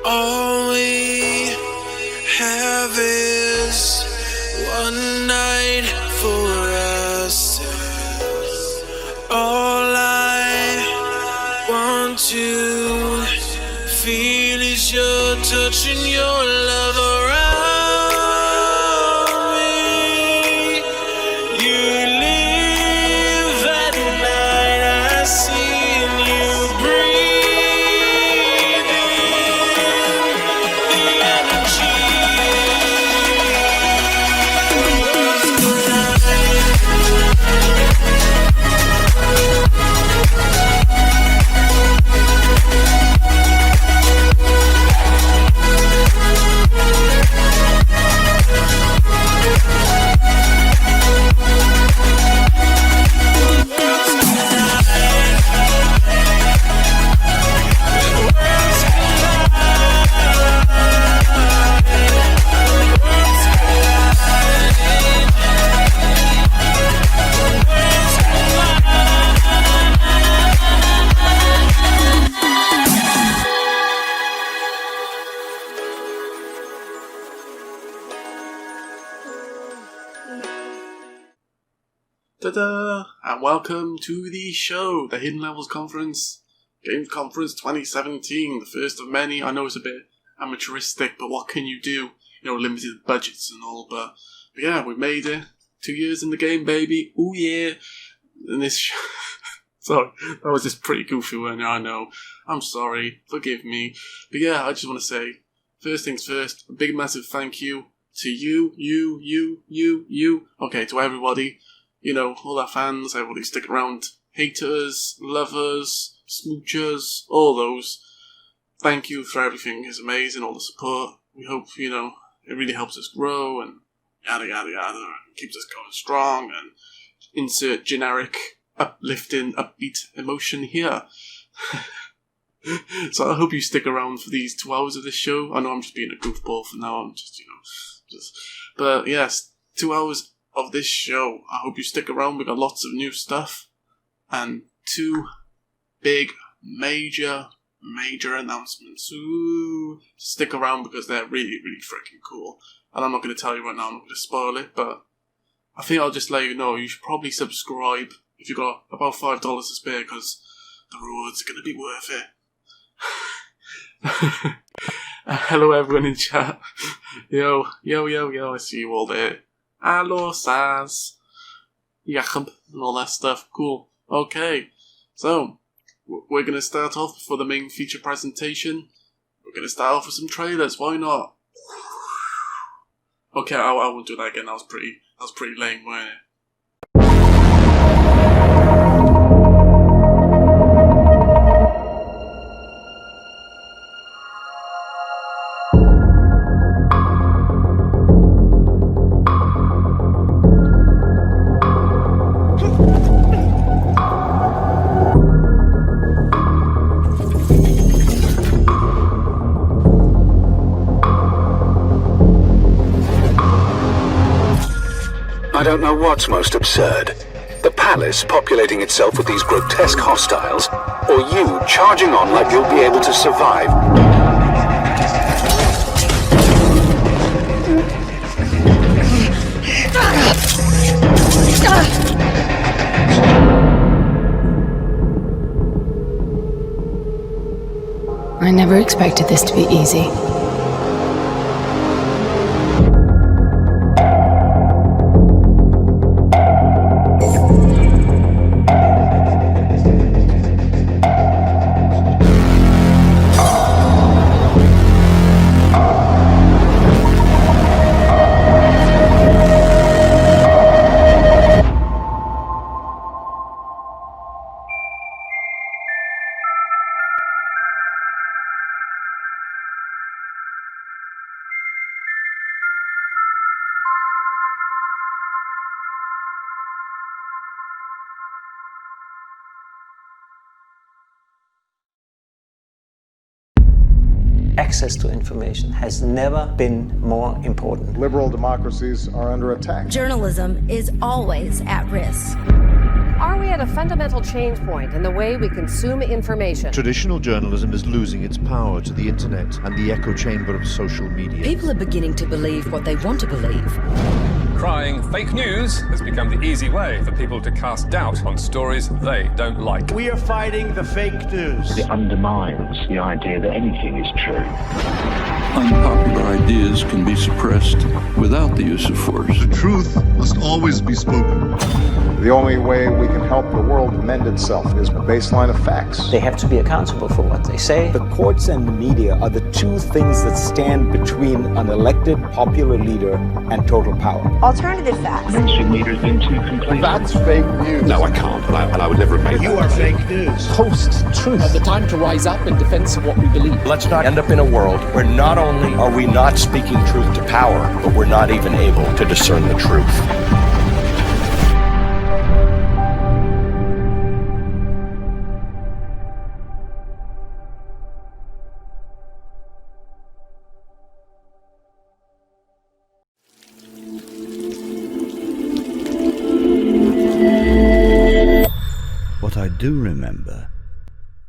All we have is one night for ourselves. All I want to feel is your touch and your love around me. You live at night, I see you breathe in the energy. Ta-da! And welcome to the show, the Hidden Levels Conference, Games Conference 2017, the first of many. I know it's a bit amateuristic, but what can you do? You know, limited budgets and all, but yeah, we made it. 2 years in the game, baby. Ooh yeah! And this sorry, that was just pretty goofy one, I know. I'm sorry, forgive me. But yeah, I just want to say, first things first, a big massive thank you to you. Okay, to everybody. You know, all our fans, everybody who stick around, haters, lovers, smoochers, all those. Thank you for everything. It's amazing, all the support. We hope, you know, it really helps us grow and yada yada yada. Keeps us going strong and insert generic, uplifting, upbeat emotion here. So I hope you stick around for these 2 hours of this show. I know I'm just being a goofball for now. I'm just, you know, but yes, 2 hours of this show. I hope you stick around. We've got lots of new stuff and 2 big major announcements. Ooh, stick around because they're really freaking cool, and I'm not going to tell you right now, I'm not going to spoil it, but I think I'll just let you know you should probably subscribe if you've got about $5 to spare, because the rewards are going to be worth it. Hello everyone in chat. Yo, I see you all there. Hello, Saz, Jacob, and all that stuff. Cool. Okay, so we're going to start off for the main feature presentation. We're going to start off with some trailers. Why not? Okay, I won't do that again. That was pretty lame, wasn't it? I don't know what's most absurd. The palace populating itself with these grotesque hostiles, or you charging on like you'll be able to survive. I never expected this to be easy. Access to information has never been more important. Liberal democracies are under attack. Journalism is always at risk. Are we at a fundamental change point in the way we consume information? Traditional journalism is losing its power to the internet and the echo chamber of social media. People are beginning to believe what they want to believe. Crying fake news has become the easy way for people to cast doubt on stories they don't like. We are fighting the fake news. It undermines the idea that anything is true. Unpopular ideas can be suppressed without the use of force. The truth must always be spoken. The only way we can help the world amend itself is a baseline of facts. They have to be accountable for what they say. The courts and the media are the two things that stand between an elected popular leader and total power. Alternative facts. Mainstream media has been too complacent. That's fake news. No, I can't, and I would never admit You are fake news. Post-truth. The time to rise up in defense of what we believe. Let's not end up in a world where not only are we not speaking truth to power, but we're not even able to discern the truth. What I do remember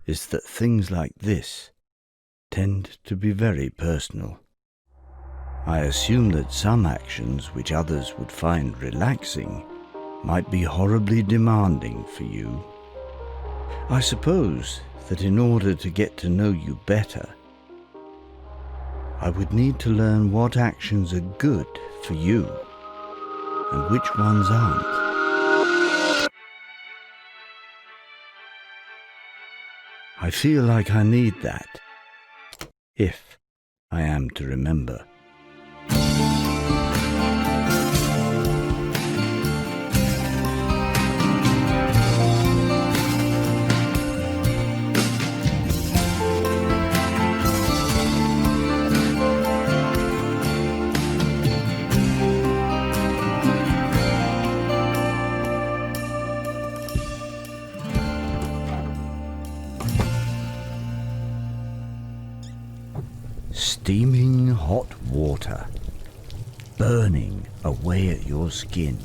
is that things like this tend to be very personal. I assume that some actions which others would find relaxing might be horribly demanding for you. I suppose that in order to get to know you better, I would need to learn what actions are good for you and which ones aren't. I feel like I need that, if I am to remember. Steaming hot water, burning away at your skin.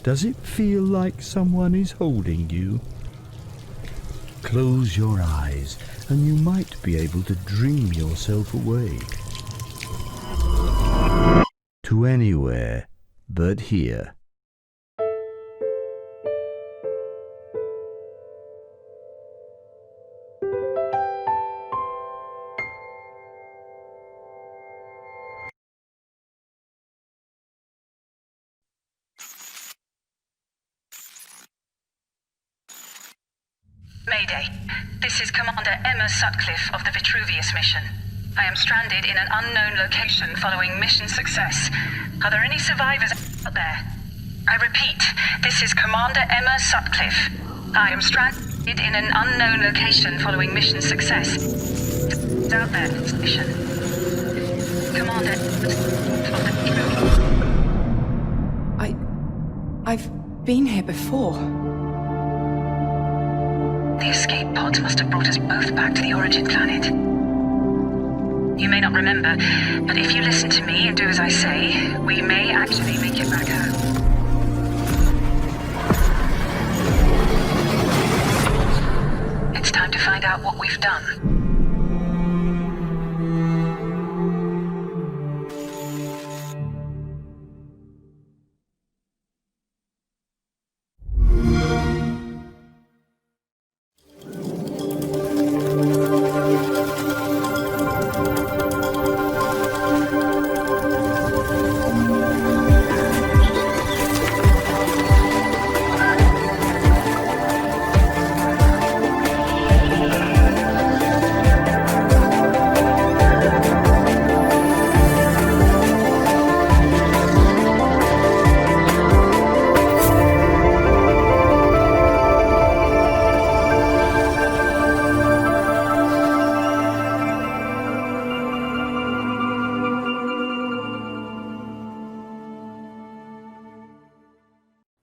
Does it feel like someone is holding you? Close your eyes and you might be able to dream yourself away. To anywhere but here. Mayday. This is Commander Emma Sutcliffe of the Vitruvius mission. I am stranded in an unknown location following mission success. Are there any survivors out there? I repeat, this is Commander Emma Sutcliffe. I am stranded in an unknown location following mission success. It's out there, mission. Commander of the Vitruvius. I've been here before. The escape pods must have brought us both back to the origin planet. You may not remember, but if you listen to me and do as I say, we may actually make it back home. It's time to find out what we've done.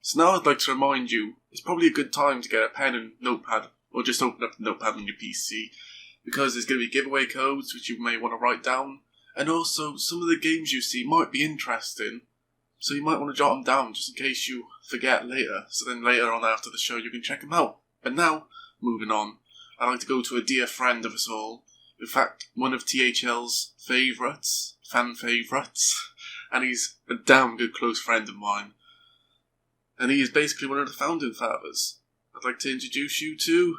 So now I'd like to remind you, it's probably a good time to get a pen and notepad, or just open up the notepad on your PC, because there's going to be giveaway codes which you may want to write down, and also some of the games you see might be interesting, So you might want to jot them down just in case you forget later. So then later on after the show you can check them out. But now, moving on, I'd like to go to a dear friend of us all. In fact, one of THL's fan favourites. And he's a damn good close friend of mine. And he is basically one of the founding fathers. I'd like to introduce you to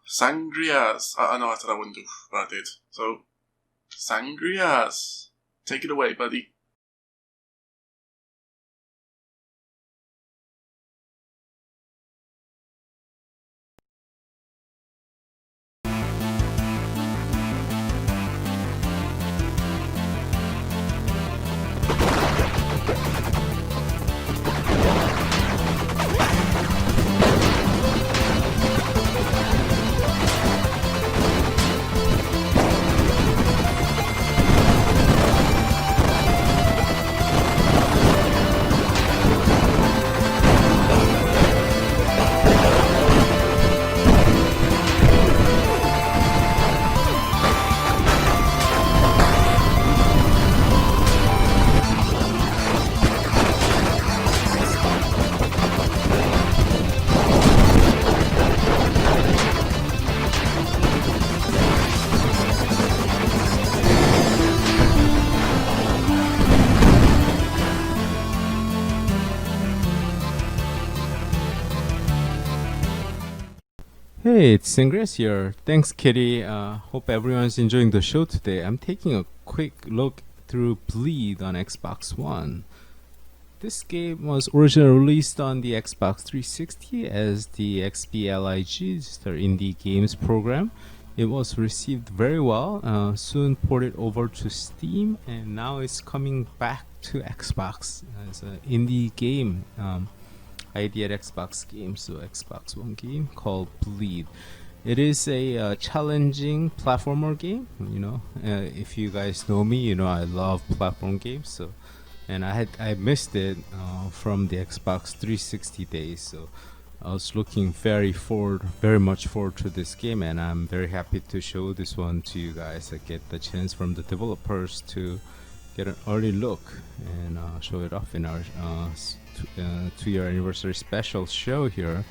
Sangrias. I know I said I wouldn't do, but I did. So, Sangrias. Take it away, buddy. Hey, it's Singris here. Thanks, Kitty. Hope everyone's enjoying the show today. I'm taking a quick look through Bleed on Xbox One. This game was originally released on the Xbox 360 as the XBLIG, their indie games program. It was received very well, soon ported over to Steam, and now it's coming back to Xbox as an indie game. ID at Xbox game, so Xbox One game called Bleed. It is a challenging platformer game. If you guys know me, I love platform games. So, and I missed it from the Xbox 360 days. So I was looking very much forward to this game, and I'm very happy to show this one to you guys. I get the chance from the developers to get an early look and show it off in our 2-year anniversary special show here.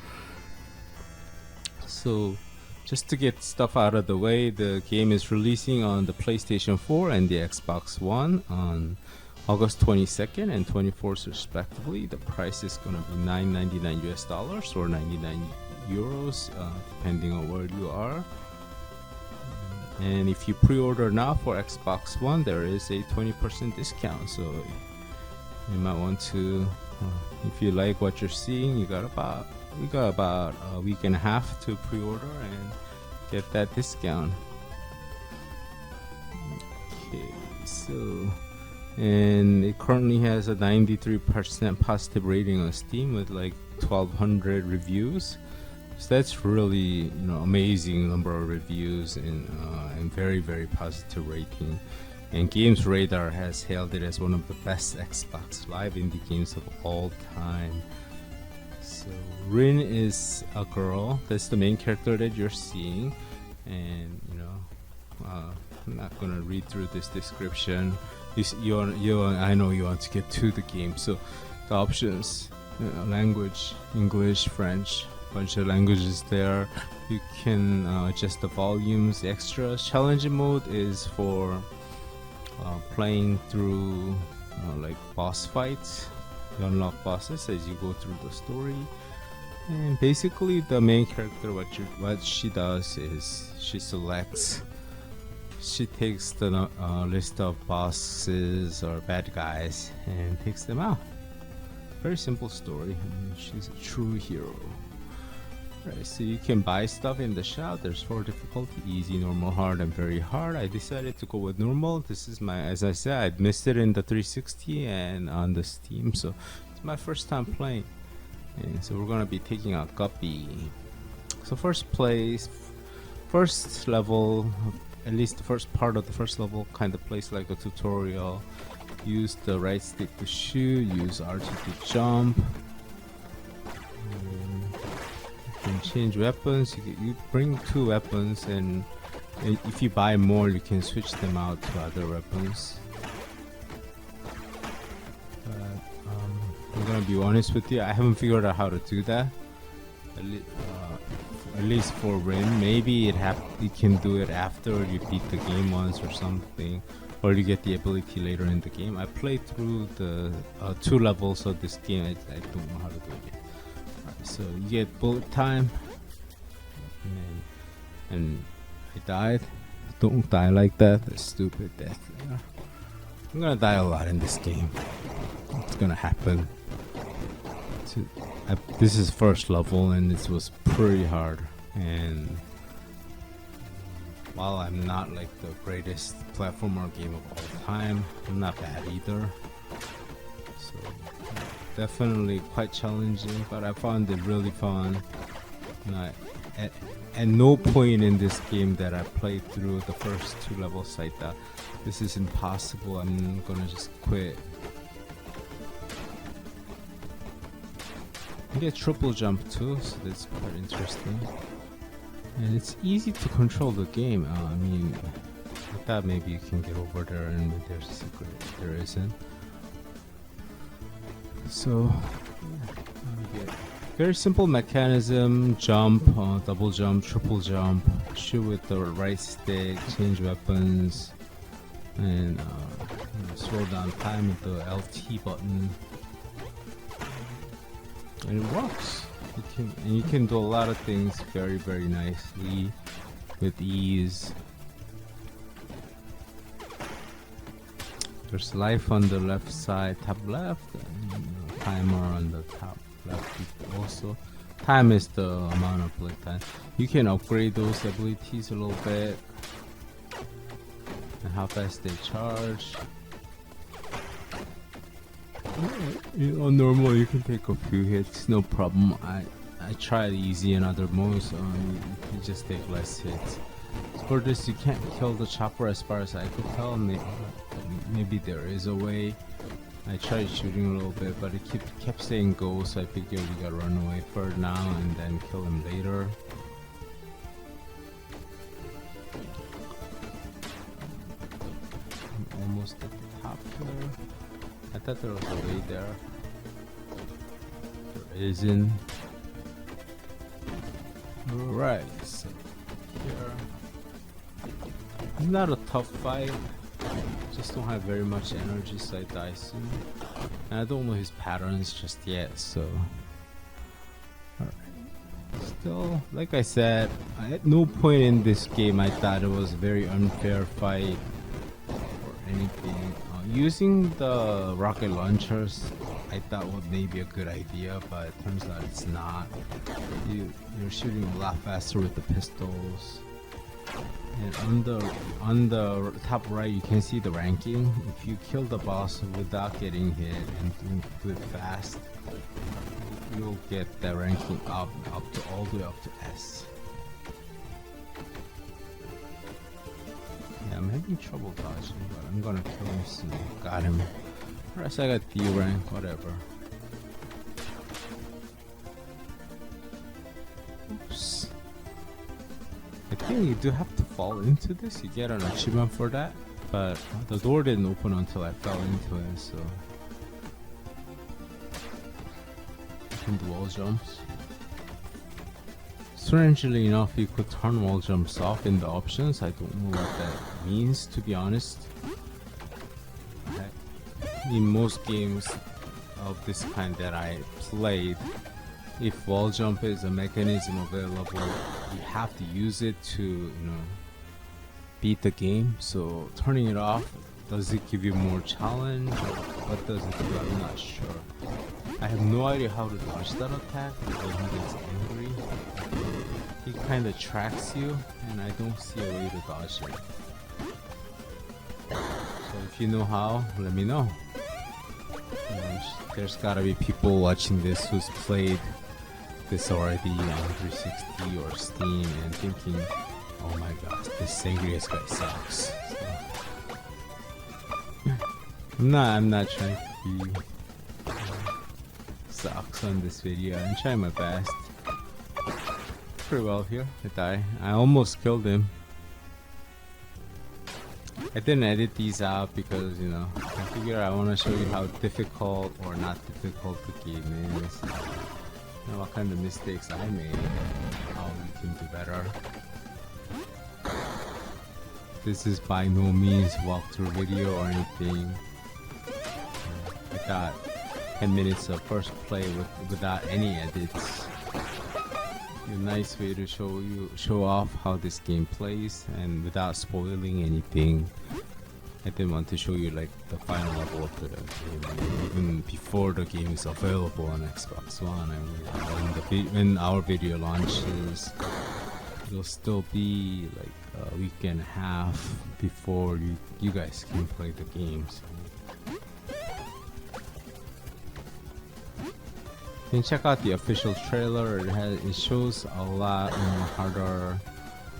So just to get stuff out of the way, the game is releasing on the PlayStation 4 and the Xbox One on August 22nd and 24th respectively. The price is going to be $9.99 US or 99 euros depending on where you are. And if you pre-order now for Xbox One, there is a 20% discount, so you might want to, if you like what you're seeing, you got about a week and a half to pre-order and get that discount. Okay, so, and it currently has a 93% positive rating on Steam with like 1,200 reviews. So that's really amazing number of reviews and very, very positive rating. And Games Radar has hailed it as one of the best Xbox Live indie games of all time. So Rin is a girl. That's the main character that you're seeing. And I'm not gonna read through this description. I know you want to get to the game. So the options: language, English, French. Bunch of languages there. You can adjust the volumes, extras. Challenging mode is for playing through like boss fights. You unlock bosses as you go through the story. And basically the main character, what she does is she takes the list of bosses or bad guys and takes them out. Very simple story. She's a true hero. Right, so you can buy stuff in the shop. There's 4 difficulty: easy, normal, hard, and very hard. I decided to go with normal. This is as I said, I missed it in the 360 and on the Steam, so it's my first time playing. And so we're gonna be taking out QUBE. So first level, at least the first part of the first level kind of plays like a tutorial. Use the right stick to shoot, use R2 to jump. You can change weapons. You bring 2 weapons, and if you buy more, you can switch them out to other weapons. But gonna be honest with you, I haven't figured out how to do that. At least for Rin, maybe you can do it after you beat the game once or something, or you get the ability later in the game. I played through the 2 levels of this game. I don't know how to do it yet. Right, so you get bullet time, and I died. Don't die like that. That's stupid. I'm gonna die a lot in this game. It's gonna happen. This is first level and this was pretty hard, and while I'm not like the greatest platformer game of all time, I'm not bad either. So definitely quite challenging, but I found it really fun. And at no point in this game that I played through the first 2 levels I thought this is impossible, I'm gonna just quit. You get triple jump too, so that's quite interesting. And it's easy to control the game. I mean, I thought maybe you can get over there and maybe there's a secret. There isn't. So, yeah. Very simple mechanism: jump, double jump, triple jump, shoot with the right stick, change weapons, and slow down time with the LT button. And it works. You can do a lot of things very, very nicely with ease. There's life on the left side, top left, and timer on the top left also. Time is the amount of bullet time. You can upgrade those abilities a little bit, and how fast they charge. On normal you can take a few hits, no problem. I tried easy and other modes, you just take less hits. For this you can't kill the chopper as far as I could tell. Maybe there is a way. I tried shooting a little bit, but it kept saying go, so I figured we gotta run away for now and then kill him later. I'm almost at the top here. I thought there was a way there. There isn't. Alright, so here. It's not a tough fight. Just don't have very much energy, so I die soon. And I don't know his patterns just yet, so. Alright. Still, like I said, at no point in this game I thought it was a very unfair fight or anything. Using the rocket launchers I thought was maybe a good idea, but it turns out it's not. You're shooting a lot faster with the pistols. And on the top right you can see the ranking. If you kill the boss without getting hit and do it fast, you'll get the ranking up to all the way up to S. Yeah, I'm having trouble dodging, but I'm gonna kill him soon. Got him. Alright, so I got D rank, whatever. Oops. I think you do have to fall into this. You get an achievement for that, but the door didn't open until I fell into it, so. I can do wall jumps. Strangely enough, you could turn wall jumps off in the options. I don't know what that means, to be honest. In most games of this kind that I played, if wall jump is a mechanism available, you have to use it to, beat the game. So turning it off, does it give you more challenge? What does it do? I'm not sure. I have no idea how to dodge that attack because he gets angry. He kind of tracks you, and I don't see a way to dodge it. So if you know how, let me know. There's gotta be people watching this who's played this already on 360 or Steam and thinking, oh my gosh, this Sangria's guy sucks. So, I'm not trying to be sucks on this video. I'm trying my best. Pretty well here. I die. I almost killed him. I didn't edit these out because, you know, I figure I want to show you how difficult or not difficult the game is. You know, what kind of mistakes I made, how we can do better. This is by no means walkthrough video or anything. I got 10 minutes of first play without any edits. A nice way to show off how this game plays and without spoiling anything. I didn't want to show you like the final level of the game even before the game is available on Xbox One. When our video launches, it'll still be like a week and a half before you guys can play the games. You can check out the official trailer. It shows a lot harder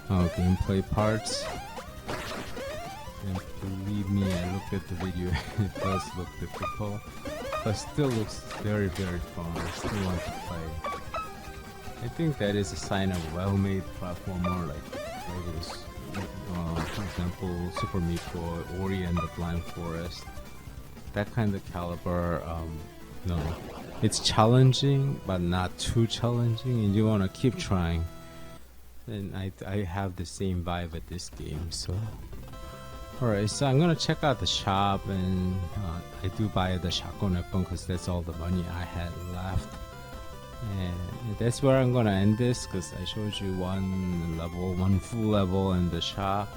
gameplay parts. And believe me, I looked at the video. It does look difficult, but still looks very, very fun. I still want to play. I think that is a sign of well-made platformer, like those, for example, Super Meat Boy, Ori and the Blind Forest. That kind of caliber. No. It's challenging, but not too challenging, and you want to keep trying. And I have the same vibe at this game, so. Alright, so I'm gonna check out the shop, and I do buy the shotgun weapon because that's all the money I had left. And that's where I'm gonna end this, because I showed you one full level in the shop.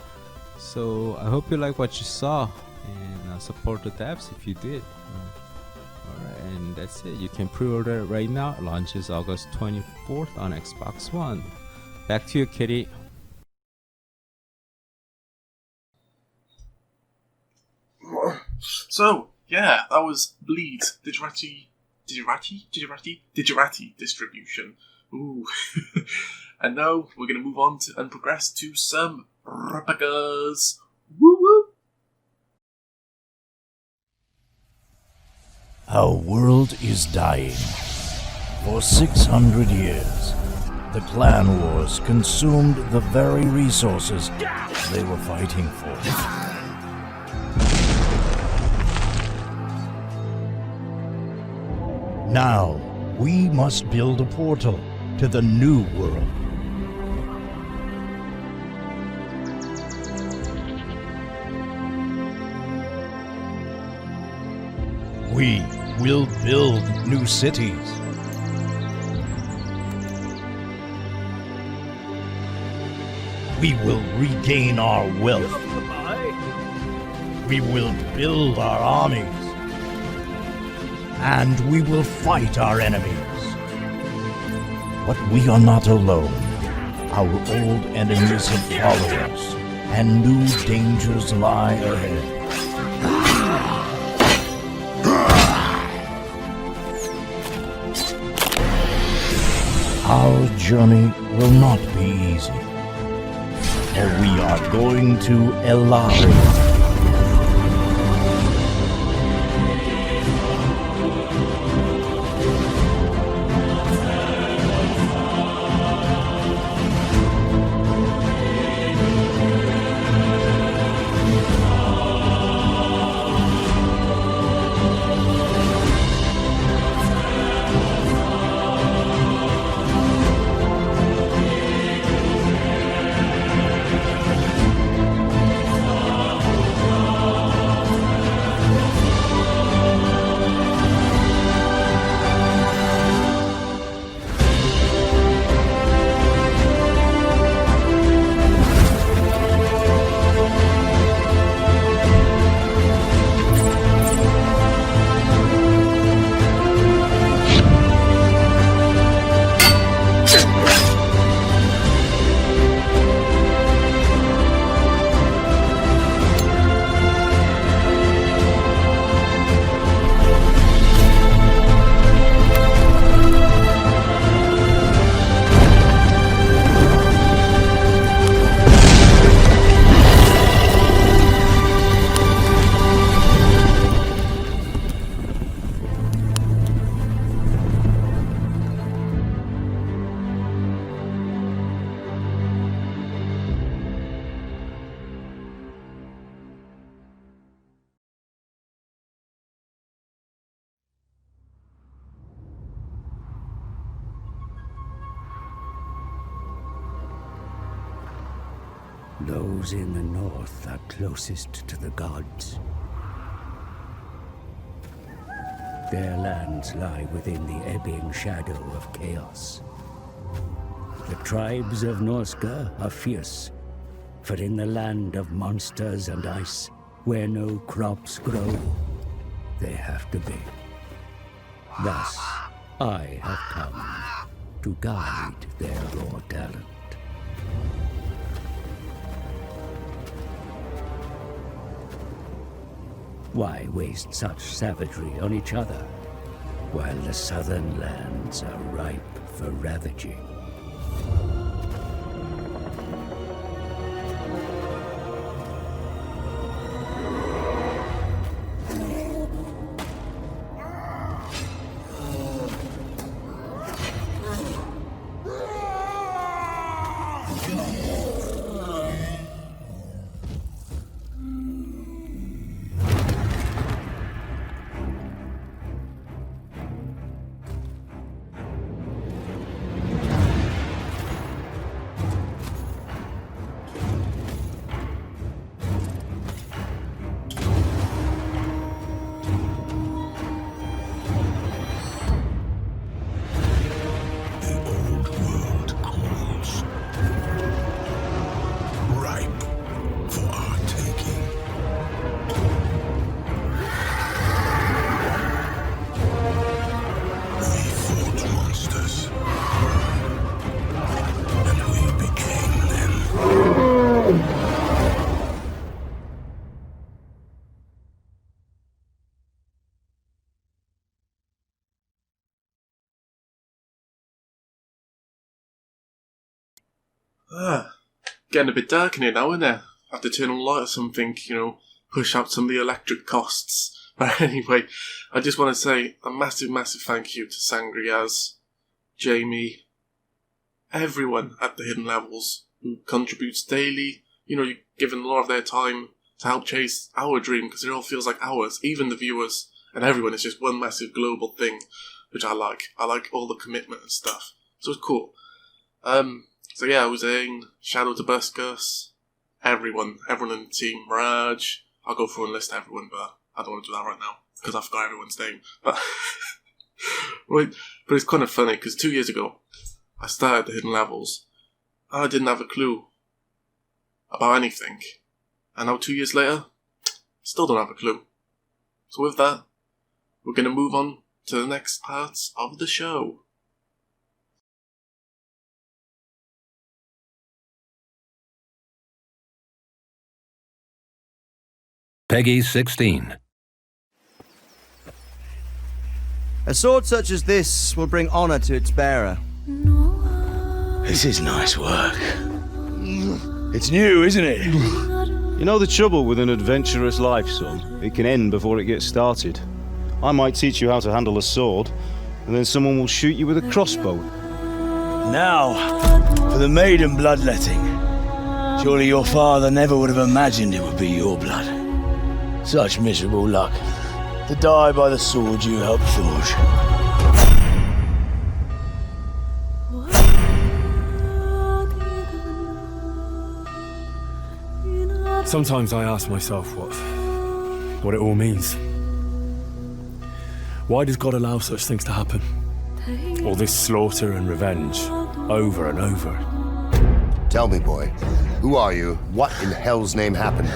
So I hope you like what you saw, and support the devs if you did. Alright, and that's it. You can pre-order it right now. It launches August 24th on Xbox One. Back to you, Kitty. So, yeah, that was Bleed, Digerati Distribution. Ooh. And now we're going to move on and progress to some replicas. Woo woo! Our world is dying. For 600 years, the clan wars consumed the very resources they were fighting for. Now, we must build a portal to the new world. We will build new cities. We will regain our wealth. We will build our armies. And we will fight our enemies. But we are not alone. Our old enemies have followed us, and new dangers lie ahead. Our journey will not be easy, for we are going to Ellaria. Those in the north are closest to the gods. Their lands lie within the ebbing shadow of chaos. The tribes of Norsca are fierce, for in the land of monsters and ice, where no crops grow, they have to be. Thus, I have come to guide their raw talent. Why waste such savagery on each other, while the southern lands are ripe for ravaging? Getting a bit dark in here now, isn't it? I have to turn on a light or something, push out some of the electric costs. But anyway, I just want to say a massive, massive thank you to Sangrias, Jamie, everyone at the Hidden Levels who contributes daily. You're giving a lot of their time to help chase our dream, because it all feels like ours, even the viewers and everyone. It's just one massive global thing, which I like. I like all the commitment and stuff. So it's cool. So yeah, I was saying, Shadow to Buskus, everyone in the team, Mirage. I'll go through and list everyone, but I don't want to do that right now, because I've got everyone's name. But, right, but it's kind of funny, because 2 years ago, I started the Hidden Levels, and I didn't have a clue about anything. And now 2 years later, still don't have a clue. So with that, we're going to move on to the next parts of the show. Peggy 16. A sword such as this will bring honor to its bearer. This is nice work. It's new, isn't it? You know the trouble with an adventurous life, son? It can end before it gets started. I might teach you how to handle a sword, and then someone will shoot you with a crossbow. Now, for the maiden bloodletting. Surely your father never would have imagined it would be your blood. Such miserable luck, to die by the sword you helped forge. Sometimes I ask myself what it all means. Why does God allow such things to happen? All this slaughter and revenge, over and over. Tell me, boy, who are you? What in hell's name happened?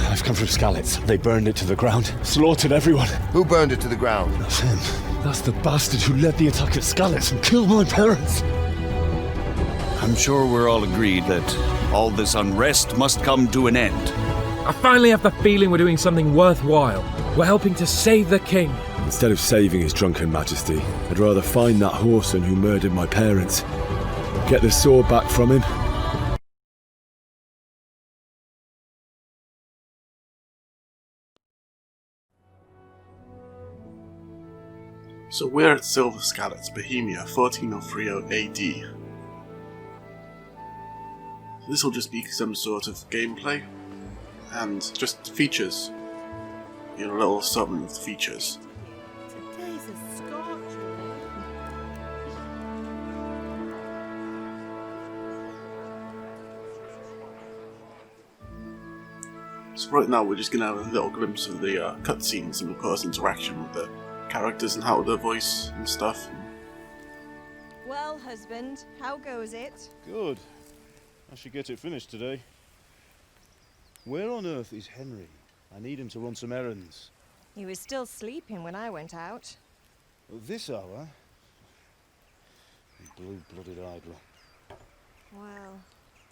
I've come from Skalitz. They burned it to the ground, slaughtered everyone. Who burned it to the ground? That's him. That's the bastard who led the attack at Skalitz and killed my parents. I'm sure we're all agreed that all this unrest must come to an end. I finally have the feeling we're doing something worthwhile. We're helping to save the king. Instead of saving his drunken majesty, I'd rather find that whoreson who murdered my parents. Get the sword back from him. So we're at Silver Skalitz, Bohemia, 14030 AD. This will just be some sort of gameplay and just features. A little something of features. Today's a scorcher. So right now we're just going to have a little glimpse of the cutscenes and of course interaction with the characters and how their voice and stuff. Well, husband, how goes it? Good. I should get it finished today. Where on earth is Henry? I need him to run some errands. He was still sleeping when I went out. At this hour? Blue-blooded idler. Well,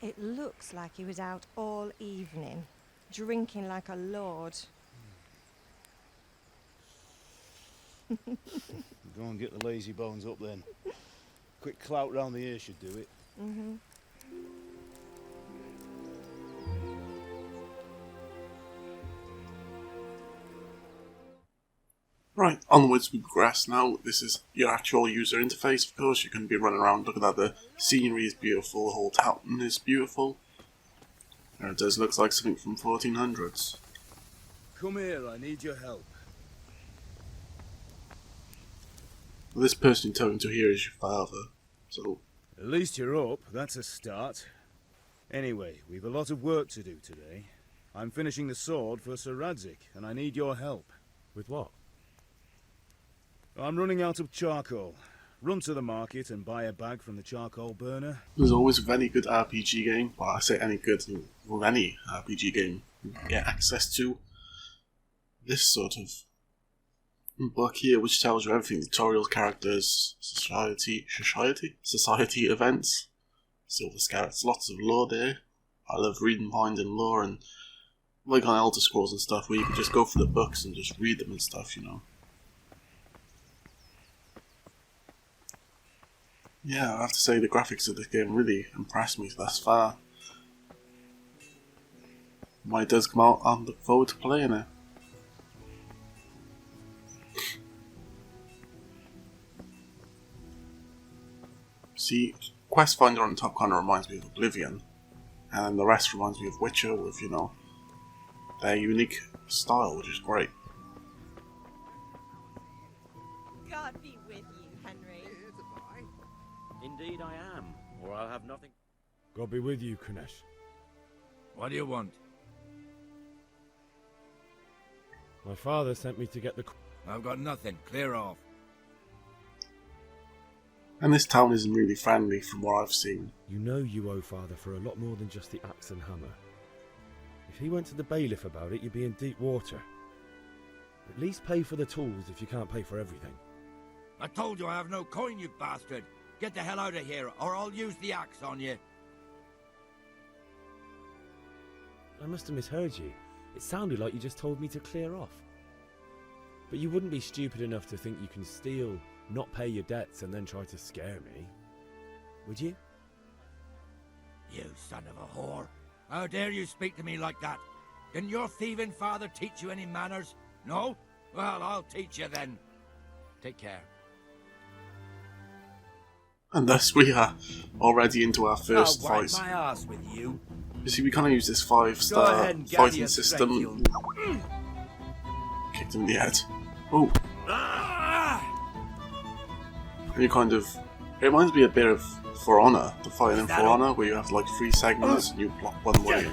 it looks like he was out all evening, drinking like a lord. Go and get the lazy bones up then. Quick clout round the ear should do it. Mm-hmm. Right, onwards we progress now. This is your actual user interface, of course. You can be running around, look at that, the scenery is beautiful, the whole town is beautiful. It does look like something from 1400s. Come here, I need your help. This person you're talking to here is your father, so... At least you're up, that's a start. Anyway, we've a lot of work to do today. I'm finishing the sword for Sir Radzik, and I need your help. With what? I'm running out of charcoal. Run to the market and buy a bag from the charcoal burner. There's always with any good RPG game, well I say any good, with any RPG game, you get access to this sort of book here, which tells you everything: tutorials, characters, society events, Silver Scouts, lots of lore there. I love reading, finding lore, and like on Elder Scrolls and stuff, where you can just go for the books and just read them and stuff, you know. Yeah, I have to say the graphics of this game really impressed me thus far. When it does come out, I look forward to playing it. See, Quest Finder on the top kind of reminds me of Oblivion, and then the rest reminds me of Witcher with, you know, their unique style, which is great. God be with you, Henry. Indeed I am, or I'll have nothing. God be with you, Kunesh. What do you want? My father sent me to get the... I've got nothing. Clear off. And this town isn't really friendly from what I've seen. You know you owe father for a lot more than just the axe and hammer. If he went to the bailiff about it, you'd be in deep water. At least pay for the tools if you can't pay for everything. I told you I have no coin, you bastard. Get the hell out of here, or I'll use the axe on you. I must have misheard you. It sounded like you just told me to clear off. But you wouldn't be stupid enough to think you can steal, not pay your debts, and then try to scare me, would you? You son of a whore. How dare you speak to me like that? Didn't your thieving father teach you any manners? No? Well, I'll teach you then. Take care. And thus we are already into our first I'll wipe fight. my ass with you. You see, we kind of use this 5-star fighting system. Kicked him in the head. Oh. And you kind of... It reminds me a bit of For Honor, the fighting in For Honor, where you have like 3 segments and you block one way.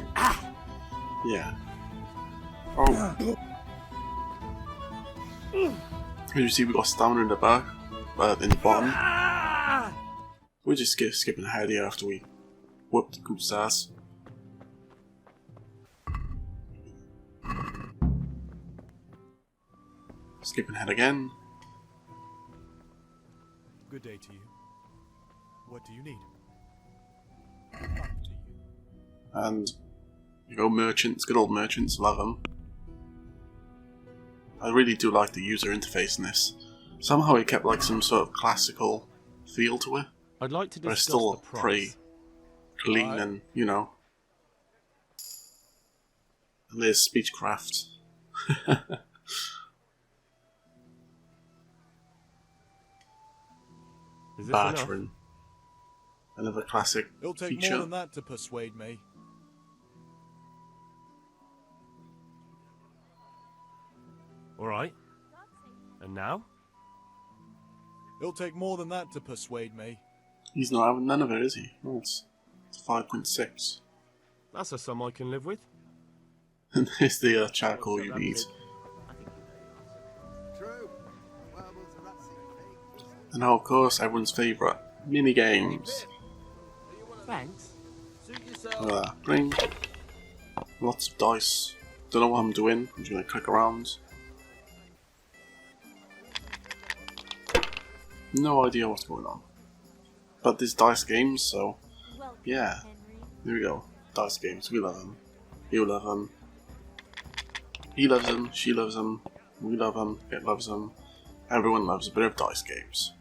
Yeah. Oh. As you see, we got stamina in the back, in the bottom. We're just skipping ahead here after we whooped Coop's ass. Skipping ahead again. Good day to you. What do you need? And you go merchants, good old merchants, love them. I really do like the user interface in this. Somehow it kept like some sort of classical feel to it. I'd like to but it's discuss still the price. pretty clean and, you know. And there's speechcraft. Is this Bartering. Another classic It'll take feature. more than that to persuade me. Alright. And now? It'll take more than that to persuade me. He's not having none of it, is he? No, it's 5.6. That's a sum I can live with. And here's the charcoal you need. And now, of course, everyone's favourite, mini games. Thanks. Bring lots of dice. Don't know what I'm doing. I'm just gonna click around. No idea what's going on. But there's dice games, so yeah. There we go. Dice games. We love them. You love them. He loves them. She loves them. We love them. It loves them. Everyone loves a bit of dice games.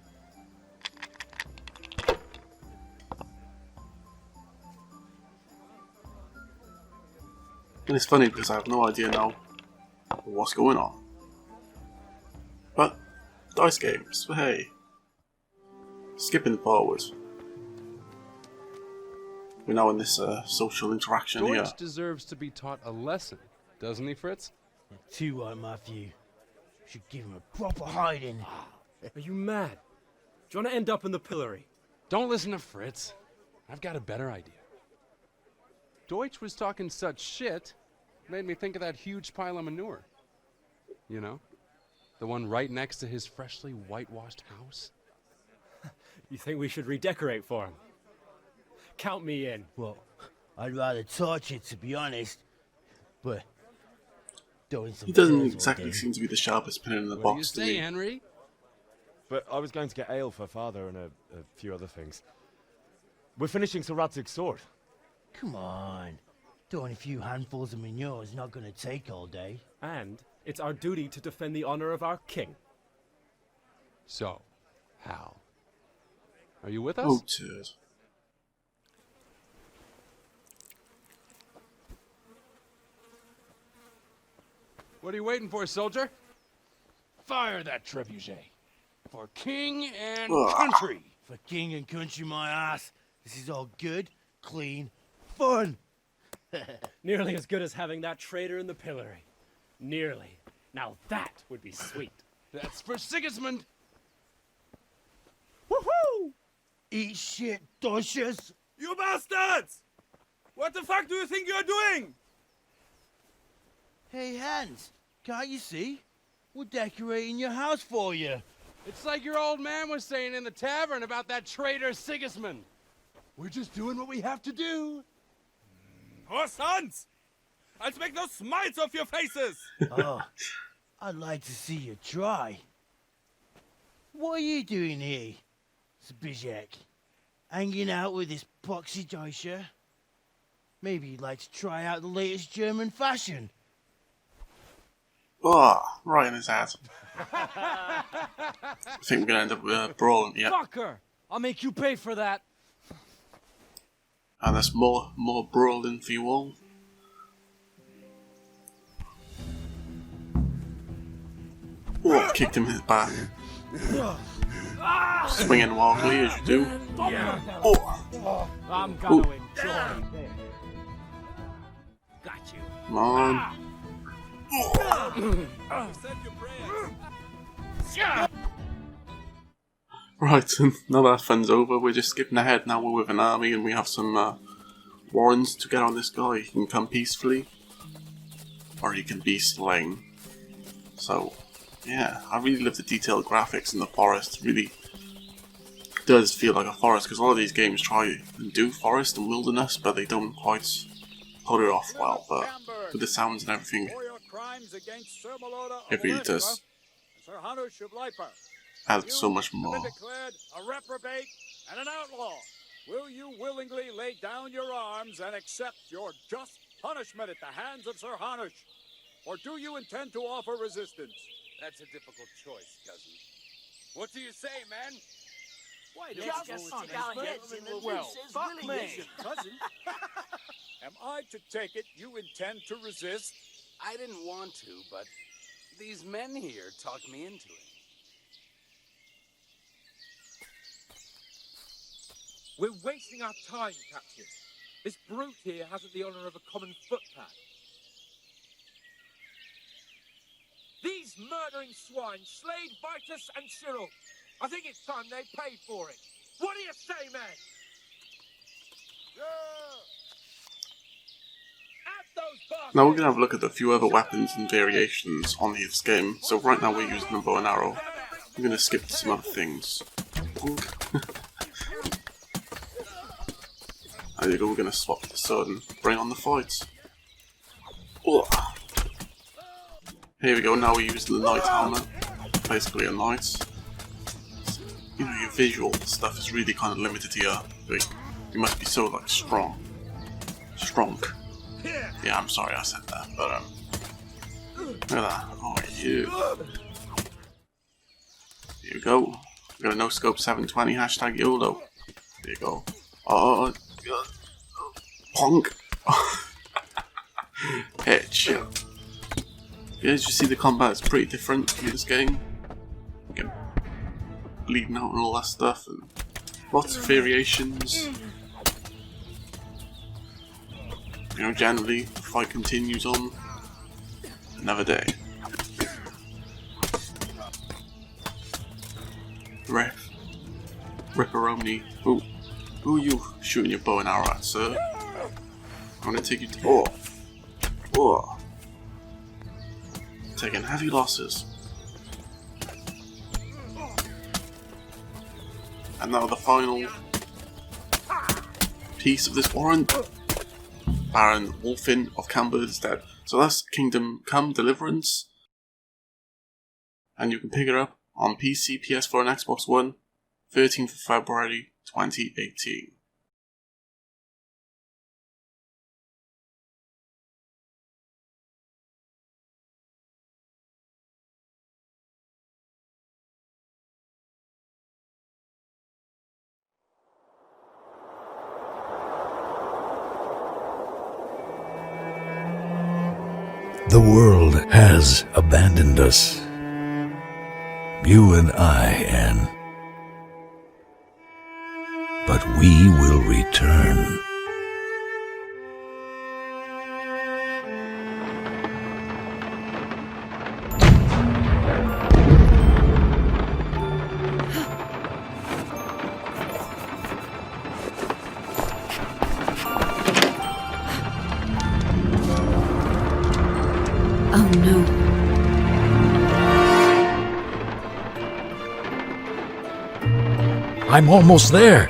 And it's funny because I have no idea now what's going on. But, dice games, but hey. Skipping forward. We're now in this social interaction here. Deutsch deserves to be taught a lesson, doesn't he, Fritz? Too right, Matthew. Should give him a proper hiding. Are you mad? Do you want to end up in the pillory? Don't listen to Fritz. I've got a better idea. Deutsch was talking such shit, made me think of that huge pile of manure. You know? The one right next to his freshly whitewashed house. You think we should redecorate for him? Count me in. Well, I'd rather torch it, to be honest. But doing some he doesn't exactly seem to be the sharpest pin in the box. What do you say, Henry? But I was going to get ale for Father and a few other things. We're finishing Sir Radzig's sword. Come on. Doing a few handfuls of manure is not going to take all day. And it's our duty to defend the honor of our king. So, Hal, are you with us? Oh, turd. What are you waiting for, soldier? Fire that trebuchet. For king and country. For king and country, my ass. This is all good, clean, fun. Nearly as good as having that traitor in the pillory. Nearly. Now that would be sweet. That's for Sigismund. Woohoo! Eat shit, douches. You bastards! What the fuck do you think you're doing? Hey, Hans, can't you see? We're decorating your house for you. It's like your old man was saying in the tavern about that traitor Sigismund. We're just doing what we have to do. Oh, sons! I'll make those smiles off your faces! Oh, I'd like to see you try. What are you doing here, Zbigniew? Hanging out with this poxy Deutscher? Maybe you'd like to try out the latest German fashion. Oh, right in his head. I think we're gonna end up with a brawling, yeah. Fucker! I'll make you pay for that. And there's more brawling for you all. Oh, kicked him in the back. Swinging wildly as you do. Oh! I'm gonna enjoy this. Got you. Come on. Right, and now that fun's over, we're just skipping ahead. Now we're with an army and we have some warrants to get on this guy. He can come peacefully, or he can be slain. So, yeah, I really love the detailed graphics in the forest. It really does feel like a forest, because a lot of these games try and do forest and wilderness, but they don't quite pull it off well. But with the sounds and everything, it really does add so much more. Declared a reprobate and an outlaw. Will you willingly lay down your arms and accept your just punishment at the hands of Sir Hanush? Or do you intend to offer resistance? That's a difficult choice, cousin. What do you say, man? Why Just don't stick our heads in the well, fuck me. Cousin. Am I to take it you intend to resist? I didn't want to, but these men here talked me into it. We're wasting our time, Captain. This brute here hasn't the honor of a common footpad. These murdering swine slayed Vitus and Cyril. I think it's time they paid for it. What do you say, man? Yeah. At Now we're going to have a look at a few other weapons and variations on this game. So right now we're using a bow and arrow. I'm going to skip to some other things. There you go, we're going to swap the sword and bring on the fights. Oh. Here we go, now we're using the knight helmet. Basically a knight. You know, your visual stuff is really kind of limited here. Like, you must be so, like, strong. Yeah, I'm sorry I said that, but, look at that. Oh, yeah. Here we go. We're gonna no-scope 720, hashtag YOLO. There you go. Oh, punk. Headshot. Yeah, as you see, the combat is pretty different in this game. You get bleeding out and all that stuff, and lots of variations. You know, generally, the fight continues on another day. Ripperoni. Who are you shooting your bow and arrow at, sir? I'm gonna take you to... Oh. Taking heavy losses. And now the final piece of this warrant. Baron Wolfin of Camber is dead. So that's Kingdom Come Deliverance. And you can pick it up on PC, PS4 and Xbox One, 13th of February 2018. The world has abandoned us. You and I, Anne. But we will return. Oh no. I'm almost there.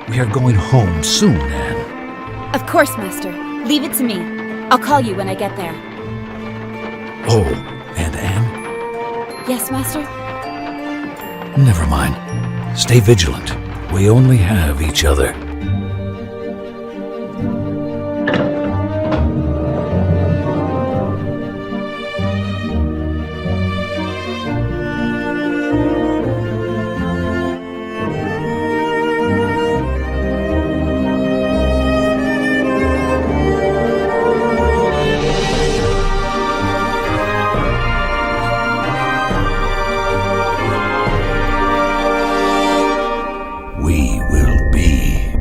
We are going home soon, Anne. Of course, Master. Leave it to me. I'll call you when I get there. Oh, and Anne? Yes, Master? Never mind. Stay vigilant. We only have each other. We will be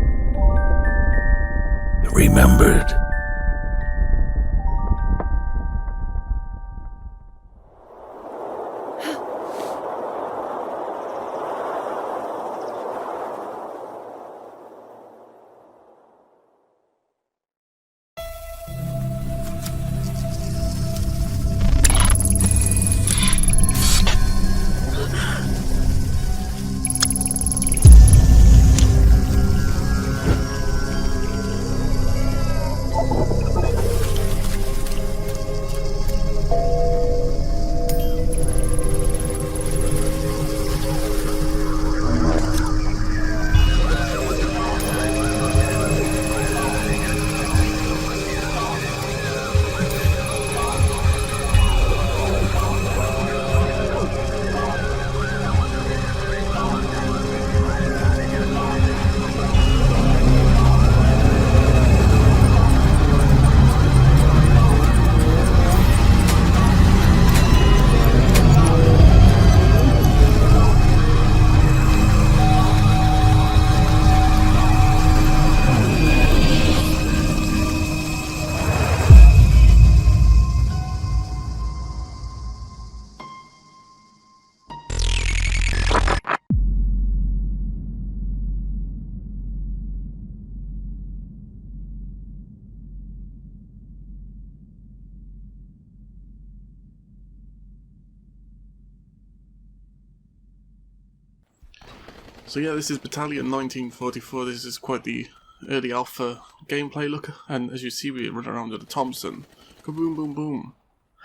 So yeah, this is Battalion 1944. This is quite the early alpha gameplay look, and as you see, we run around with a Thompson. Kaboom, boom, boom.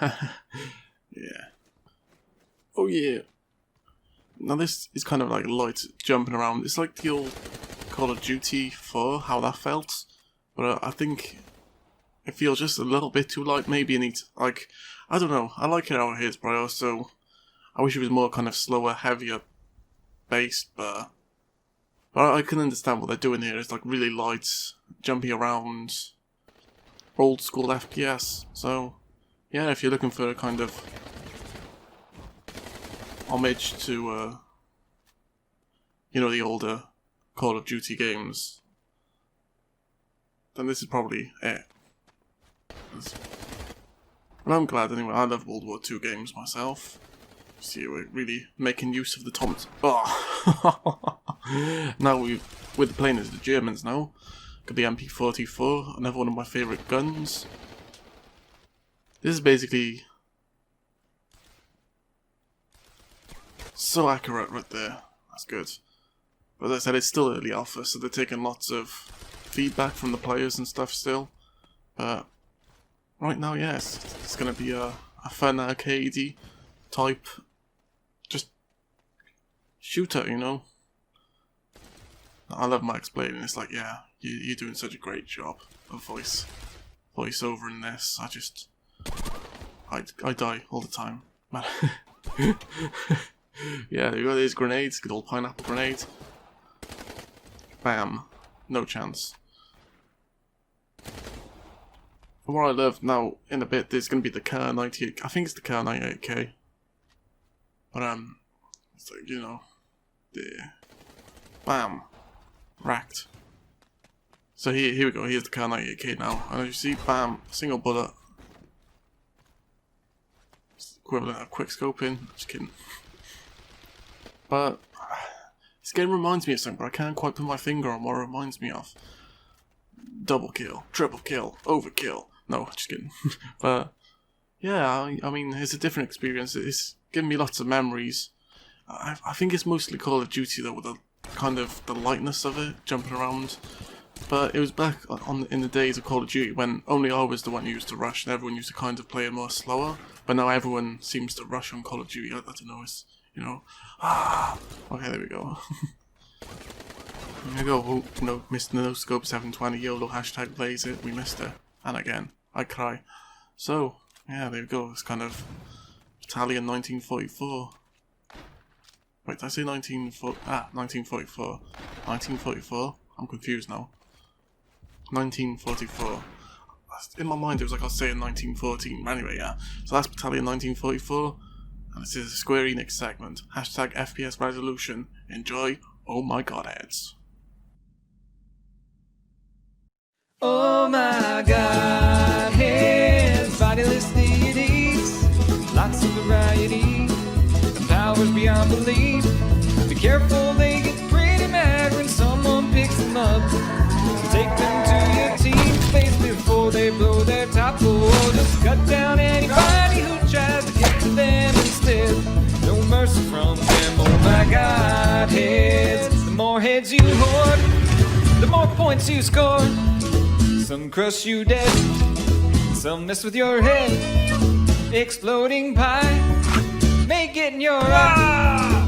Yeah. Oh yeah. Now this is kind of like light jumping around. It's like the old Call of Duty 4, how that felt. But I think it feels just a little bit too light. Maybe it needs, like, I don't know. I like it how it is, but I wish it was more kind of slower, heavier based, but I can understand what they're doing here. It's like really light, jumping around, old school FPS. So yeah, if you're looking for a kind of homage to you know, the older Call of Duty games, then this is probably it. And I'm glad anyway. I love World War II games myself. See, we're really making use of the Thompson. Oh. Now we're playing as the Germans now. Got the MP44, another one of my favourite guns. This is basically so accurate right there. That's good. But as I said, it's still early alpha, so they're taking lots of feedback from the players and stuff still. But right now, yes, it's going to be a fun arcadey type just shooter, you know. I love Max explaining. It's like, yeah, you're doing such a great job of voiceover in this. I die all the time. Yeah, you got these grenades, good old pineapple grenade. Bam, no chance. From what I love now, in a bit, there's gonna be the Car 98. I think it's the Car 98K. But it's like, you know, there. Bam. Racked. So here we go, here's the Car 98K now. And as you see, bam, single bullet. It's equivalent of quick scoping. Just kidding. But this game reminds me of something, but I can't quite put my finger on what it reminds me of. Double kill, triple kill, overkill. No, just kidding. But yeah, I mean, it's a different experience. It's given me lots of memories. I think it's mostly Call of Duty though, with the kind of the lightness of it, jumping around. But it was back in the days of Call of Duty when only I was the one who used to rush and everyone used to kind of play it more slower. But now everyone seems to rush on Call of Duty. I don't know, it's, you know, okay, there we go. There we go. Oh, no, missed no scope 720 YOLO hashtag blaze it. We missed it, and again I cry. So yeah, there we go. It's kind of Battalion 1944. Wait, did I say 1944? 1944? I'm confused now. 1944. In my mind it was like I was saying 1914. Anyway, yeah. So that's Battalion 1944. And this is a Square Enix segment. Hashtag FPS resolution. Enjoy. Oh my god, heads. Oh my god, his bodiless deities, lots of variety, and powers beyond belief. Be careful, they get pretty mad when someone picks them up. Take them to your team space before they blow their top, or just cut down anybody who tries to get to them instead. No mercy from them. Oh my god, heads. The more heads you hoard, the more points you score. Some crush you dead, some mess with your head. Exploding pie may get in your eye,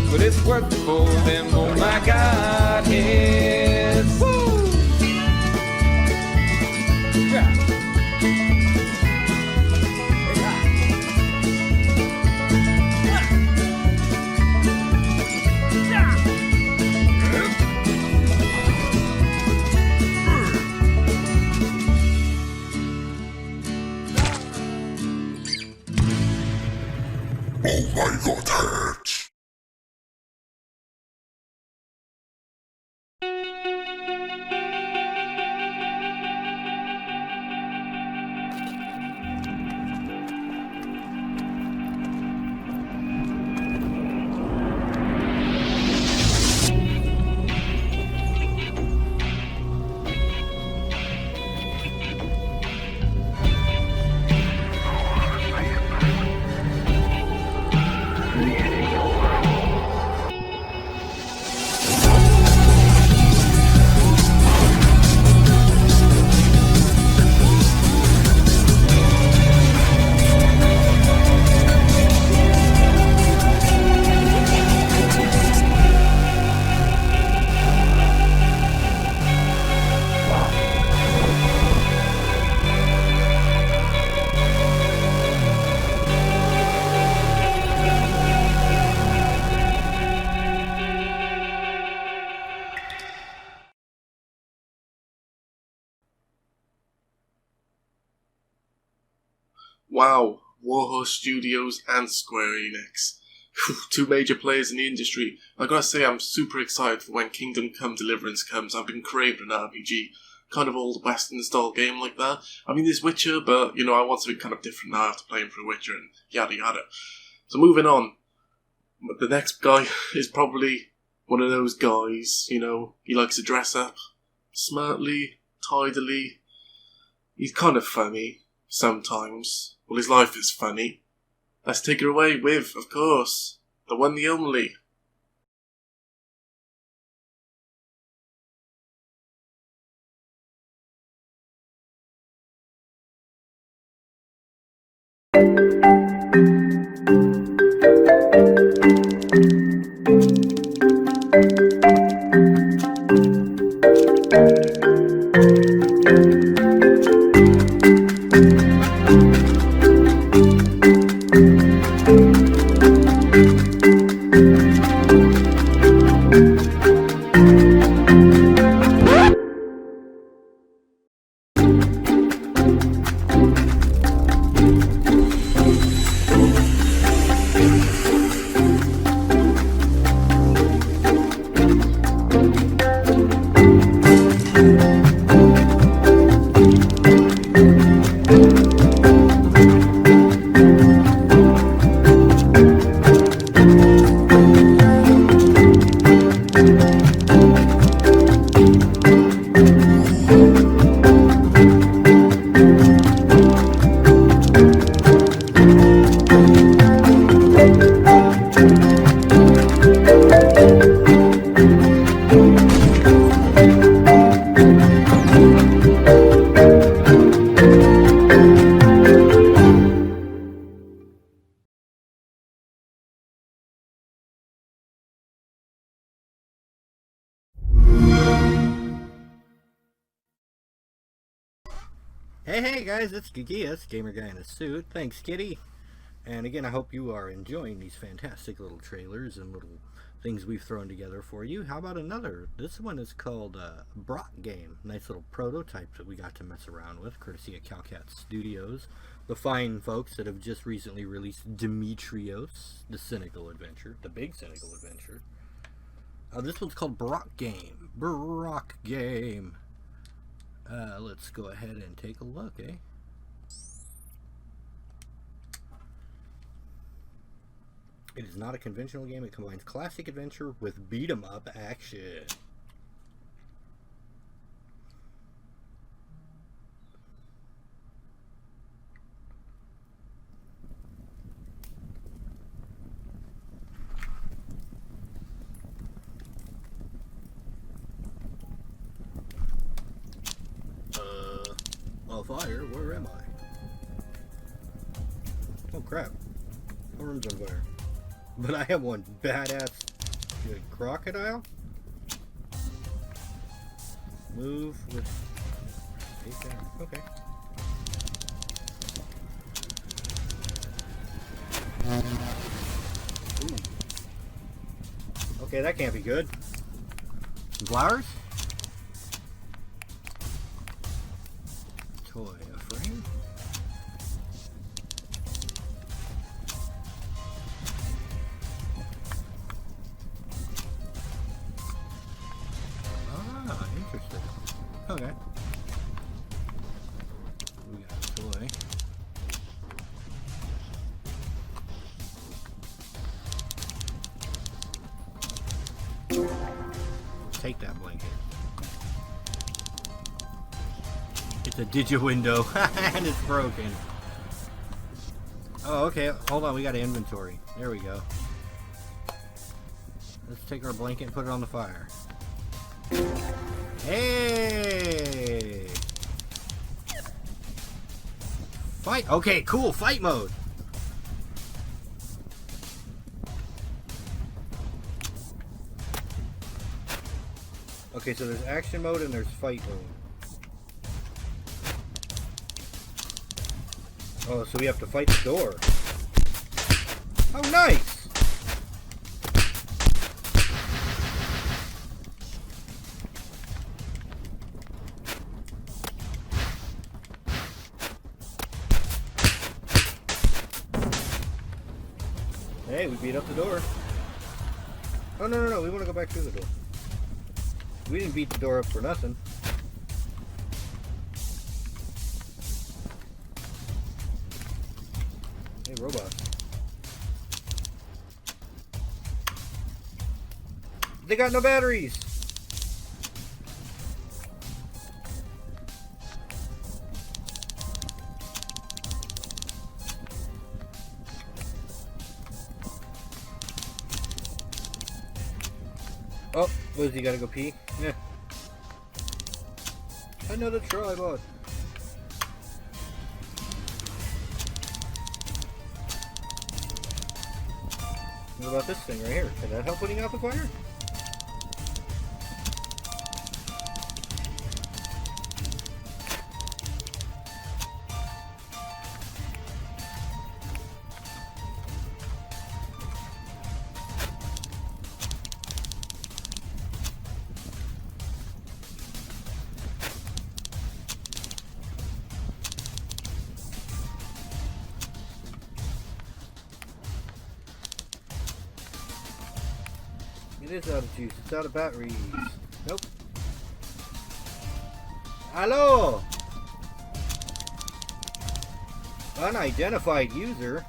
but it's worth it for them. Oh my god, heads. Woo! Yeah. Oh my god, heads. Wow, Warhorse Studios and Square Enix. Two major players in the industry. I gotta say, I'm super excited for when Kingdom Come Deliverance comes. I've been craving an RPG. Kind of old Western style game like that. I mean, there's Witcher, but, you know, I want something kind of different now after playing through Witcher and yada yada. So moving on. The next guy is probably one of those guys, you know, he likes to dress up smartly, tidily. He's kind of funny sometimes. Well, his life is funny. Let's take it away with, of course, the one, the only. Hey guys, it's Gigias, Gamer Guy in a Suit. Thanks, Kitty. And again, I hope you are enjoying these fantastic little trailers and little things we've thrown together for you. How about another? This one is called Brock Game. Nice little prototype that we got to mess around with, courtesy of QUBE Studios. The fine folks that have just recently released Demetrios, the Cynical Adventure, the Big Cynical Adventure. This one's called Brock Game. Brock Game. Let's go ahead and take a look, eh? It is not a conventional game. It combines classic adventure with beat-em-up action. Fire, where am I? Oh crap. Horns on fire. But I have one badass crocodile. Move with okay. Ooh. Okay, that can't be good. Some flowers? Toy, a frame? Ah, interesting. Okay. We got a toy. Take that blanket. It's a digi-window, and it's broken. Oh, okay. Hold on, we got an inventory. There we go. Let's take our blanket and put it on the fire. Hey! Fight! Okay, cool. Fight mode. Okay, so there's action mode and there's fight mode. Oh, so we have to fight the door. Oh, nice! Hey, we beat up the door. Oh, no, we want to go back through the door. We didn't beat the door up for nothing. Hey, robot. They got no batteries! Oh, Lizzie, you gotta go pee? Yeah. Another tripod. What about this thing right here? Can that help putting out the fire? It is out of juice. It's out of batteries. Nope. Hello! Unidentified user.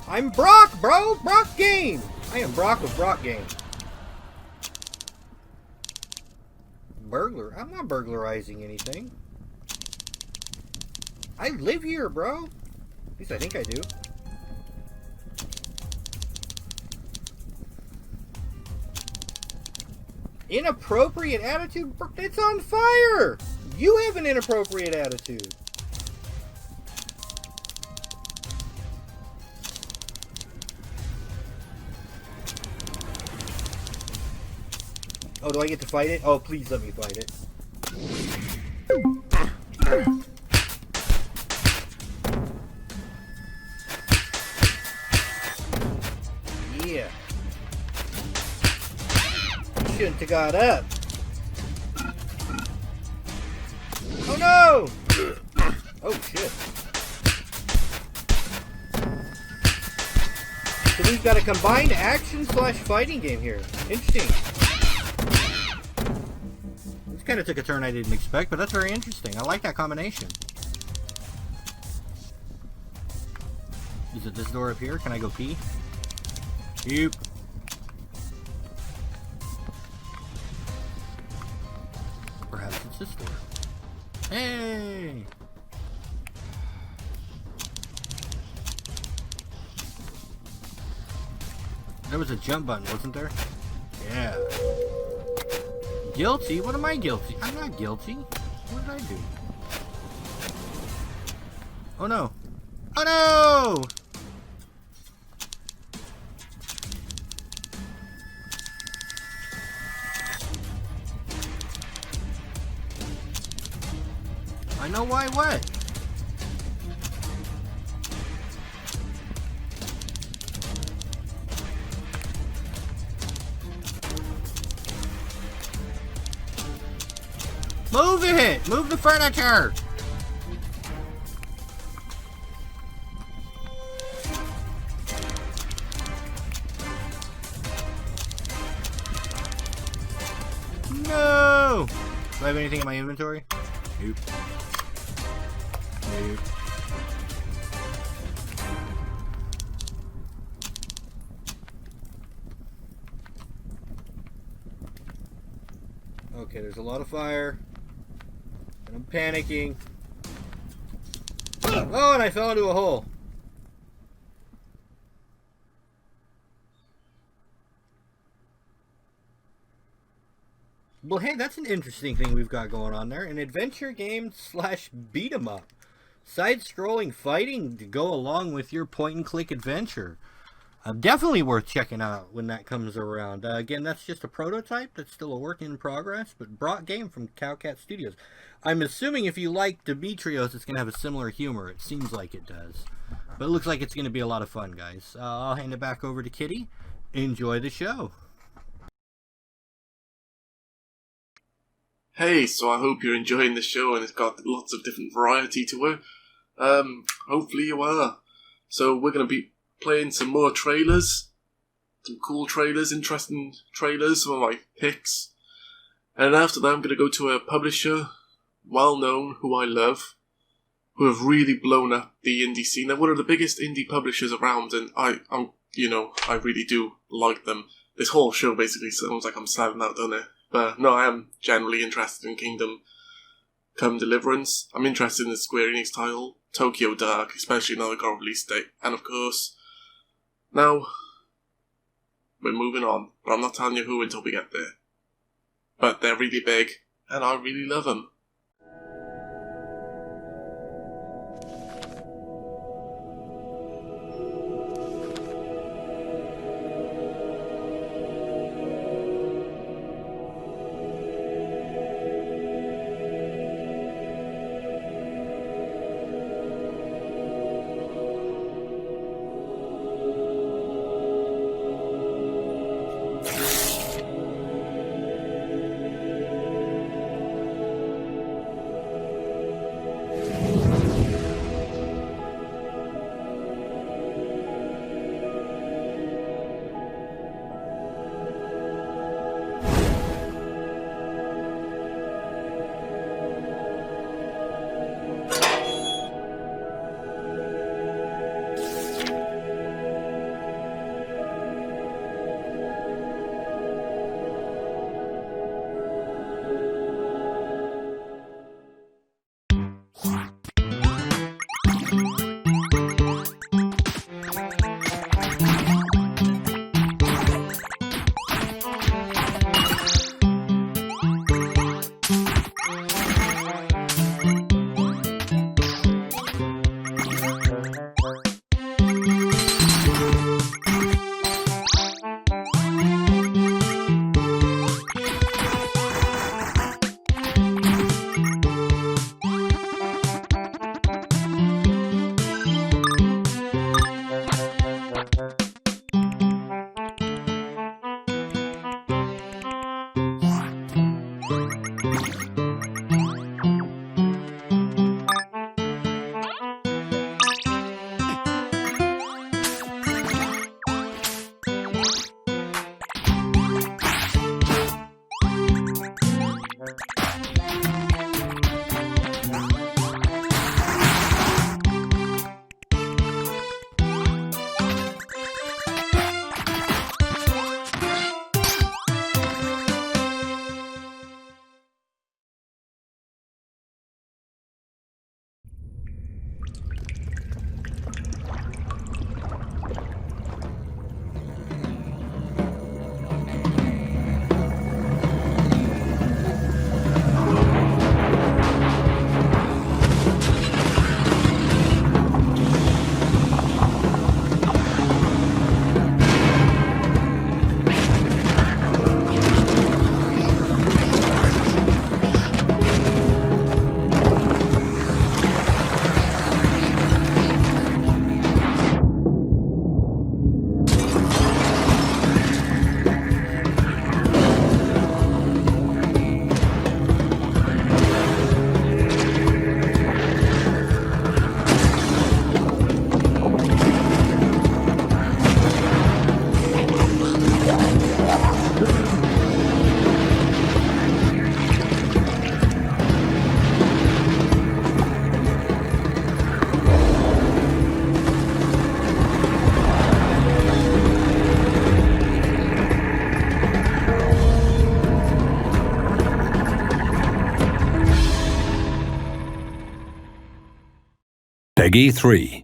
I'm Brock, bro! Brock Game! I am Brock with Brock Game. Burglar? I'm not burglarizing anything. I live here, bro. At least I think I do. Inappropriate attitude? It's on fire! You have an inappropriate attitude. Oh, do I get to fight it? Oh, please let me fight it. Yeah. Shouldn't have got up. Oh no! Oh shit. So we've got a combined action / fighting game here. Interesting. This kind of took a turn I didn't expect, but that's very interesting. I like that combination. Is it this door up here? Can I go pee? Yep. Perhaps it's this door. Hey! There was a jump button, wasn't there? Yeah. Guilty? What am I guilty? I'm not guilty. What did I do? Oh no. Oh no! I know why what? Move it! Move the furniture! No! Do I have anything in my inventory? Nope. Nope. Okay, there's a lot of fire. And I'm panicking. Oh, and I fell into a hole. Well, hey, that's an interesting thing we've got going on there. An adventure game / beat 'em up. Side-scrolling fighting to go along with your point-and-click adventure. Definitely worth checking out when that comes around. Again, that's just a prototype. That's still a work in progress, but brought game from Cowcat Studios. I'm assuming if you like Demetrios, it's going to have a similar humor. It seems like it does. But it looks like it's going to be a lot of fun, guys. I'll hand it back over to Kitty. Enjoy the show. Hey, so I hope you're enjoying the show and it's got lots of different variety to it. Hopefully you are. So we're going to be playing some more trailers. Some cool trailers, interesting trailers, some of my picks. And after that I'm going to go to a publisher, well known, who I love, who have really blown up the indie scene. They're one of the biggest indie publishers around, and I really do like them. This whole show basically sounds like I'm selling out, don't it? But no, I am generally interested in Kingdom Come Deliverance. I'm interested in the Square Enix title, Tokyo Dark, especially now I got a release date. And of course, now we're moving on, but I'm not telling you who until we get there. But they're really big, and I really love them. Peggy 3.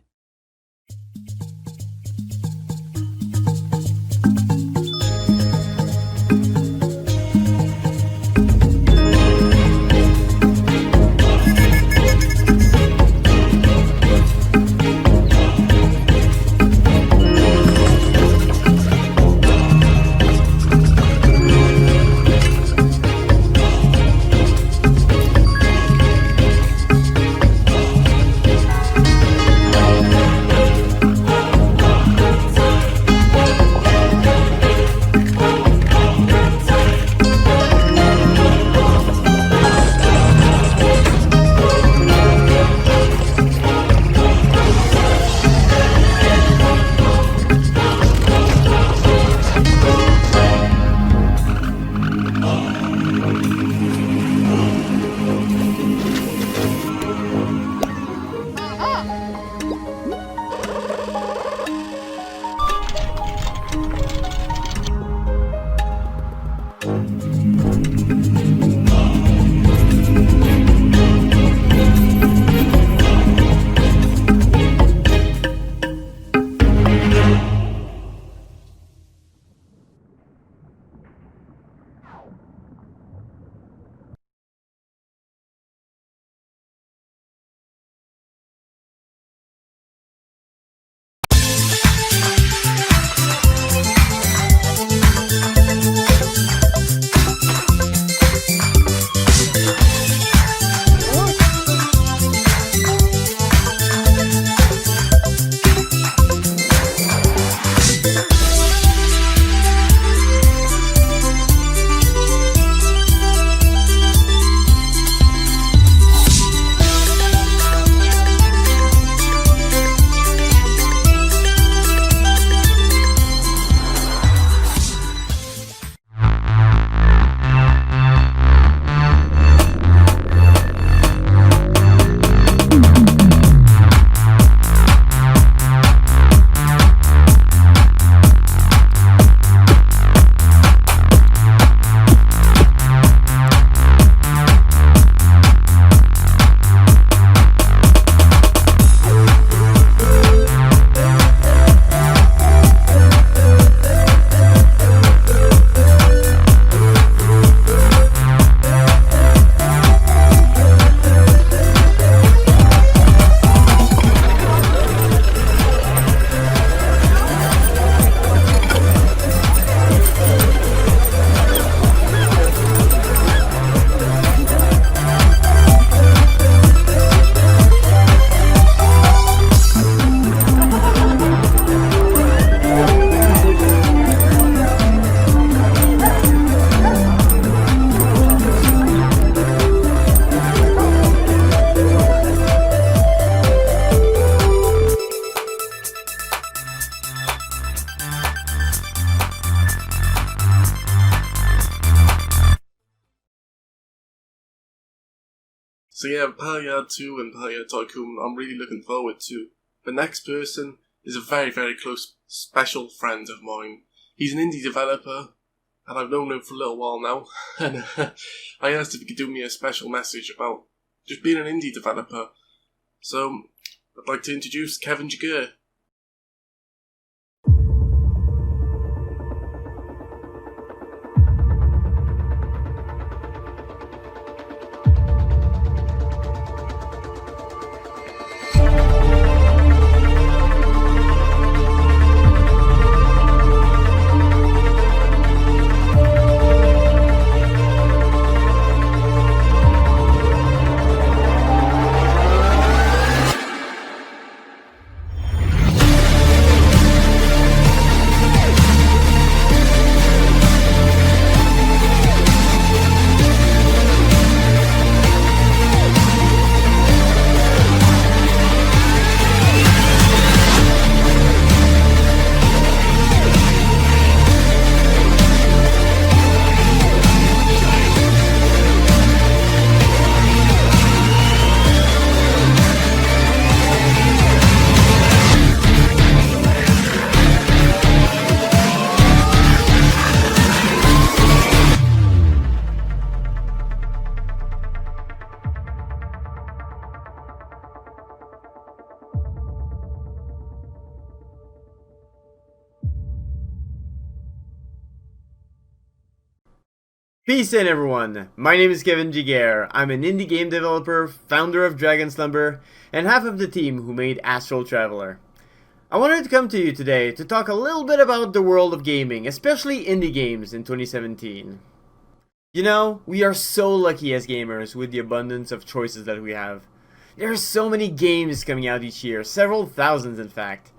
So yeah, Empire 2 and Empire Tycoon I'm really looking forward to. The next person is a very, very close special friend of mine. He's an indie developer, and I've known him for a little while now. And I asked if he could do me a special message about just being an indie developer. So I'd like to introduce Kevin Jagger. Peace in everyone, my name is Kevin Jagger. I'm an indie game developer, founder of Dragon Slumber, and half of the team who made Astral Traveler. I wanted to come to you today to talk a little bit about the world of gaming, especially indie games in 2017. You know, we are so lucky as gamers with the abundance of choices that we have. There are so many games coming out each year, several thousands in fact.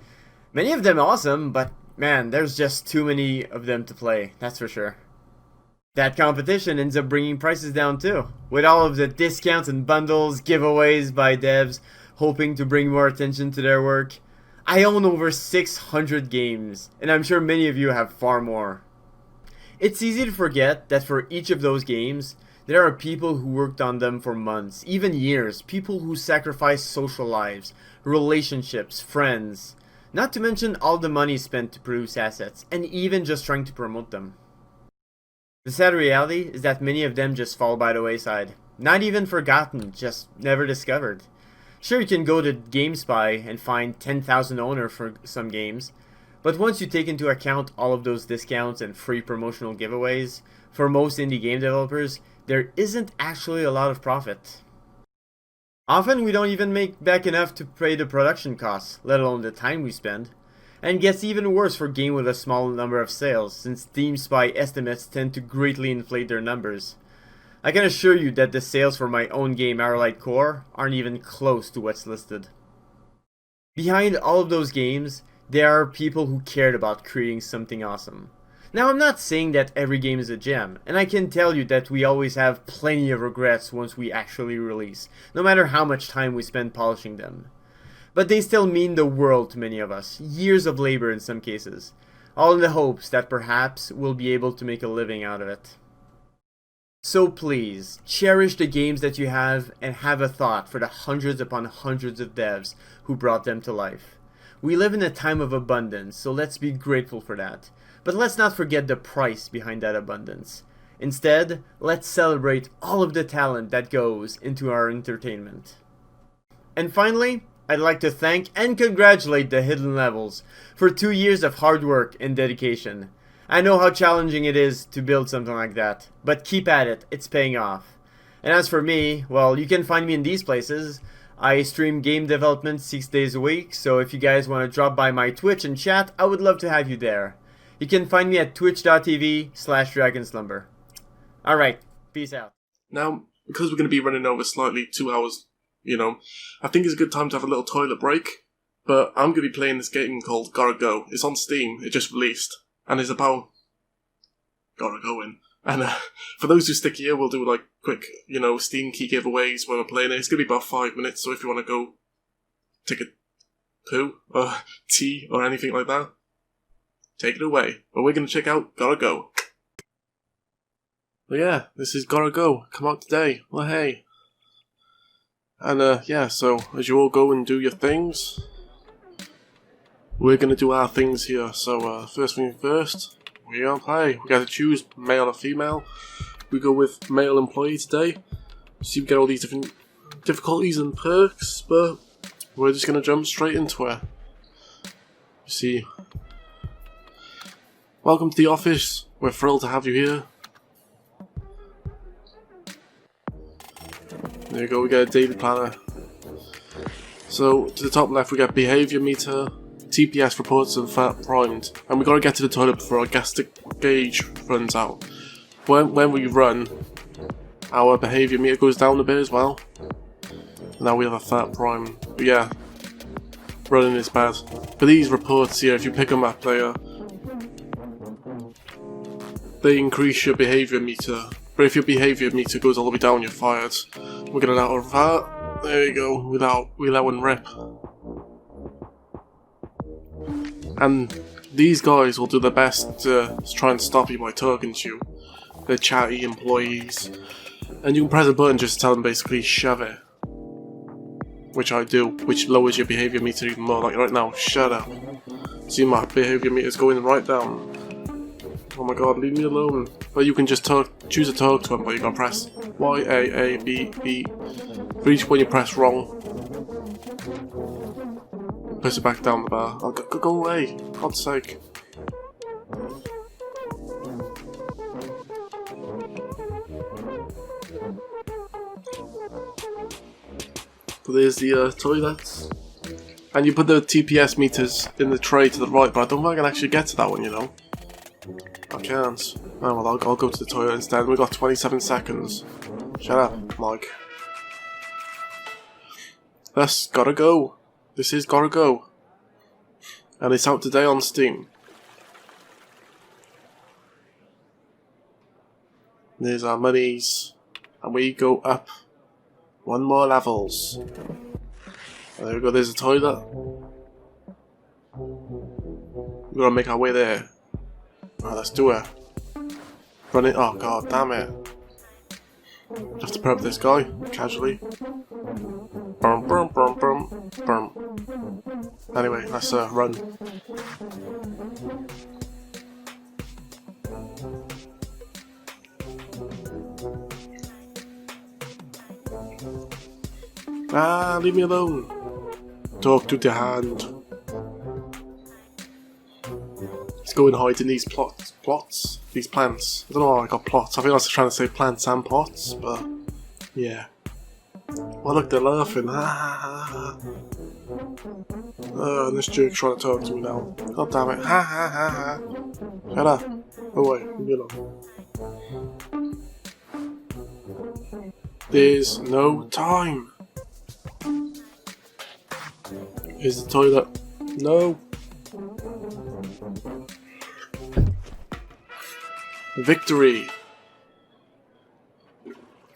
Many of them awesome, but man, there's just too many of them to play, that's for sure. That competition ends up bringing prices down too, with all of the discounts and bundles, giveaways by devs, hoping to bring more attention to their work. I own over 600 games, and I'm sure many of you have far more. It's easy to forget that for each of those games, there are people who worked on them for months, even years, people who sacrificed social lives, relationships, friends, not to mention all the money spent to produce assets, and even just trying to promote them. The sad reality is that many of them just fall by the wayside. Not even forgotten, just never discovered. Sure, you can go to GameSpy and find 10,000 owners for some games, but once you take into account all of those discounts and free promotional giveaways, for most indie game developers, there isn't actually a lot of profit. Often we don't even make back enough to pay the production costs, let alone the time we spend. And gets even worse for games with a small number of sales, since GameSpy estimates tend to greatly inflate their numbers. I can assure you that the sales for my own game Arrowlight Core aren't even close to what's listed. Behind all of those games, there are people who cared about creating something awesome. Now I'm not saying that every game is a gem, and I can tell you that we always have plenty of regrets once we actually release, no matter how much time we spend polishing them. But they still mean the world to many of us, years of labor in some cases, all in the hopes that perhaps we'll be able to make a living out of it. So please, cherish the games that you have and have a thought for the hundreds upon hundreds of devs who brought them to life. We live in a time of abundance, so let's be grateful for that. But let's not forget the price behind that abundance. Instead, let's celebrate all of the talent that goes into our entertainment. And finally, I'd like to thank and congratulate the Hidden Levels for 2 years of hard work and dedication. I know how challenging it is to build something like that, but keep at it, it's paying off. And as for me, well, you can find me in these places. I stream game development 6 days a week, so if you guys want to drop by my Twitch and chat, I would love to have you there. You can find me at twitch.tv/dragonslumber. Alright, peace out. Now, because we're going to be running over slightly 2 hours, I think it's a good time to have a little toilet break. But I'm going to be playing this game called Gotta Go. It's on Steam, it just released. And it's about Gotta Go in. And for those who stick here, we'll do like quick, Steam key giveaways when we're playing it. It's going to be about 5 minutes, so if you want to go take a poo or tea or anything like that, take it away. But we're going to check out Gotta Go. But yeah, this is Gotta Go. Come out today. Well, hey. And yeah, so as you all go and do your things, we're gonna do our things here. So first thing first, we're gonna play. We gotta choose male or female. We go with male employee today. So you get all these different difficulties and perks, but we're just gonna jump straight into it. You see, welcome to the office. We're thrilled to have you here. There you go, we get a daily planner. So, to the top left we get behaviour meter, TPS reports and fat primed. And we gotta get to the toilet before our gastric gauge runs out. When we run, our behaviour meter goes down a bit as well. Now we have a fat prime. But yeah, running is bad. But these reports here, if you pick them up, they increase your behaviour meter. But if your behaviour meter goes all the way down, you're fired. We're getting out of that. There you go. We let one rip. And these guys will do their best to try and stop you by talking to you. They're chatty employees. And you can press a button just to tell them basically shove it. Which I do, which lowers your behaviour meter even more. Like right now, shut up. See, my behaviour meter is going right down. Oh my god, leave me alone. But you can just choose to talk to him, but you can press Y, A, B, B. For each one you press wrong, push it back down the bar. Oh, go away, for God's sake. But there's the toilets. And you put the TPS meters in the tray to the right, but I don't think I can actually get to that one, you know. I can't. Oh well, I'll go to the toilet instead. We've got 27 seconds. Shut up, Mike. This gotta go. This is gotta go. And it's out today on Steam. There's our monies. And we go up 1 more levels. There we go, there's a toilet. We're gonna make our way there. Alright, let's do it. Run it. Oh god, damn it. Have to prep this guy casually. Brum, brum, brum, brum, brum. Anyway, let's run. Ah, leave me alone. Talk to the hand. Let's go and hide in these plots? These plants. I don't know why I got plots. I think I was trying to say plants and pots, but yeah. Oh look, they're laughing. Oh, and this jerk's trying to talk to me now. God damn it. Ha ha ha ha. Shut up. Oh wait, leave me alone. There's no time. Here's the toilet. No. Victory!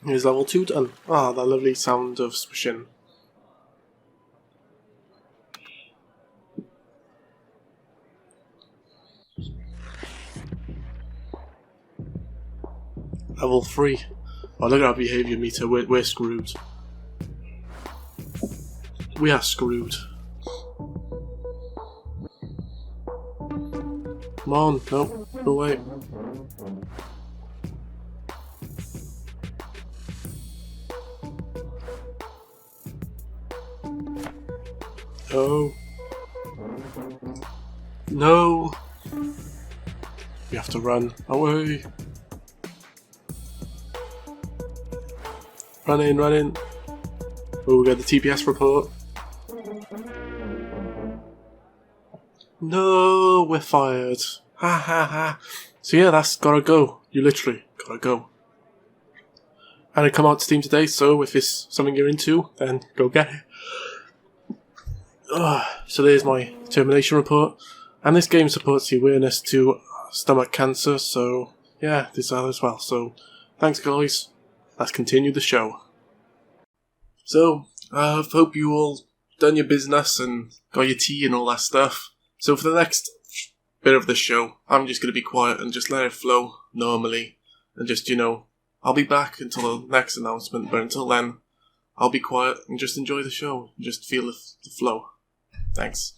Here's level 2 done. Ah, that lovely sound of swishing. Level 3. Oh, look at our behaviour meter. We're screwed. We are screwed. Come on, no, go away. No. No. We have to run away. Run in, run in. Oh, we got the TPS report. No, we're fired. Ha ha ha. So yeah, that's gotta go. You literally gotta go. And it come out to Steam today, so if it's something you're into, then go get it. So there's my termination report. And this game supports the awareness to stomach cancer, so yeah, this as well. So thanks guys. Let's continue the show. So, I hope you all done your business and got your tea and all that stuff. So for the next bit of the show, I'm just going to be quiet and just let it flow normally. And just, you know, I'll be back until the next announcement, but until then, I'll be quiet and just enjoy the show, and just feel the flow. Thanks.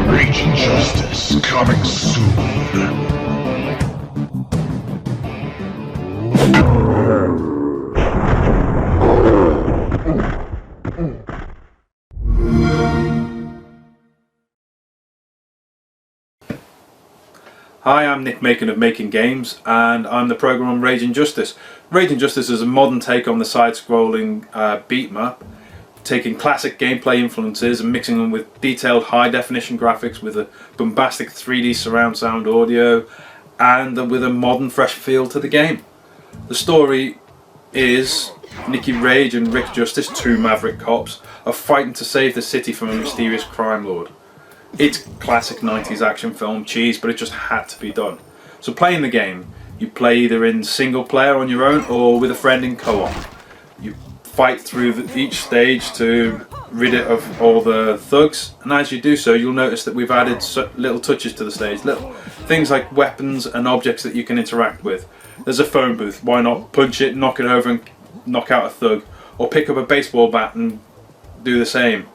Raging Justice coming soon. Hi, I'm Nick Macon of Making Games, and I'm the programmer on Raging Justice. Raging Justice is a modern take on the side-scrolling beat-em-up, taking classic gameplay influences and mixing them with detailed high-definition graphics with a bombastic 3D surround sound audio and with a modern, fresh feel to the game. The story is Nicky Rage and Rick Justice, two maverick cops, are fighting to save the city from a mysterious crime lord. It's classic 90s action film cheese, but it just had to be done. So playing the game, you play either in single player on your own or with a friend in co-op. You fight through each stage to rid it of all the thugs, and as you do so you'll notice that we've added little touches to the stage, little things like weapons and objects that you can interact with. There's a phone booth, why not punch it, knock it over and knock out a thug, or pick up a baseball bat and do the same.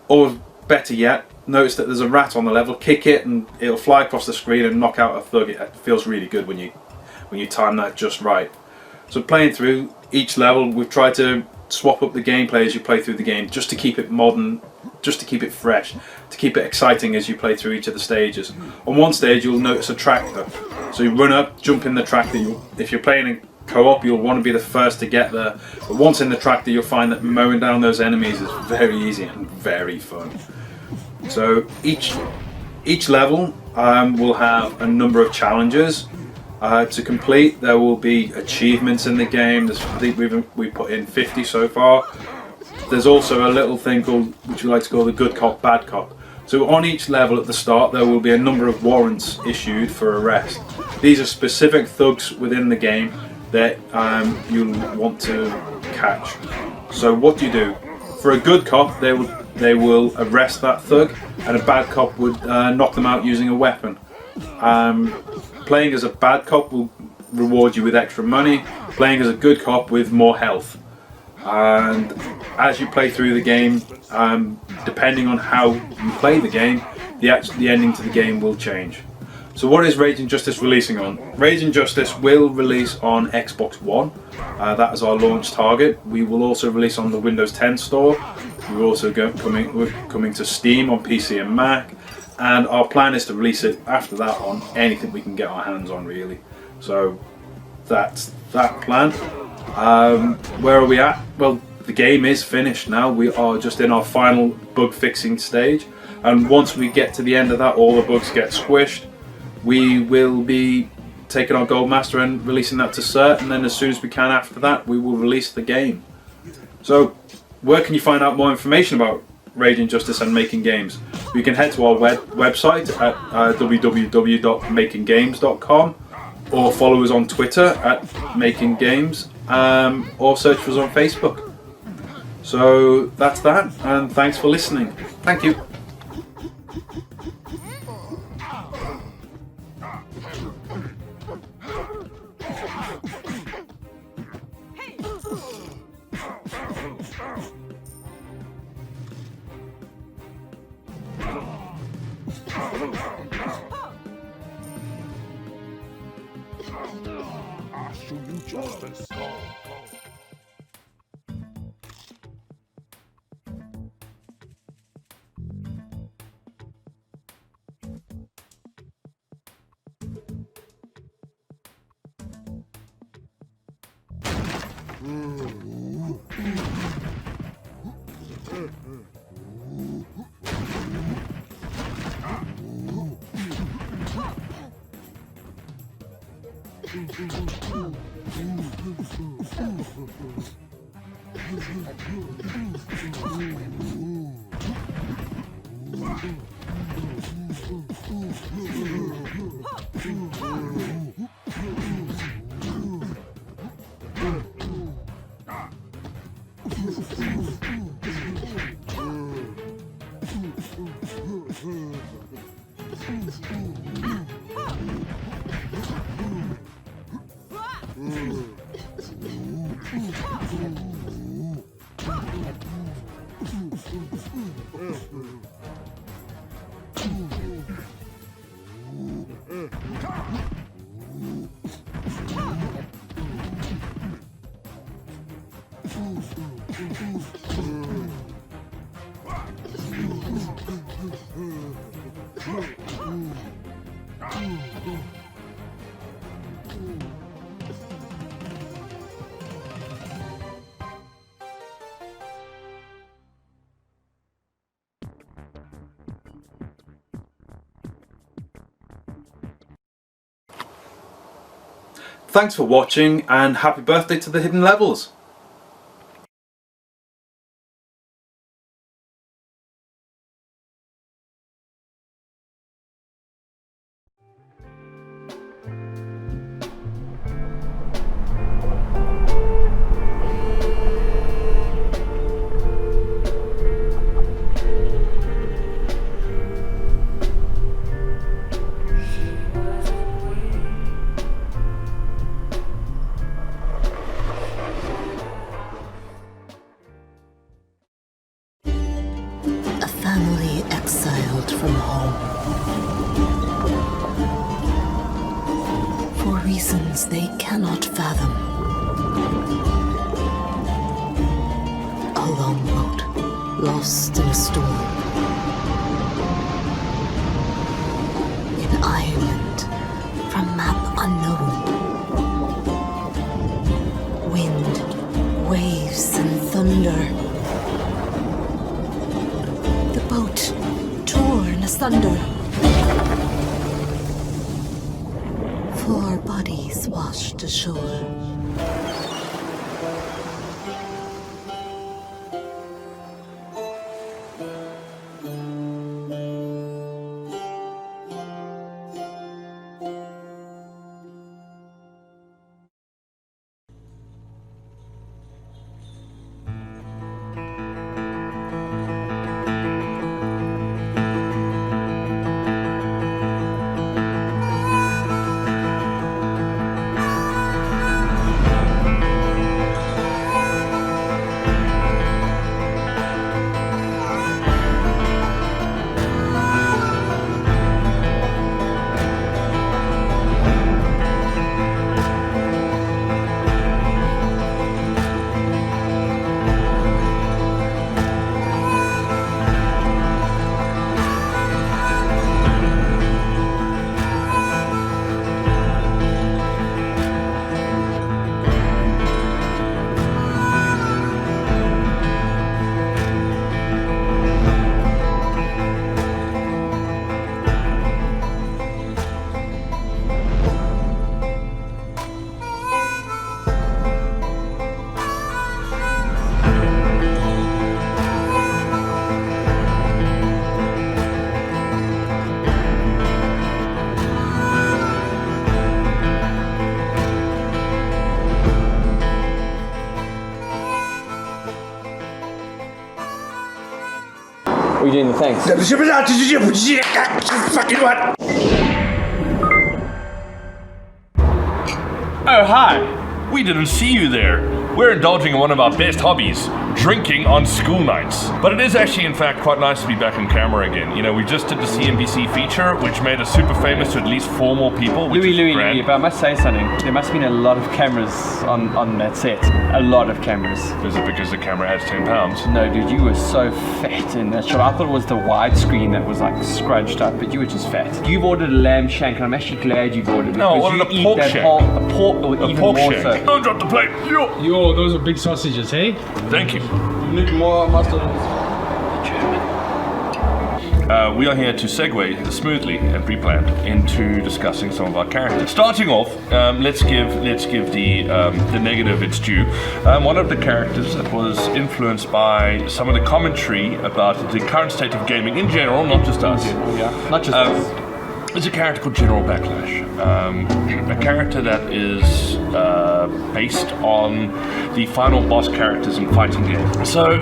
Or better yet, notice that there's a rat on the level, kick it and it'll fly across the screen and knock out a thug. It feels really good when you time that just right. So playing through each level, we've tried to swap up the gameplay as you play through the game, just to keep it modern, just to keep it fresh, to keep it exciting as you play through each of the stages. On one stage you'll notice a tractor, so you run up, jump in the tractor. If you're playing in co-op, you'll want to be the first to get there, but once in the tractor you'll find that mowing down those enemies is very easy and very fun. So each level will have a number of challenges to complete. There will be achievements in the game. I think we've put in 50 so far. There's also a little thing called, which we like to call the good cop, bad cop. So on each level at the start there will be a number of warrants issued for arrest. These are specific thugs within the game that you'll want to catch. So what do you do? For a good cop, they will arrest that thug, and a bad cop would knock them out using a weapon. Playing as a bad cop will reward you with extra money, playing as a good cop with more health. And as you play through the game, depending on how you play the game, the ending to the game will change. So what is Raging Justice releasing on? Raging Justice will release on Xbox One. That is our launch target. We will also release on the Windows 10 store. We're also coming to Steam on PC and Mac. And our plan is to release it after that on anything we can get our hands on, really. So that's that plan. Where are we at? Well, the game is finished now. We are just in our final bug fixing stage. And once we get to the end of that, all the bugs get squished. We will be taking our Gold Master and releasing that to cert, and then as soon as we can after that, we will release the game. So, where can you find out more information about Raging Justice and Making Games? You can head to our website at www.makinggames.com, or follow us on Twitter at Making Games, or search for us on Facebook. So, that's that, and thanks for listening. Thank you. I'll show you justice. Thanks for watching, and happy birthday to the Hidden Levels! Family exiled from home. For reasons they cannot fathom. A long boat, lost in a storm. In Ireland, from map unknown. Wind, waves, and thunder. Boat torn asunder. 4 bodies washed ashore. What are you doing the thanks? Fucking what? Oh, hi. We didn't see you there. We're indulging in one of our best hobbies, drinking on school nights. But it is actually, in fact, quite nice to be back on camera again. You know, we just did the CNBC feature, which made us super famous to at least 4 more people. Louis, but I must say something. There must have been a lot of cameras on that set. A lot of cameras. Is it because the camera has 10 pounds? No, dude, you were so fat in that shot. I thought it was the widescreen that was like scrunched up, but you were just fat. You've ordered a lamb shank, and I'm actually glad you've ordered it. No, I ordered a pork shank. A pork, or even pork more shank. so. Don't drop the plate. Yo, those are big sausages, hey? Thank you. You need more mustard. we are here to segue smoothly and pre-planned into discussing some of our characters. Starting off, let's give the negative its due. One of the characters that was influenced by some of the commentary about the current state of gaming in general, not just us. Not just us. It's a character called General Backlash. A character that is based on the final boss characters in fighting games. So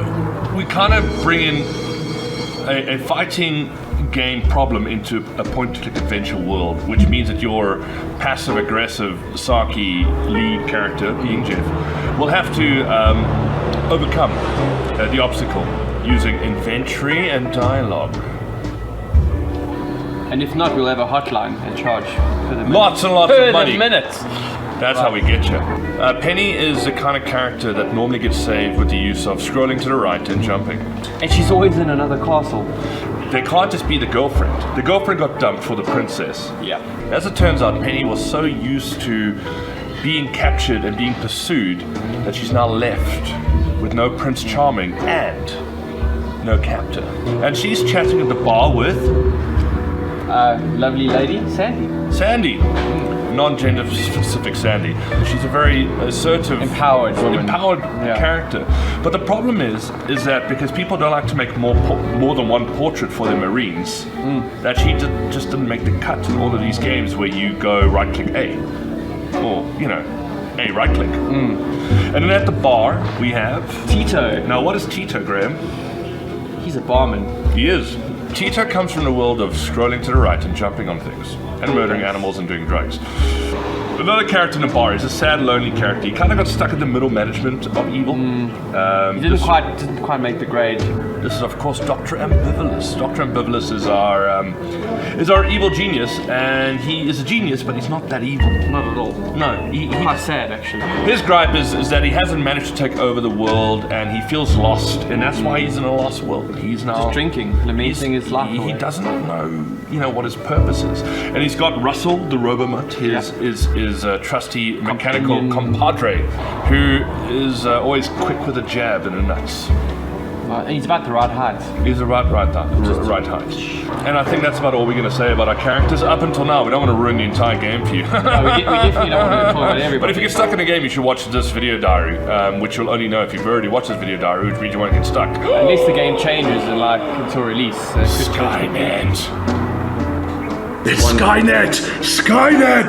we kind of bring in a fighting game problem into a point-and-click adventure world, which means that your passive-aggressive Saki lead character, being Jeff, will have to overcome the obstacle using inventory and dialogue. And if not, we'll have a hotline and charge per the minute. Lots and lots of money. Per the minute. That's how we get you. Penny is the kind of character that normally gets saved with the use of scrolling to the right and jumping. And she's always in another castle. They can't just be the girlfriend. The girlfriend got dumped for the princess. Yeah. As it turns out, Penny was so used to being captured and being pursued that she's now left with no Prince Charming and no captor. And she's chatting at the bar with... lovely lady, Sandy. Sandy. Non-gender specific Sandy. She's a very assertive, empowered woman. Empowered character. But the problem is that because people don't like to make more than one portrait for their Marines, that she just didn't make the cut in all of these games where you go right-click A, or A right-click. And then at the bar we have Tito. Now, what is Tito, Graham? He's a barman. He is. Tito comes from the world of scrolling to the right and jumping on things, and murdering animals and doing drugs. Another character in the bar is a sad, lonely character. He kind of got stuck in the middle management of evil. He didn't quite make the grade. This is, of course, Dr. Ambivalus. Dr. Ambivalus is our evil genius, and he is a genius, but he's not that evil. Not at all. No, he's quite sad, actually. His gripe is that he hasn't managed to take over the world, and he feels lost, and that's why he's in a lost world. He's now just drinking, lamenting his life. He doesn't know, what his purpose is, and he's got Russell, the Robomut, his trusty mechanical compadre, who is always quick with a jab and a nuts. And he's about the right height. He's the right height. And I think that's about all we're going to say about our characters up until now. We don't want to ruin the entire game for you. No, we definitely don't want to talk about everybody. But if you get stuck in a game, you should watch this video diary, which you'll only know if you've already watched this video diary, which means you won't get stuck. Unless the game changes until release. Skynet! It's Skynet! Skynet!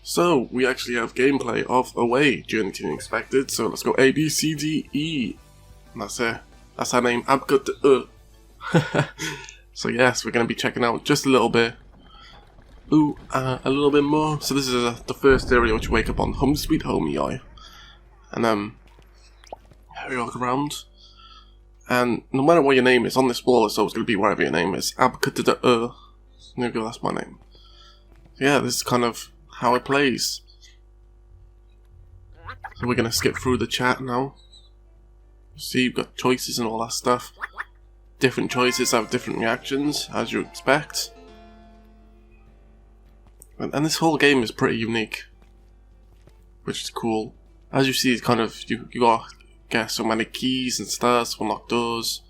So, we actually have gameplay of Away, Journey to the Unexpected, so let's go A, B, C, D, E. And that's it. That's our name, Abgut. So yes, we're going to be checking out just a little bit. A little bit more. So this is the first area which you wake up on, Home Sweet Home, EI. And we walk around. And no matter what your name is, on this wall it's always going to be whatever your name is. Abgut. There we go, that's my name. So yeah, this is kind of how it plays. So we're gonna skip through the chat now. See, you've got choices and all that stuff. Different choices have different reactions, as you expect. And this whole game is pretty unique, which is cool. As you see, it's kind of you got get so many keys and stars to unlock doors,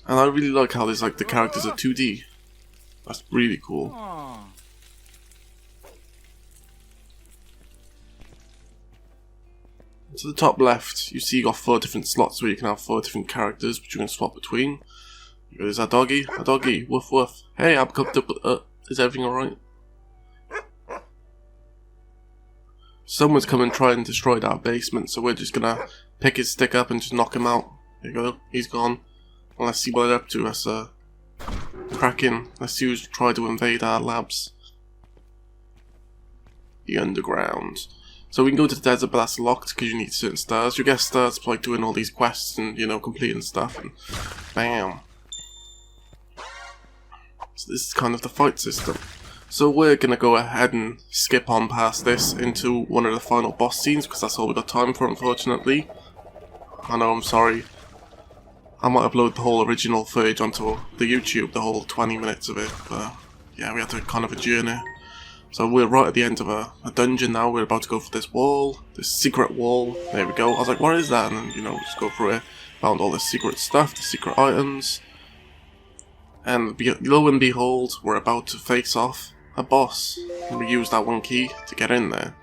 and I really like how there's like the characters are 2D. That's really cool. To the top left, you see you got 4 different slots where you can have 4 different characters which you can swap between. There's a doggy, woof woof. Hey, I'm cooked up. Is everything alright? Someone's come and try and destroy that basement, so we're just gonna pick his stick up and just knock him out. There you go, he's gone. Well, let's see what they're up to. Let's crack in. Let's see who's tried to invade our labs. The underground. So we can go to the desert, but that's locked because you need certain stars. You get stars by doing all these quests and, you know, completing stuff, and bam. So this is kind of the fight system. So we're gonna go ahead and skip on past this into one of the final boss scenes because that's all we got time for, unfortunately. I know, I'm sorry. I might upload the whole original footage onto the YouTube, the whole 20 minutes of it, but yeah, we had to kind of adjourn it. So we're right at the end of a dungeon now. We're about to go for this wall, this secret wall. There we go. I was like, what is that? And then, you know, just go through it. Found all the secret stuff, the secret items. And lo and behold, we're about to face off a boss. And we use that one key to get in there.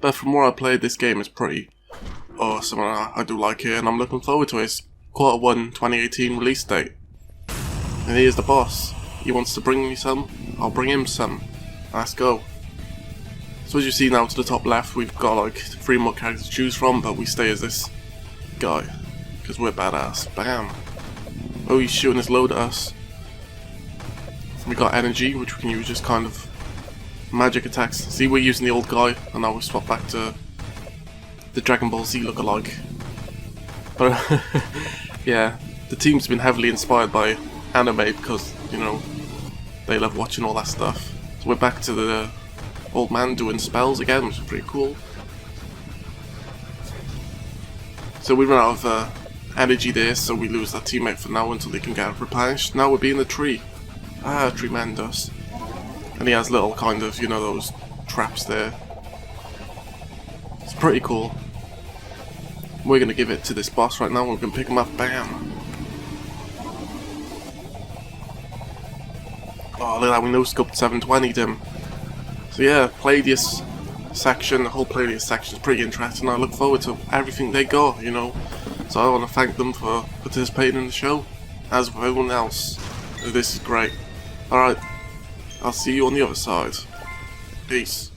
But from what I played, this game is pretty awesome. And I do like it, and I'm looking forward to it. It's Q1 2018 release date. And here's the boss. He wants to bring me some, I'll bring him some. Let's go. So as you see now to the top left, we've got like 3 more characters to choose from, but we stay as this guy, because we're badass. Bam. Oh, he's shooting his load at us. We got energy, which we can use just kind of magic attacks. See, we're using the old guy, and now we swap back to the Dragon Ball Z lookalike. But yeah, the team's been heavily inspired by anime because, you know, they love watching all that stuff. So we're back to the old man doing spells again, which is pretty cool. So we run out of energy there, so we lose that teammate for now until they can get replenished. Now we're being the tree. Ah, tree man does. And he has little kind of, you know, those traps there. It's pretty cool. We're gonna give it to this boss right now. We're gonna pick him up. Bam. Oh, look at that, we no-scoped 720'd him. So yeah, Palladius section, the whole Palladius section is pretty interesting. I look forward to everything they got, you know. So I want to thank them for participating in the show, as with everyone else. This is great. Alright, I'll see you on the other side. Peace.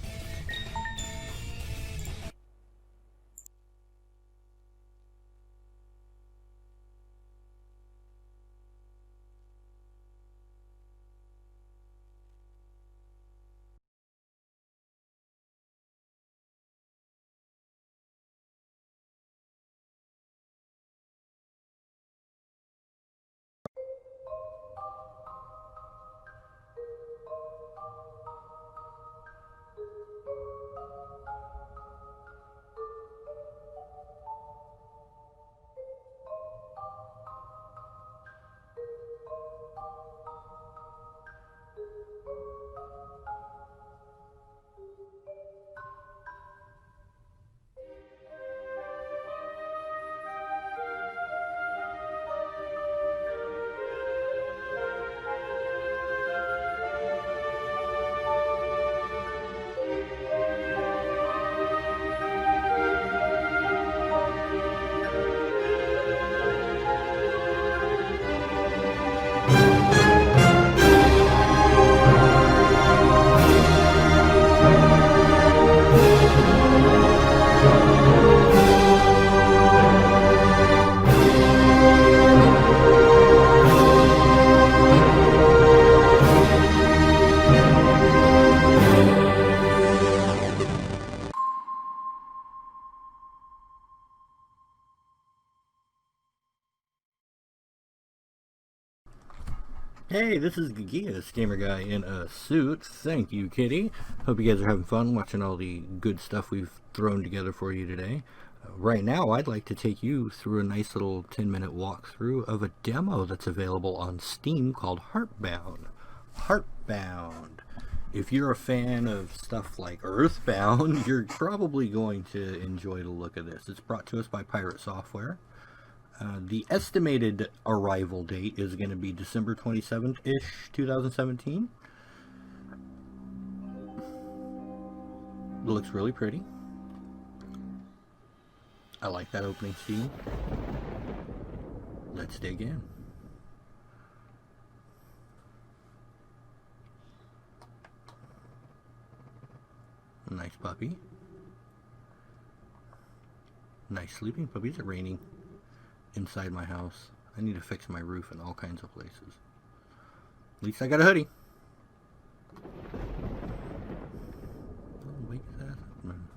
Hey, this is Gigias, gamer guy in a suit. Thank you, Kitty. Hope you guys are having fun watching all the good stuff we've thrown together for you today. Right now, I'd like to take you through a nice little 10-minute walkthrough of a demo that's available on Steam called Heartbound. Heartbound. If you're a fan of stuff like Earthbound, you're probably going to enjoy the look of this. It's brought to us by Pirate Software. The estimated arrival date is going to be December 27th-ish, 2017. It looks really pretty. I like that opening scene. Let's dig in. Nice puppy. Nice sleeping puppy. Is it raining inside my house? I need to fix my roof in all kinds of places. At least I got a hoodie. Wake that up, man.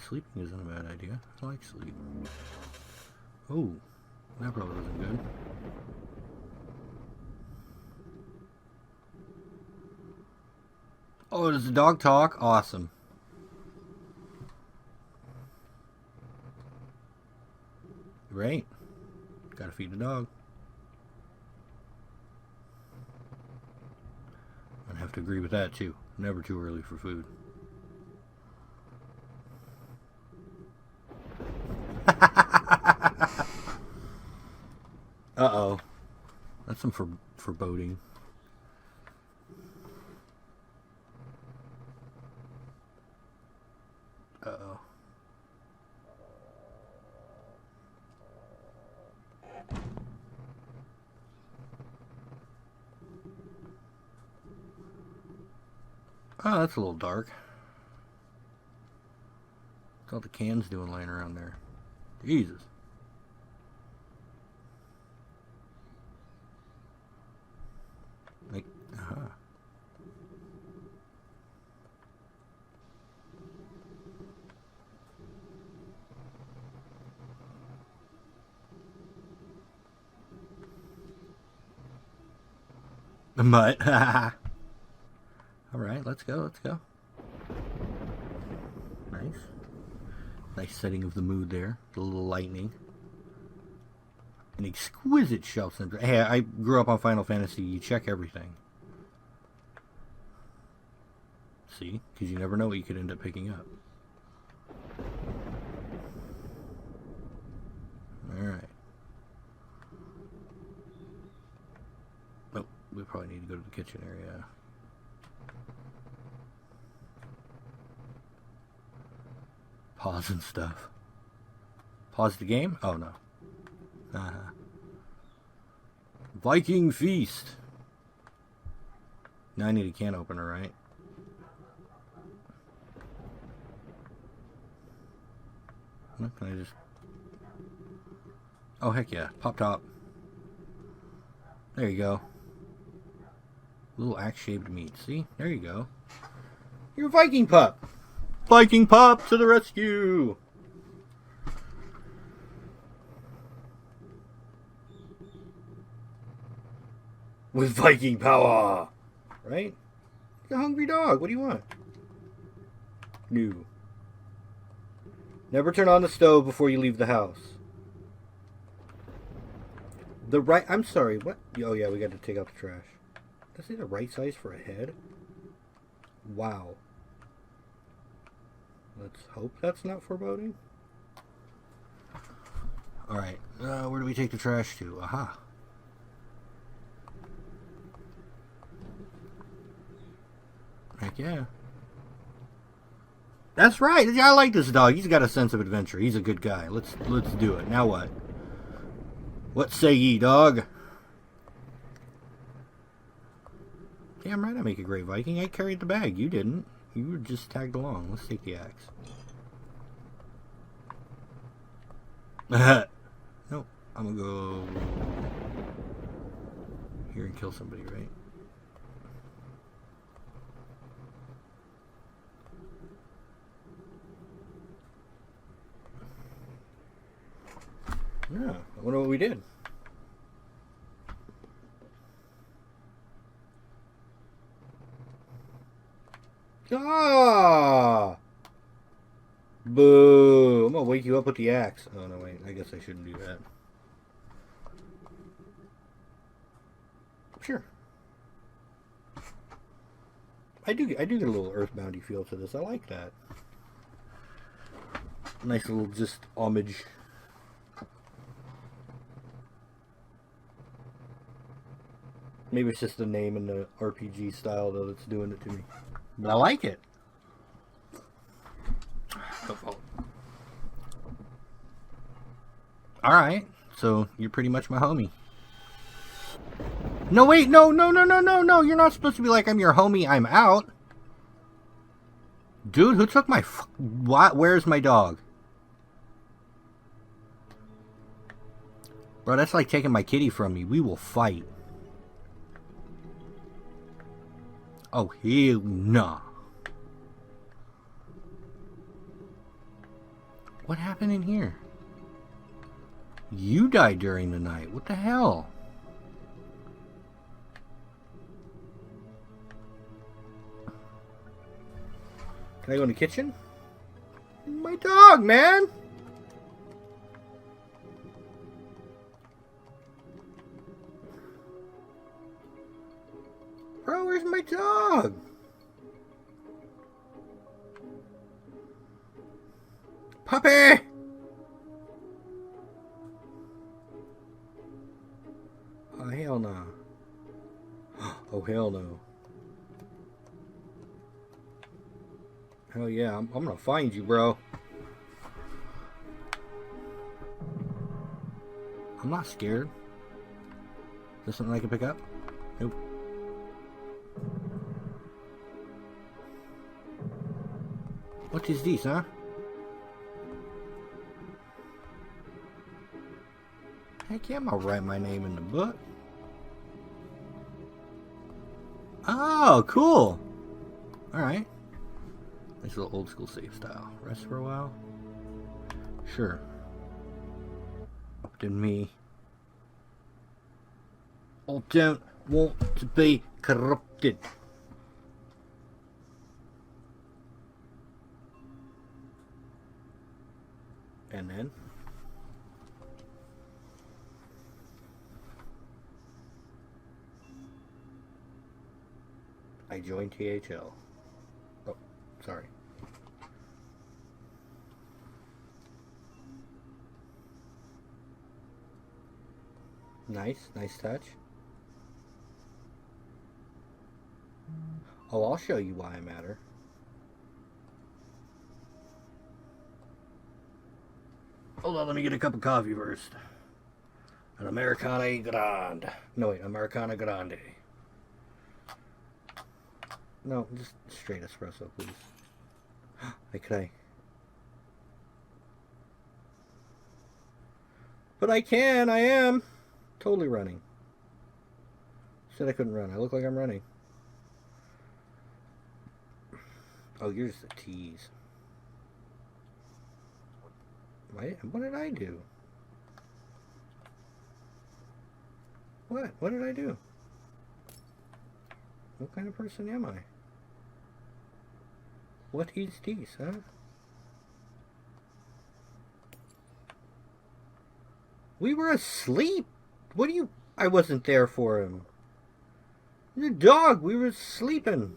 Sleeping isn't a bad idea. I like sleep. Oh, that probably wasn't good. Oh, does the dog talk? Awesome. Great. Gotta feed the dog. I'd have to agree with that too. Never too early for food. Uh-oh. That's some foreboding. Uh-oh. Oh, that's a little dark. What's all the cans doing laying around there? Jesus. Like, But, alright, let's go, let's go. Nice. Nice setting of the mood there. A little lightning. An exquisite shelf center. Hey, I grew up on Final Fantasy. You check everything. See? Because you never know what you could end up picking up. Alright. Oh, we probably need to go to the kitchen area. Pause and stuff. Pause the game? Oh, no. Viking Feast. Now I need a can opener, right? Can I just... Oh, heck yeah. Pop top. There you go. Little axe-shaped meat. See? There you go. You're a Viking pup. Viking pup to the rescue. With Viking power. Right? You're a hungry dog. What do you want? No. Never turn on the stove before you leave the house. I'm sorry, what? Oh yeah, we got to take out the trash. Is it the right size for a head? Wow. Let's hope that's not foreboding. Alright, where do we take the trash to? Aha. Heck yeah. That's right. I like this dog. He's got a sense of adventure. He's a good guy. Let's do it. Now what? What say ye, dog? Damn right I make a great Viking. I carried the bag. You didn't. You were just tagged along. Let's take the axe. Nope. I'm gonna go here and kill somebody, right? Yeah, I wonder what we did. Ah! Boo! I'm gonna wake you up with the axe. Oh no, wait. I guess I shouldn't do that. Sure. I do get a little earthboundy feel to this. I like that. Nice little just homage. Maybe it's just the name and the RPG style though that's doing it to me. But I like it. Alright, so you're pretty much my homie. No, wait, no, you're not supposed to be like, I'm your homie, I'm out. Dude, who took my what? Where's my dog? Bro, that's like taking my kitty from me. We will fight. Oh, hell nah. What happened in here? You died during the night. What the hell? Can I go in the kitchen? My dog, man! Bro, where's my dog? Puppy! Oh, hell no. Oh, hell no. Hell yeah, I'm gonna find you, bro. I'm not scared. Is there something I can pick up? Nope. What is this, huh? Heck yeah, I'm gonna write my name in the book. Oh, cool. Alright. Nice little old school save style. Rest for a while? Sure. Up to me. I don't want to be corrupted. And then? I joined THL. Oh, sorry. Nice touch. Oh, I'll show you why I matter. Hold on, let me get a cup of coffee first. An Americano Grande. No, wait, Americano Grande. No, just straight espresso, please. Okay. But I am. Totally running. Said I couldn't run. I look like I'm running. Oh, you're just a tease. What did I do? What did I do? What kind of person am I? What is this, huh? We were asleep. What do you... I wasn't there for him. The dog, we were sleeping.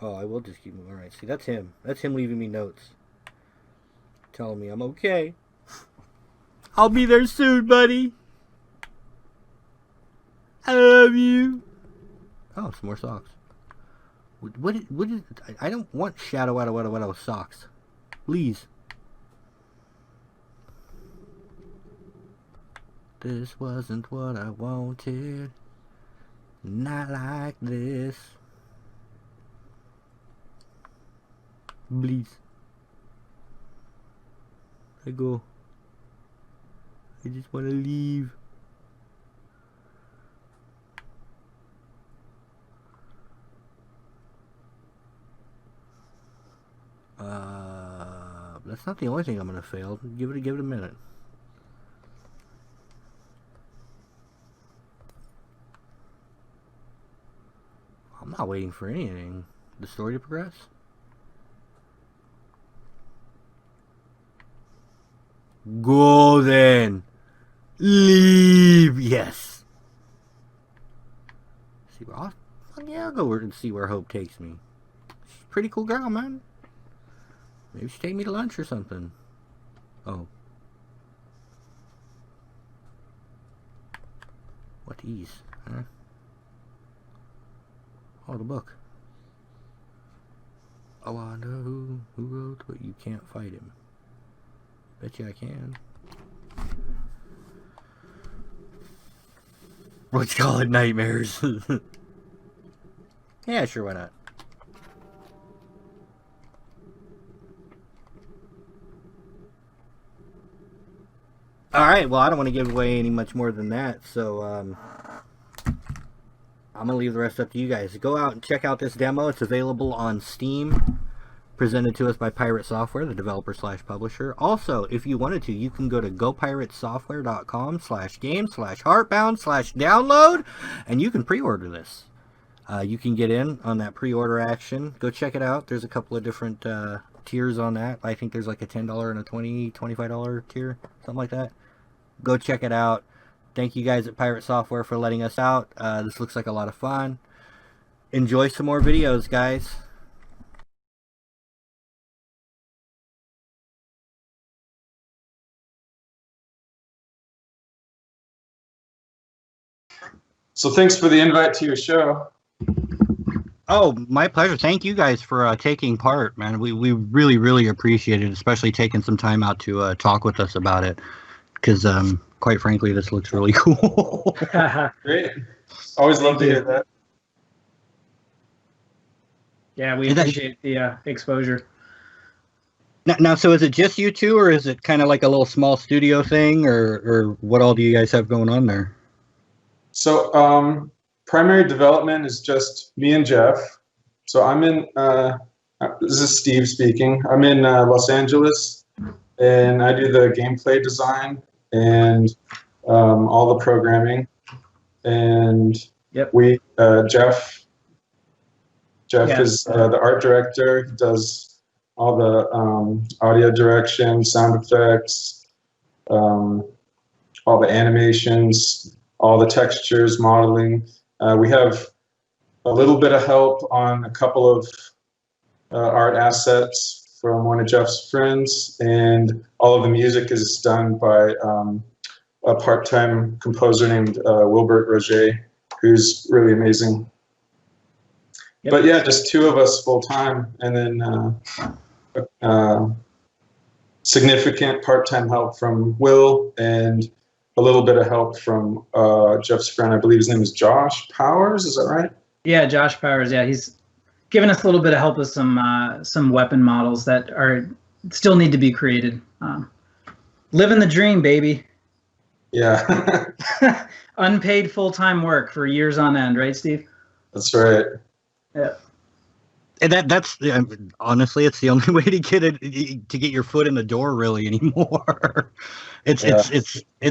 Oh, I will just keep moving. Alright, see, that's him. That's him leaving me notes. Telling me I'm okay. I'll be there soon, buddy. I love you. Oh, some more socks. What is I don't want shadow out socks. Please. This wasn't what I wanted. Not like this. Please. I go. I just want to leave. That's not the only thing I'm gonna fail. Give it a minute. I'm not waiting for anything. The story to progress. Go then. Leave. Yes. See, I'll go and see where Hope takes me. She's a pretty cool girl, man. Maybe she'll take me to lunch or something. Oh. What these? Huh? Oh, the book. I wonder who wrote but you can't fight him. Bet you I can. Let's call it nightmares. Yeah, sure, why not? Alright, well, I don't want to give away any much more than that, so I'm going to leave the rest up to you guys. Go out and check out this demo. It's available on Steam, presented to us by Pirate Software, the developer/publisher. Also, if you wanted to, you can go to gopiratesoftware.com/game/heartbound/download, and you can pre-order this. You can get in on that pre-order action. Go check it out. There's a couple of different tiers on that. I think there's like a $10 and a $25 tier, something like that. Go check it out. Thank you guys at Pirate Software for letting us out. This looks like a lot of fun. Enjoy some more videos, guys. So thanks for the invite to your show. Oh, my pleasure. Thank you guys for taking part, man. We really, really appreciate it, especially taking some time out to talk with us about it. Because, quite frankly, this looks really cool. Great. Always love to hear that. Yeah, we appreciate the exposure. Now, so is it just you two, or is it kind of like a little small studio thing, or what all do you guys have going on there? So, primary development is just me and Jeff. So I'm in, this is Steve speaking. I'm in Los Angeles, and I do the gameplay design and all the programming. And we, Jeff is the art director. He does all the audio direction, sound effects, all the animations, all the textures, modeling. We have a little bit of help on a couple of art assets from one of Jeff's friends, and all of the music is done by a part-time composer named Wilbert Roger, who's really amazing. But yeah, just two of us full-time, and then significant part-time help from Will, and a little bit of help from Jeff's friend. I believe his name is Josh Powers. Is that right? Yeah, Josh Powers. Yeah, he's given us a little bit of help with some weapon models that still need to be created. Living the dream, baby. Yeah. Unpaid full-time work for years on end, right, Steve? That's right. Yeah. And that's honestly, it's the only way to get your foot in the door really anymore. It's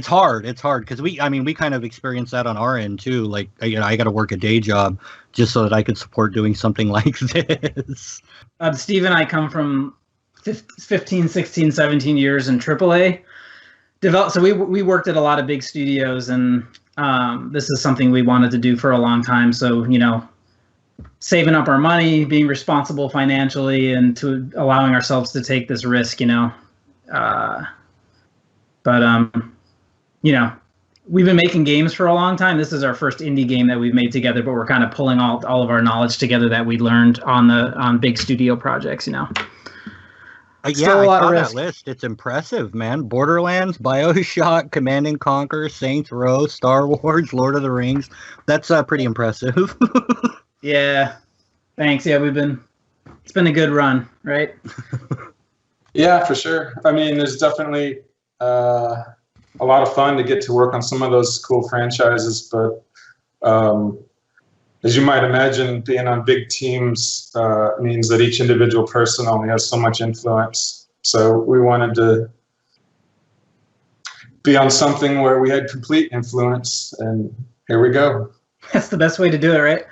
hard. It's hard because we kind of experience that on our end too. Like, I got to work a day job just so that I could support doing something like this. Steve and I come from 15, 16, 17 years in AAA. So we worked at a lot of big studios, and this is something we wanted to do for a long time. So, saving up our money, being responsible financially, and to allowing ourselves to take this risk, we've been making games for a long time. This is our first indie game that we've made together, but we're kind of pulling all of our knowledge together that we learned on big studio projects, Yeah, I saw that list. It's impressive, man. Borderlands, BioShock, Command & Conquer, Saints Row, Star Wars, Lord of the Rings. That's pretty impressive. Yeah, thanks. Yeah, it's been a good run, right? Yeah, for sure. I mean, there's definitely a lot of fun to get to work on some of those cool franchises, but as you might imagine, being on big teams means that each individual person only has so much influence. So we wanted to be on something where we had complete influence, and here we go. That's the best way to do it, right?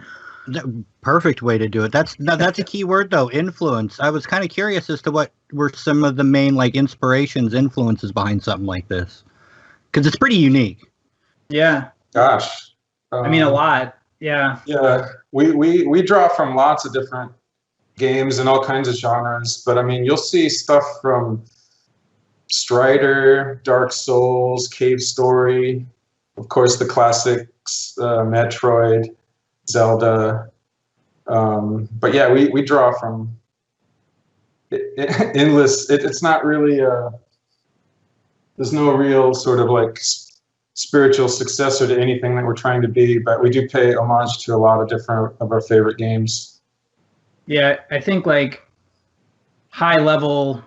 Perfect way to do it. That's a key word though, influence. I was kind of curious as to what were some of the main like inspirations, influences behind something like this, because it's pretty unique. Yeah. Gosh. I mean, a lot. Yeah. Yeah. We draw from lots of different games and all kinds of genres, but I mean, you'll see stuff from Strider, Dark Souls, Cave Story, of course the classics, Metroid, Zelda. But yeah, we draw from endless. It's not really there's no real sort of like spiritual successor to anything that we're trying to be, but we do pay homage to a lot of different of our favorite games. Yeah, I think like high level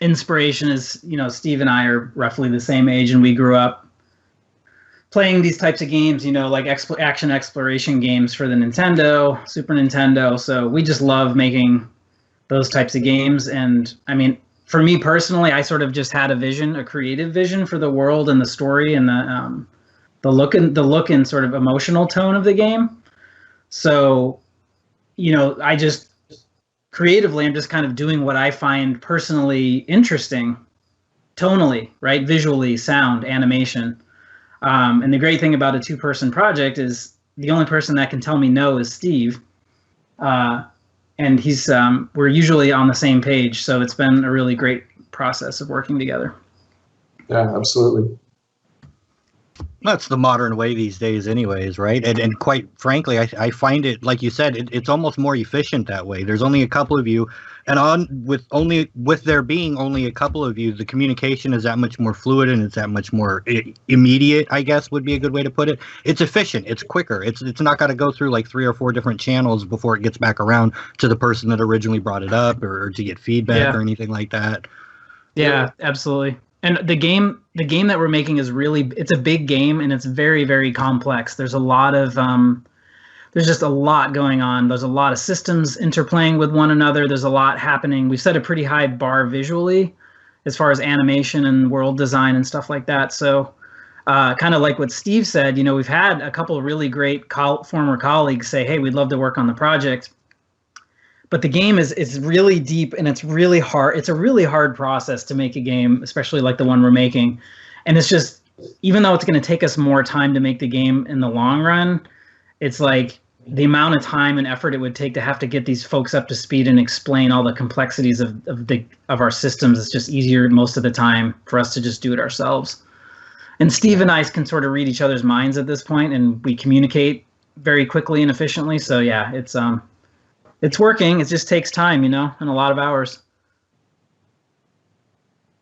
inspiration is, Steve and I are roughly the same age, and we grew up playing these types of games, like action exploration games for the Nintendo, Super Nintendo. So we just love making those types of games. And I mean, for me personally, I sort of just had a creative vision for the world and the story and the look and sort of emotional tone of the game. So, I just creatively, I'm just kind of doing what I find personally interesting, tonally, right? Visually, sound, animation. And the great thing about a two-person project is the only person that can tell me no is Steve. And he's we're usually on the same page, so it's been a really great process of working together. Yeah, absolutely. That's the modern way these days anyways, right? And quite frankly, I find it, like you said, it's almost more efficient that way. There's only a couple of you, and with there being only a couple of you, the communication is that much more fluid and it's that much more immediate, I guess would be a good way to put it. It's efficient, it's quicker. It's not got to go through like 3 or 4 different channels before it gets back around to the person that originally brought it up or to get feedback or anything like that. Yeah, absolutely. And the game that we're making is it's a big game, and it's very, very complex. There's a lot of there's just a lot going on. There's a lot of systems interplaying with one another. There's a lot happening. We've set a pretty high bar visually as far as animation and world design and stuff like that. So kind of like what Steve said, we've had a couple of really great former colleagues say, hey, we'd love to work on the project. But the game is really deep, and it's really hard. It's a really hard process to make a game, especially like the one we're making. And it's just, even though it's going to take us more time to make the game in the long run, it's like the amount of time and effort it would take to have to get these folks up to speed and explain all the complexities of our systems. It's just easier most of the time for us to just do it ourselves. And Steve and I can sort of read each other's minds at this point, and we communicate very quickly and efficiently. So yeah, it's working. It just takes time, and a lot of hours.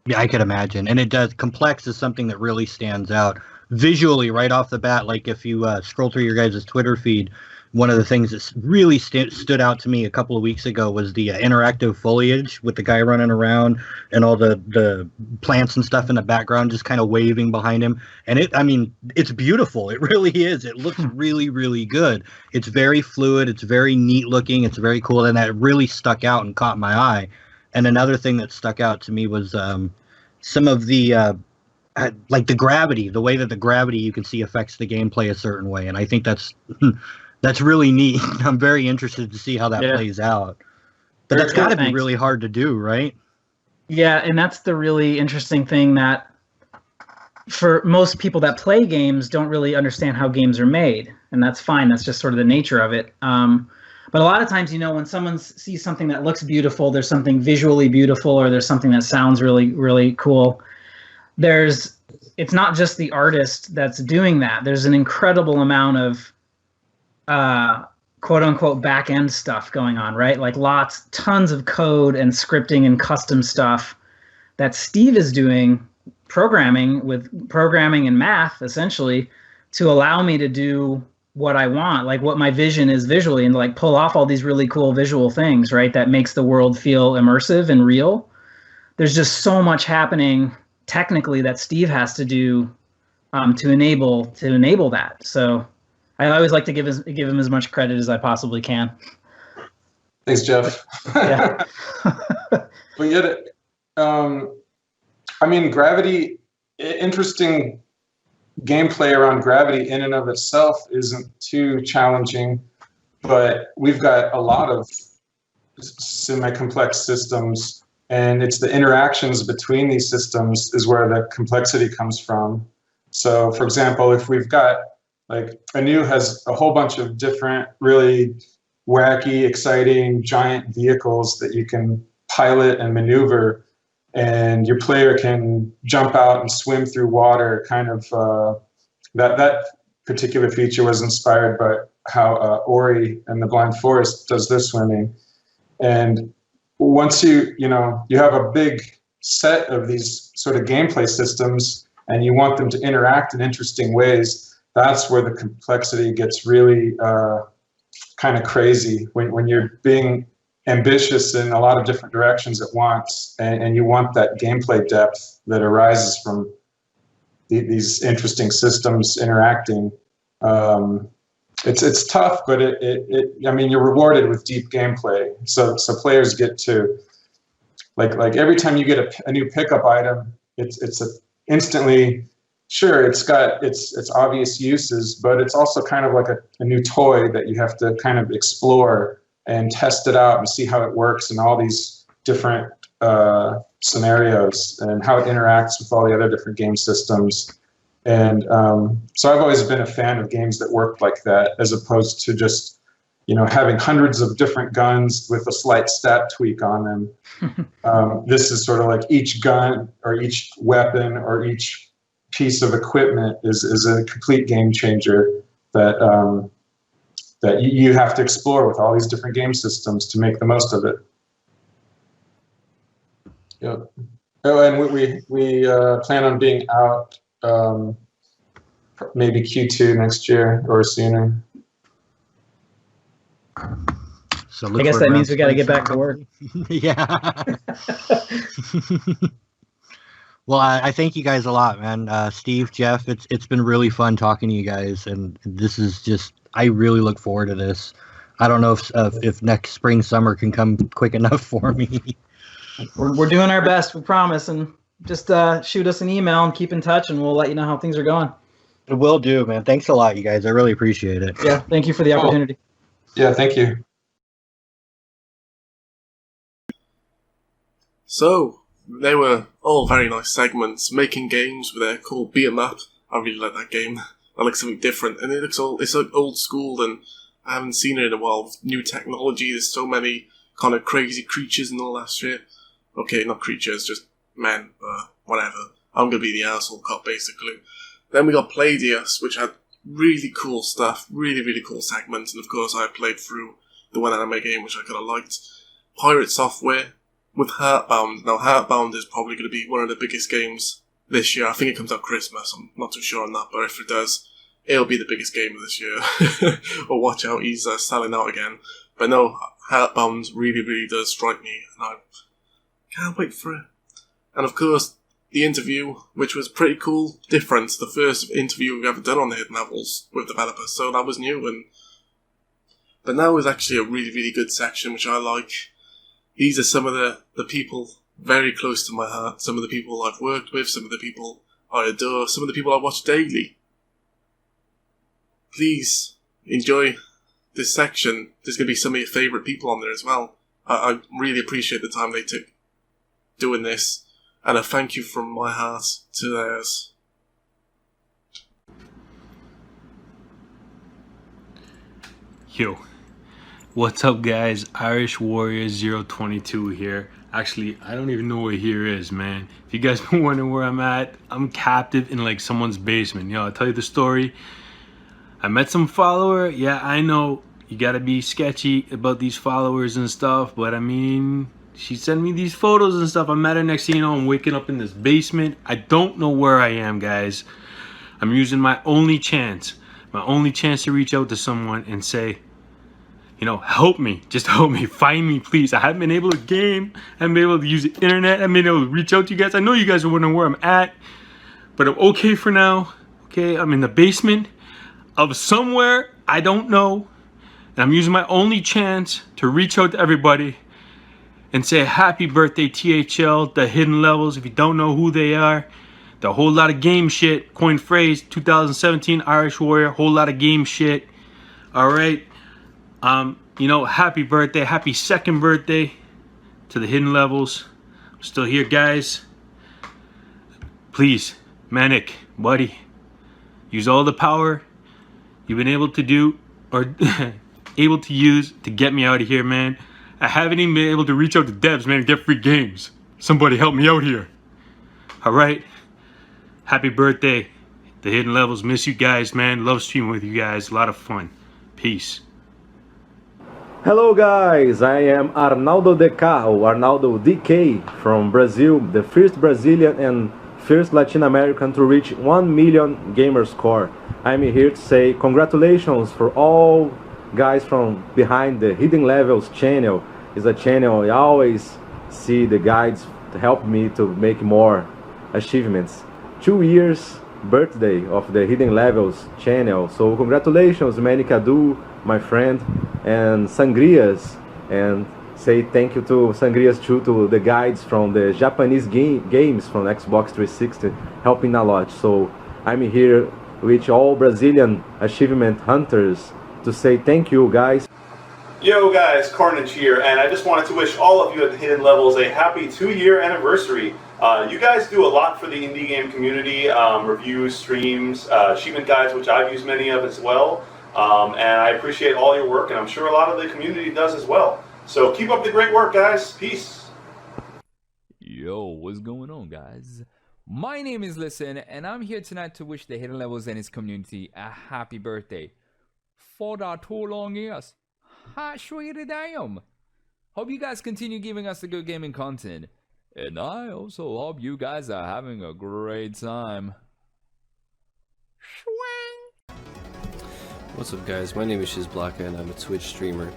Yeah, I could imagine. And it does. Complex is something that really stands out visually right off the bat. Like if you scroll through your guys' Twitter feed, one of the things that really stood out to me a couple of weeks ago was the interactive foliage with the guy running around and all the plants and stuff in the background just kind of waving behind him. And it's beautiful. It really is. It looks really, really good. It's very fluid. It's very neat looking. It's very cool. And that really stuck out and caught my eye. And another thing that stuck out to me was some of the like the gravity, the way that the gravity you can see affects the gameplay a certain way. And I think that's really neat. I'm very interested to see how that plays out. But that's got to be really hard to do, right? Yeah, and that's the really interesting thing that for most people that play games don't really understand how games are made. And that's fine. That's just sort of the nature of it. But a lot of times, when someone sees something that looks beautiful, there's something visually beautiful, or there's something that sounds really, really cool. It's not just the artist that's doing that. There's an incredible amount of quote unquote back end stuff going on, right? Like tons of code and scripting and custom stuff that Steve is doing, programming and math essentially to allow me to do what I want, like what my vision is visually, and like pull off all these really cool visual things, right? That makes the world feel immersive and real. There's just so much happening technically that Steve has to do to enable that. So I always like to give him as much credit as I possibly can. Thanks, Jeff. Yeah. But yet, gravity, interesting gameplay around gravity in and of itself isn't too challenging. but we've got a lot of semi-complex systems, and it's the interactions between these systems is where the complexity comes from. So, for example, if we've got, like, Anu has a whole bunch of different really wacky, exciting, giant vehicles that you can pilot and maneuver, and your player can jump out and swim through water. Kind of that particular feature was inspired by how Ori and the Blind Forest does their swimming. And once you have a big set of these sort of gameplay systems, and you want them to interact in interesting ways, that's where the complexity gets really kind of crazy, when you're being ambitious in a lot of different directions at once, and you want that gameplay depth that arises from these interesting systems interacting. It's tough, but I mean, you're rewarded with deep gameplay. So players get to, like every time you get a new pickup item, it's instantly, sure, it's got its obvious uses, but it's also kind of like a new toy that you have to kind of explore and test it out and see how it works in all these different scenarios, and how it interacts with all the other different game systems. And so I've always been a fan of games that work like that, as opposed to just, having hundreds of different guns with a slight stat tweak on them. This is sort of like each gun or each weapon or each piece of equipment is a complete game changer that that you have to explore with all these different game systems to make the most of it. Yep. Oh, and we plan on being out maybe Q2 next year or sooner. So I guess that means we got to get back to work. Yeah. Well, I thank you guys a lot, man. Steve, Jeff, it's been really fun talking to you guys, and this is just, I really look forward to this. I don't know if next spring, summer can come quick enough for me. We're doing our best, we promise, and just shoot us an email and keep in touch, and we'll let you know how things are going. Will do, man. Thanks a lot, you guys. I really appreciate it. Yeah, thank you for the opportunity. Yeah, thank you. So, they were all very nice segments, making games where they're called Beat 'em Up. I really like that game. That looks something different, and it's like old school, and I haven't seen it in a while. With new technology, there's so many kind of crazy creatures and all that shit. Okay, not creatures, just men, whatever. I'm gonna be the asshole cop, basically. Then we got Playdius, which had really cool stuff, really, really cool segments, and of course I played through the one anime game, which I kind of liked. Pirate Software with Heartbound. Now, Heartbound is probably going to be one of the biggest games this year. I think it comes out Christmas. I'm not too sure on that, but if it does, it'll be the biggest game of this year. Or watch out, he's selling out again. But no, Heartbound really, really does strike me, and I can't wait for it. And of course, the interview, which was pretty cool, different. The first interview we've ever done on the Hidden Levels with developers, so that was new. But now is actually a really, really good section, which I like. These are some of the people very close to my heart, some of the people I've worked with, some of the people I adore, some of the people I watch daily. Please enjoy this section. There's going to be some of your favourite people on there as well. I really appreciate the time they took doing this, and a thank you from my heart to theirs. Yo, what's up guys? Irish Warrior 022 here. Actually, I don't even know where here is, man. If you guys been wondering where I'm at, I'm captive in like someone's basement. Yo, I'll tell you the story. I met some follower. Yeah, I know you gotta be sketchy about these followers and stuff, but I mean, she sent me these photos and stuff. I met her, next thing you know, I'm waking up in this basement. I don't know where I am, guys. I'm using my only chance to reach out to someone and say, you know, help me, just help me, find me, please. I haven't been able to game, I haven't been able to use the internet, I haven't been able to reach out to you guys. I know you guys are wondering where I'm at, but I'm okay for now. Okay, I'm in the basement of somewhere, I don't know, and I'm using my only chance to reach out to everybody and say happy birthday THL, the Hidden Levels. If you don't know who they are, the whole lot of game shit, coin phrase, 2017 Irish Warrior, whole lot of game shit. All right. Happy birthday, happy second birthday to the Hidden Levels. I'm still here, guys. Please, Manic, buddy, use all the power you've been able to do or able to use to get me out of here, man. I haven't even been able to reach out to devs, man, and get free games. Somebody help me out here. All right. Happy birthday, the Hidden Levels. Miss you guys, man. Love streaming with you guys. A lot of fun. Peace. Hello guys, I am Arnaldo DK, or Arnaldo DK from Brazil, the first Brazilian and first Latin American to reach 1 million gamer score. I'm here to say congratulations for all guys from behind the Hidden Levels channel. It's a channel I always see the guides to help me to make more achievements. 2 years birthday of the Hidden Levels channel, so congratulations Manicadu, my friend, and Sangrias, and say thank you to Sangrias too, to the guides from the Japanese games from Xbox 360, helping a lot. So I'm here with all Brazilian achievement hunters to say thank you guys. Yo guys, Carnage here, and I just wanted to wish all of you at the Hidden Levels a happy 2-year anniversary. You guys do a lot for the indie game community, reviews, streams, achievement guides, which I've used many of as well. And I appreciate all your work, and I'm sure a lot of the community does as well. So keep up the great work, guys. Peace. Yo, what's going on, guys? My name is Listen, and I'm here tonight to wish the Hidden Levels and its community a happy birthday. For the 2 long years. Ha, sweet damn. Hope you guys continue giving us the good gaming content. And I also hope you guys are having a great time. What's up guys, my name is Shizblocka and I'm a Twitch streamer.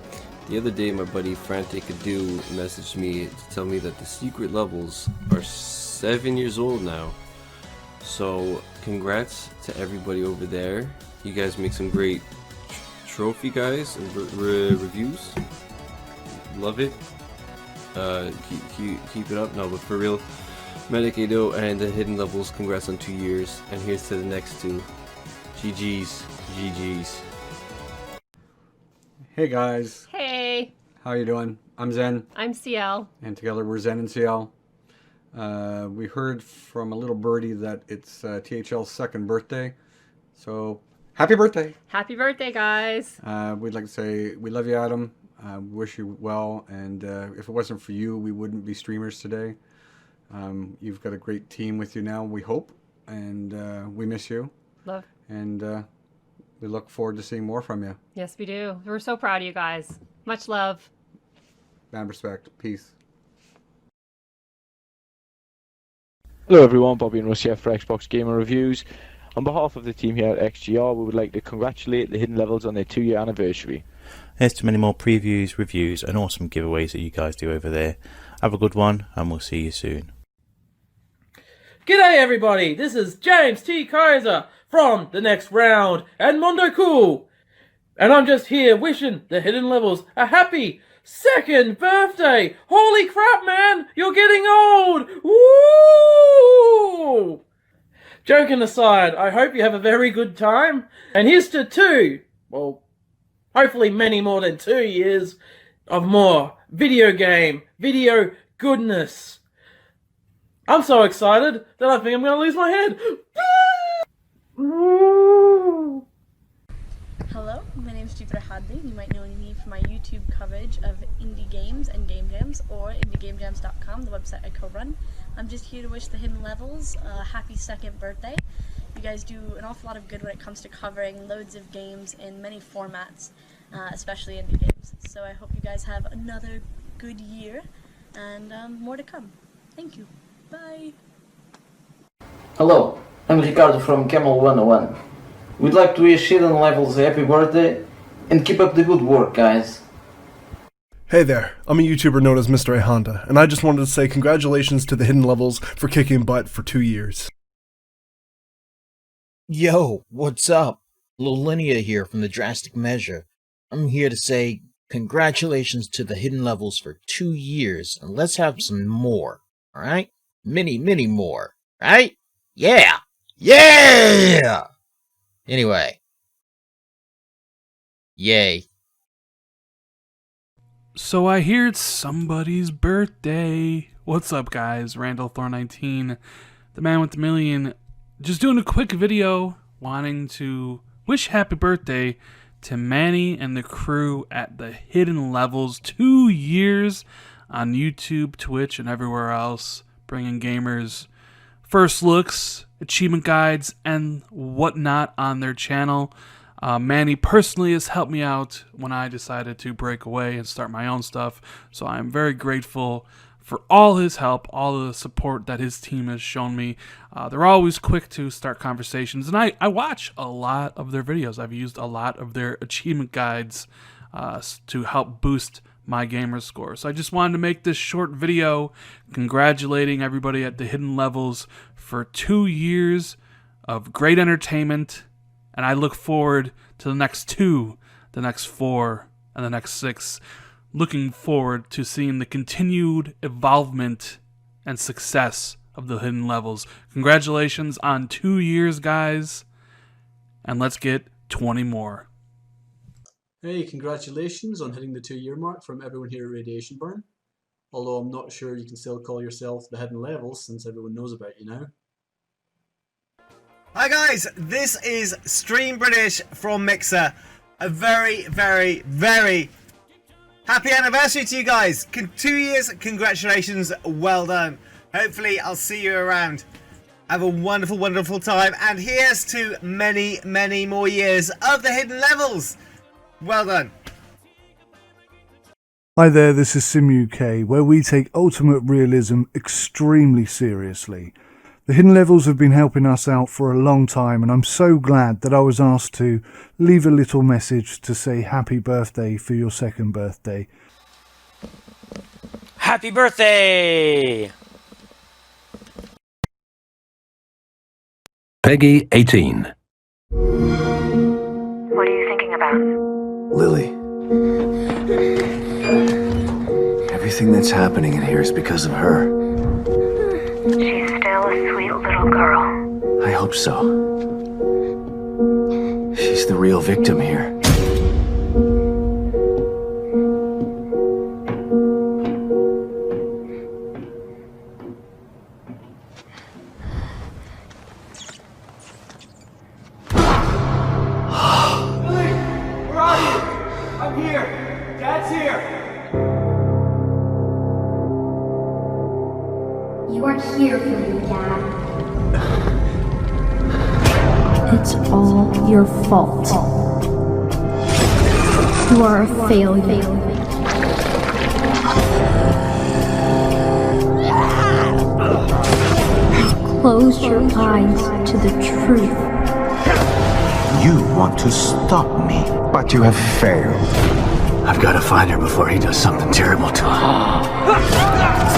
The other day my buddy Frantic-a-Doo messaged me to tell me that the secret levels are 7 years old now. So congrats to everybody over there. You guys make some great trophy guys and reviews. Love it. Keep it up. No, but for real, Medicato and the Hidden Levels, congrats on 2 years. And here's to the next 2. GG's. GG's. Hey guys. Hey. How you doing? I'm Zen. I'm CL. And together we're Zen and CL. We heard from a little birdie that it's THL's second birthday. So, happy birthday. Happy birthday, guys. We'd like to say we love you, Adam. Wish you well. And if it wasn't for you, we wouldn't be streamers today. You've got a great team with you now, we hope. And we miss you. Love. And we look forward to seeing more from you. Yes, we do. We're so proud of you guys. Much love. Mad respect. Peace. Hello everyone, Bobby and Russ here for Xbox Gamer Reviews. On behalf of the team here at XGR, we would like to congratulate the Hidden Levels on their 2-year anniversary. Here's to many more previews, reviews and awesome giveaways that you guys do over there. Have a good one and we'll see you soon. G'day everybody, this is James T. Kaiser from The Next Round and Mondo Cool. And I'm just here wishing the Hidden Levels a happy 2nd birthday. Holy crap, man, you're getting old. Woo! Joking aside, I hope you have a very good time. And here's to 2, well, hopefully many more than 2 years of more video goodness. I'm so excited that I think I'm going to lose my head. Hello, my name is Jupiter Hadley. You might know me from my YouTube coverage of indie games and game jams, or indiegamejams.com, the website I co-run. I'm just here to wish the Hidden Levels a happy 2nd birthday. You guys do an awful lot of good when it comes to covering loads of games in many formats, especially indie games. So I hope you guys have another good year, and more to come. Thank you. Bye. Hello, I'm Ricardo from Camel101. We'd like to wish Hidden Levels a happy birthday and keep up the good work, guys. Hey there, I'm a YouTuber known as Mr. A Honda, and I just wanted to say congratulations to the Hidden Levels for kicking butt for 2 years. Yo, what's up? Little Linnea here from The Drastic Measure. I'm here to say congratulations to the Hidden Levels for 2 years, and let's have some more, alright? Many more, right? Yeah! Yeah! Anyway. Yay. So I hear it's somebody's birthday. What's up, guys? Randall Thor 19, the man with the million, just doing a quick video wanting to wish happy birthday to Manny and the crew at the Hidden Levels. 2 years on YouTube, Twitch, and everywhere else, bringing gamers first looks, achievement guides, and whatnot on their channel. Manny personally has helped me out when I decided to break away and start my own stuff, so I'm very grateful for all his help, all the support that his team has shown me. They're always quick to start conversations, and I watch a lot of their videos. I've used a lot of their achievement guides to help boost my gamer score. So I just wanted to make this short video congratulating everybody at the Hidden Levels for 2 years of great entertainment, and I look forward to the next 2, the next 4, and the next 6. Looking forward to seeing the continued evolvement and success of the Hidden Levels. Congratulations on 2 years, guys, and let's get 20 more. Hey, congratulations on hitting the 2-year mark from everyone here at Radiation Burn. Although I'm not sure you can still call yourself the Hidden Levels since everyone knows about you now. Hi guys, this is Stream British from Mixer. A very, very, very happy anniversary to you guys. 2 years, congratulations, well done. Hopefully I'll see you around. Have a wonderful, wonderful time. And here's to many, many more years of the Hidden Levels. Well done. Hi there, this is SimUK, where we take ultimate realism extremely seriously. The Hidden Levels have been helping us out for a long time, and I'm so glad that I was asked to leave a little message to say happy birthday for your 2nd birthday. Happy birthday! Peggy 18. What are you thinking about? Lily. Everything that's happening in here is because of her. She's still a sweet little girl. I hope so. She's the real victim here. Lily, where are you? I'm here. Dad's here. You aren't here for me, Dad. It's all your fault. You are a failure. Close your eyes to the truth. You want to stop me, but you have failed. I've got to find her before he does something terrible to her.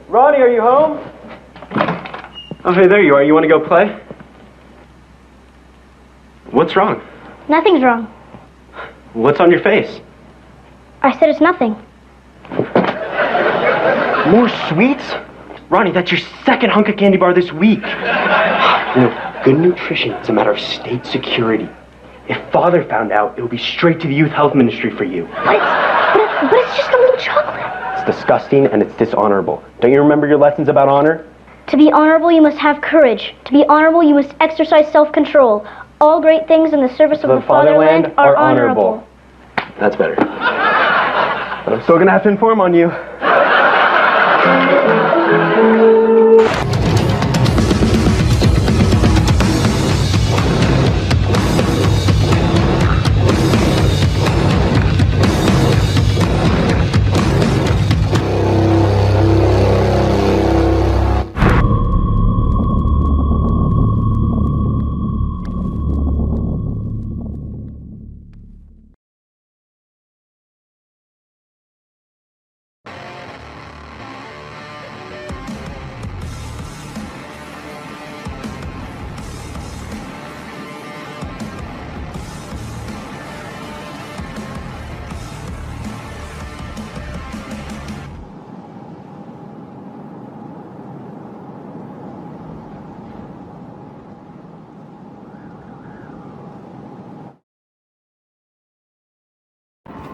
Ronnie, are you home? Oh, hey, there you are. You want to go play? What's wrong? Nothing's wrong. What's on your face? I said it's nothing. More sweets? Ronnie, that's your 2nd hunk of candy bar this week. You know, good nutrition is a matter of state security. If Father found out, it would be straight to the youth health ministry for you. But it's just a little chocolate. It's disgusting and it's dishonorable. Don't you remember your lessons about honor? To be honorable, you must have courage. To be honorable, you must exercise self-control. All great things in the service of the fatherland are honorable. That's better. But I'm still gonna have to inform on you.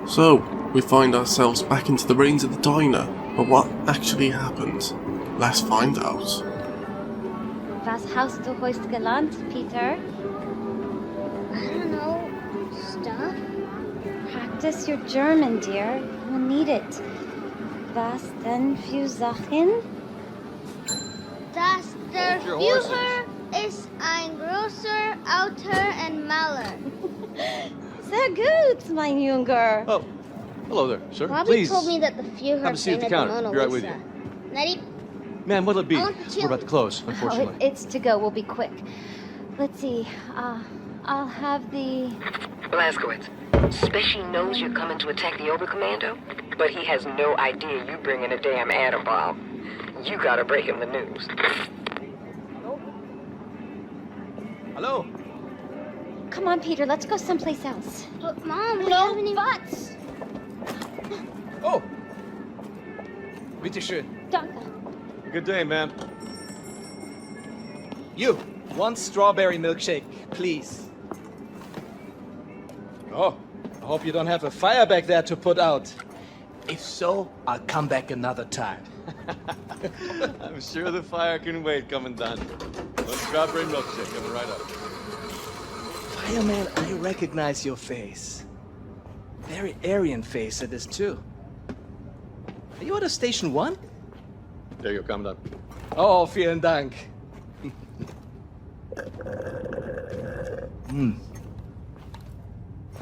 So, we find ourselves back into the reins of the diner, but what actually happened? Let's find out. Was hast du heute gelernt, Peter? I don't know. Stuff? Practice your German, dear. You'll need it. Was denn für Sachen? Das der Führer ist ein großer Autor und Maler. Sehr gut, mein Junge. Oh, hello there, sir. Bobby Please told me that the Führer have a seat at the painted counter. Mona Be right with Lisa. you. Nettie, Ma'am, what'll it be? I want the We're about to close, unfortunately. Oh, it's to go. We'll be quick. Let's see. I'll have the... Blazkowicz. Specie knows you're coming to attack the Oberkommando, but he has no idea you bringing a damn atom bomb. You gotta break him the news. Hello? Come on, Peter. Let's go someplace else. but Mom, we No haven't even... buts. Oh! Bitte schön. Danke. Good day, ma'am. You, one strawberry milkshake, please. Oh, I hope you don't have a fire back there to put out. If so, I'll come back another time. I'm sure the fire can wait, Commandant. One strawberry milkshake coming right up. Fireman, I recognize your face. Very Aryan face it is too. Are you at a Station 1? There you go, Commandant. Oh, vielen Dank.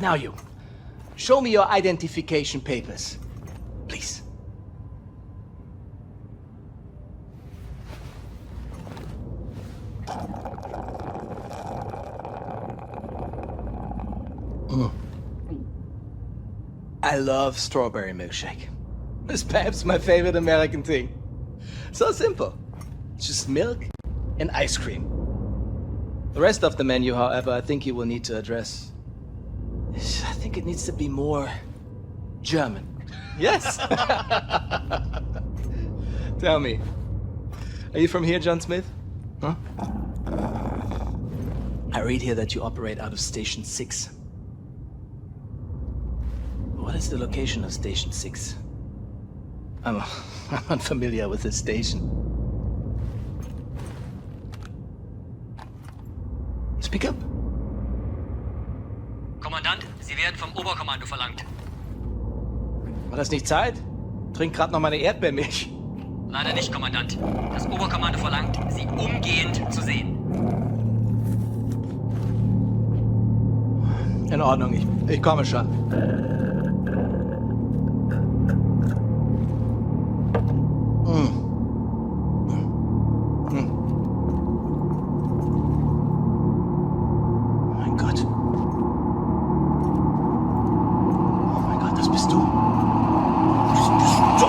Now you, show me your identification papers, please. I love strawberry milkshake. It's perhaps my favorite American thing. So simple. Just milk and ice cream. The rest of the menu, however, I think you will need to address. I think it needs to be more German. Yes? Tell me, are you from here, John Smith? Huh? I read here that you operate out of Station 6. What is the location of Station 6? I'm unfamiliar with this station. Speak up. Kommandant, Sie werden vom Oberkommando verlangt. War das nicht Zeit? Trink grad noch meine Erdbeermilch. Leider nicht, Kommandant. Das Oberkommando verlangt, Sie umgehend zu sehen. In Ordnung, ich komme schon. Mein Gott. Oh mein Gott, das bist du. Das bist du.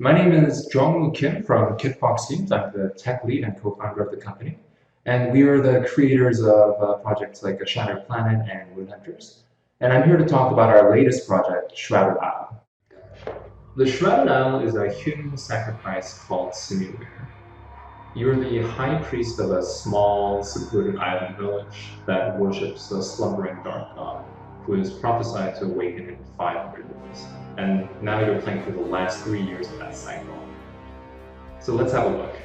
My name is Jongwoo Kim from Kitfox Teams. I'm the tech lead and co-founder of the company. And we are the creators of projects like A Shattered Planet and Moon Hunters. And I'm here to talk about our latest project, Shrouded Isle. The Shrouded Isle is a human sacrifice called Simulator. You're the high priest of a small, secluded island village that worships a slumbering dark god, who is prophesied to awaken in 500 years. And now you're playing through the last 3 years of that cycle. So let's have a look.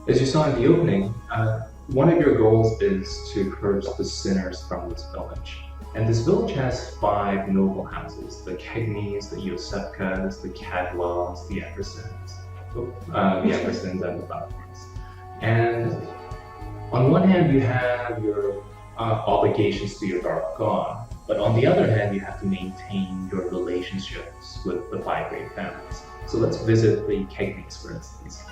As you saw in the opening, one of your goals is to purge the sinners from this village. And this village has 5 noble houses: the Kegneys, the Yosefkas, the Cadwells, the Eppersons, and the Balfours. And on one hand, you have your obligations to your dark god, but on the other hand, you have to maintain your relationships with the 5 great families. So let's visit the Kegneys, for instance.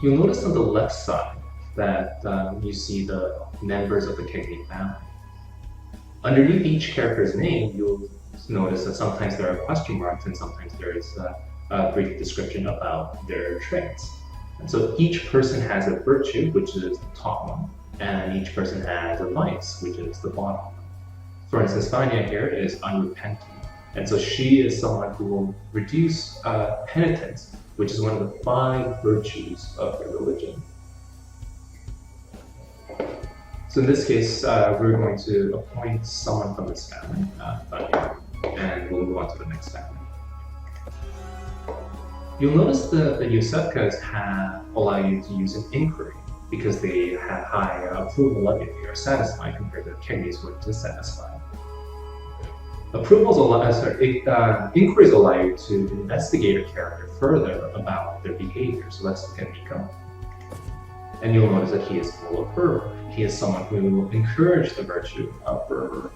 You'll notice on the left side that you see the members of the Kegney family. Underneath each character's name, you'll notice that sometimes there are question marks and sometimes there is a brief description about their traits. And so each person has a virtue, which is the top one, and each person has a vice, which is the bottom one. For instance, Vanya here is unrepentant, and so she is someone who will reduce penitence, which is one of the 5 virtues of their religion. So in this case, we're going to appoint someone from this family, and we'll move on to the next family. You'll notice the Yosefkas allow you to use an inquiry because they have high approval of you. They are satisfied compared to the Kegneys who are dissatisfied. Inquiries allow you to investigate a character further about their behavior. So let's look at Nico. And you'll notice that he is full of fervor. He is someone who will encourage the virtue of fervor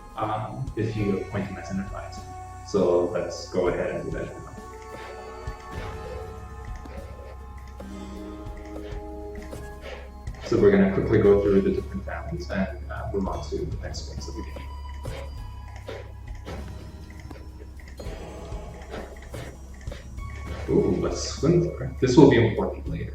if you appoint him as an advisor. So let's go ahead and do that now. So we're going to quickly go through the different families and move on to the next phase of the game. Ooh, a swindler. This will be important later.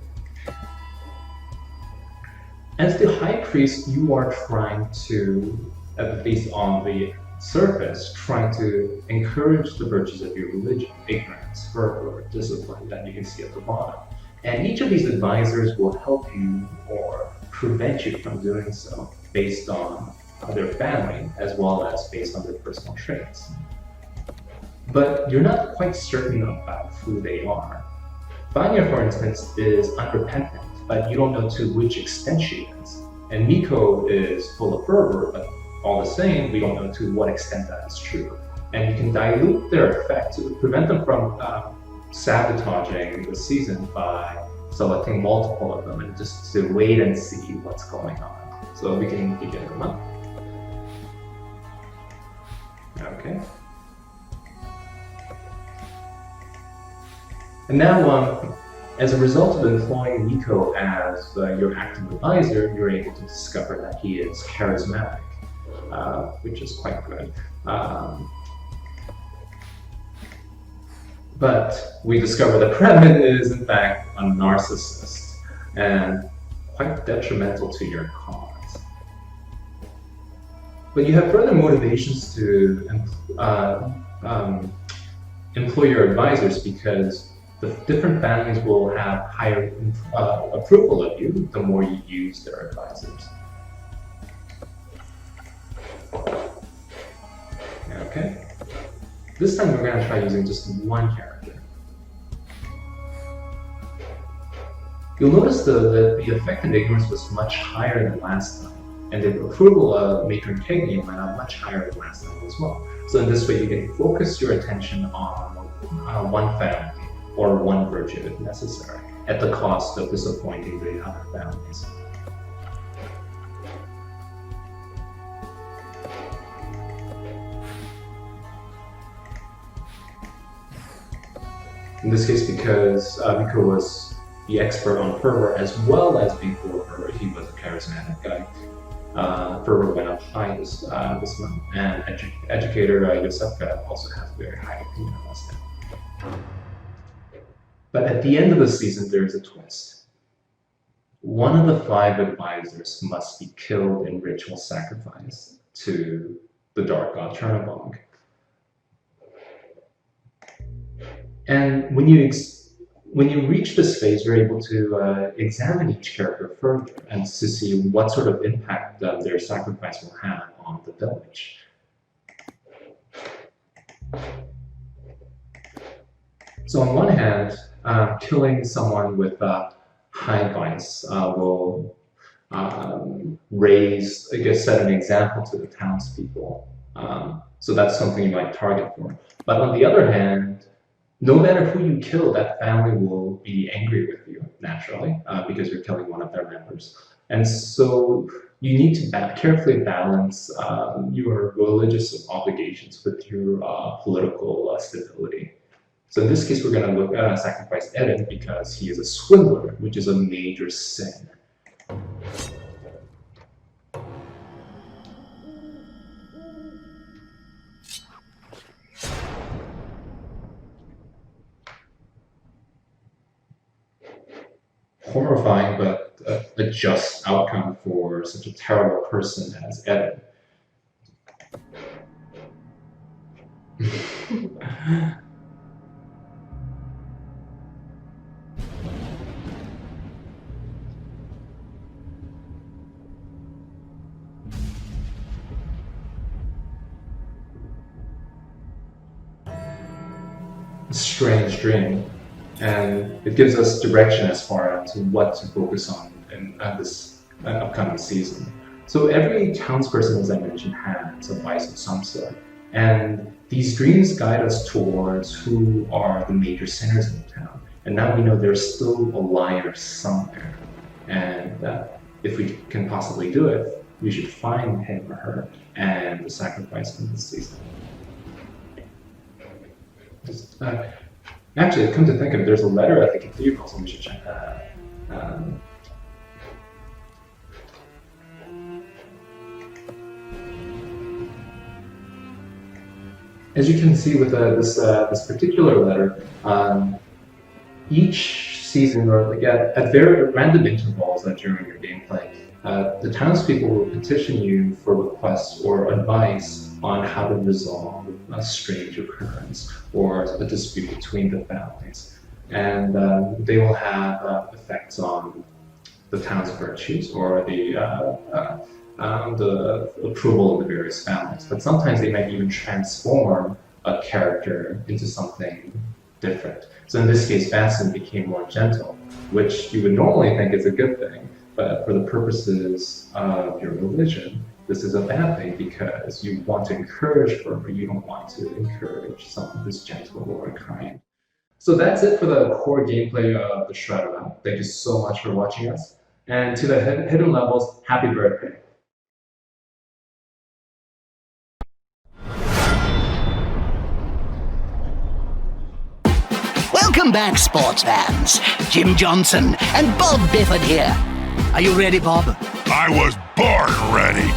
As the High Priest, you are trying to, at least on the surface, trying to encourage the virtues of your religion: ignorance, fervor, discipline, that you can see at the bottom. And each of these advisors will help you or prevent you from doing so based on their family as well as based on their personal traits. But you're not quite certain about who they are. Vanya, for instance, is unrepentant, but you don't know to which extent she is. And Miko is full of fervor, but all the same, we don't know to what extent that is true. And you can dilute their effect to prevent them from sabotaging the season by selecting multiple of them and just to wait and see what's going on. So we can begin them up. Okay. And now, as a result of employing Nico as your active advisor, you're able to discover that he is charismatic, which is quite good. But we discover that Kremen is, in fact, a narcissist and quite detrimental to your cause. But you have further motivations to employ your advisors because the different families will have higher approval of you the more you use their advisors. Okay. This time we're going to try using just one character. you'll notice the effective ignorance was much higher than last time, and the approval of Matron Kegni went up much higher than last time as well. So in this way, you can focus your attention on one family or one virtue if necessary, at the cost of disappointing the other families. In this case, because Miko was the expert on fervor, as well as before her, he was a charismatic guy. Fervor went up high this month, and educator Yosefka also has a very high opinion of us now. But at the end of the season, there is a twist. One of the 5 advisors must be killed in ritual sacrifice to the dark god Chernobog. And when you reach this phase, you're able to examine each character further and to see what sort of impact their sacrifice will have on the village. So on one hand, killing someone with high vice will set an example to the townspeople. So that's something you might target for. But on the other hand, no matter who you kill, that family will be angry with you, naturally, because you're killing one of their members. And so you need to carefully balance your religious obligations with your political stability. So in this case, we're going to look at sacrifice Eden because he is a swindler, which is a major sin. Horrifying, but a just outcome for such a terrible person as Eden. A strange dream. And it gives us direction as far as to what to focus on in this upcoming season. So every townsperson, as I mentioned, has a vice of some sort. And these dreams guide us towards who are the major sinners in the town. And now we know there's still a liar somewhere. And if we can possibly do it, we should find him or her and sacrifice them this season. Actually, come to think of it, there's a letter at the cathedral, so we should check that out. As you can see with this particular letter, each season, or at very random intervals during your gameplay, the townspeople will petition you for requests or advice on how to resolve a strange occurrence or a dispute between the families. And they will have effects on the town's virtues or the approval of the various families. But sometimes they might even transform a character into something different. So in this case, Vanson became more gentle, which you would normally think is a good thing, but for the purposes of your religion, this is a bad thing because you want to encourage fervor, you don't want to encourage someone who's gentle or kind. So that's it for the core gameplay of the Shrouded Realm. Thank you so much for watching us. And to the hidden levels, happy birthday. Welcome back, sports fans. Jim Johnson and Bob Bifford here. Are you ready, Bob? I was born ready.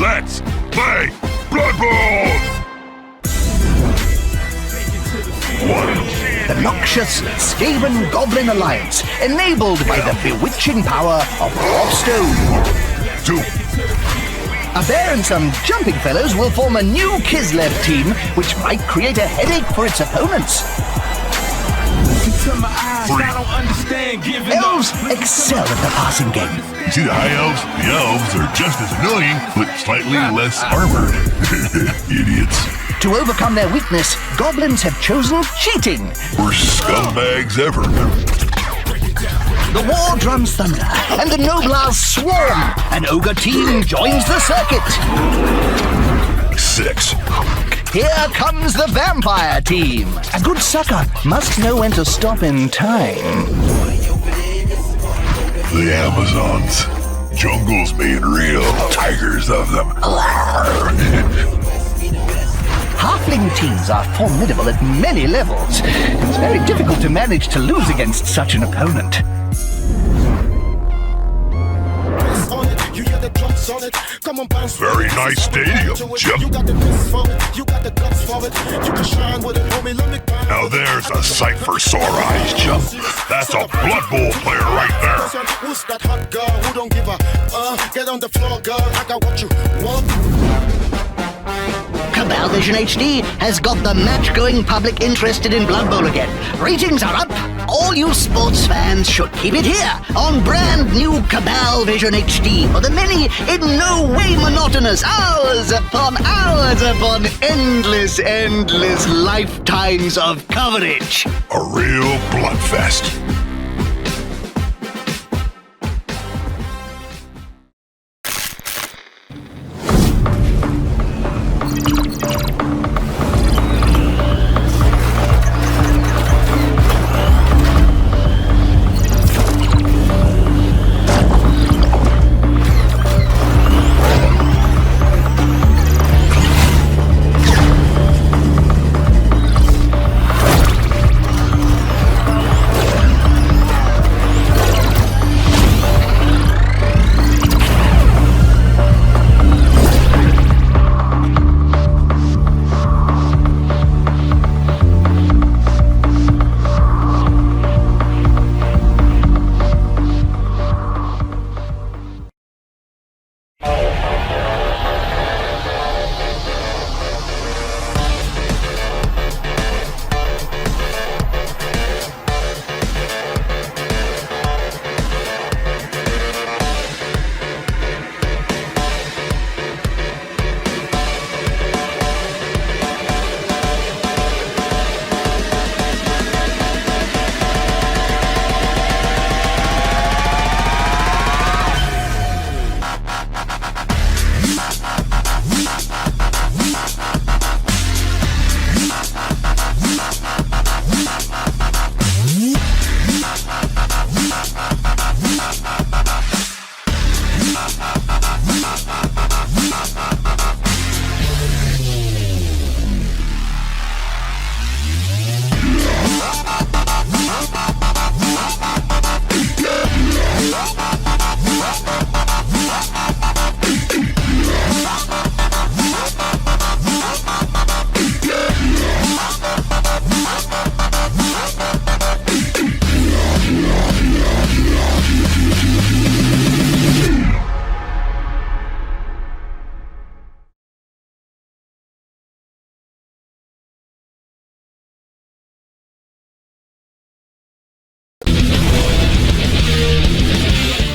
Let's play Blood Bowl! The noxious Skaven Goblin Alliance, enabled by the bewitching power of Rob Stone. 2. A bear and some jumping fellows will form a new Kislev team, which might create a headache for its opponents. 3. Elves excel at the passing game. You see the high elves? The elves are just as annoying, but slightly less armored. Idiots. To overcome their weakness, goblins have chosen cheating. Worst scumbags ever. The war drums thunder, and the Noblars swarm. An ogre team joins the circuit. 6. Here comes the vampire team. A good sucker must know when to stop in time. The Amazons. Jungles made real tigers of them. Halfling teams are formidable at many levels. It's very difficult to manage to lose against such an opponent. Very nice stadium, Jim. Now there's a sight for sore eyes, Jim. That's a Blood Bowl player right there. Who's that hot girl who don't give a get on the floor, girl. I got what you want. Cabal Vision HD has got the match-going public interested in Blood Bowl again. Ratings are up. All you sports fans should keep it here on brand new Cabal Vision HD for the many, in no way monotonous hours upon endless lifetimes of coverage. A real bloodfest.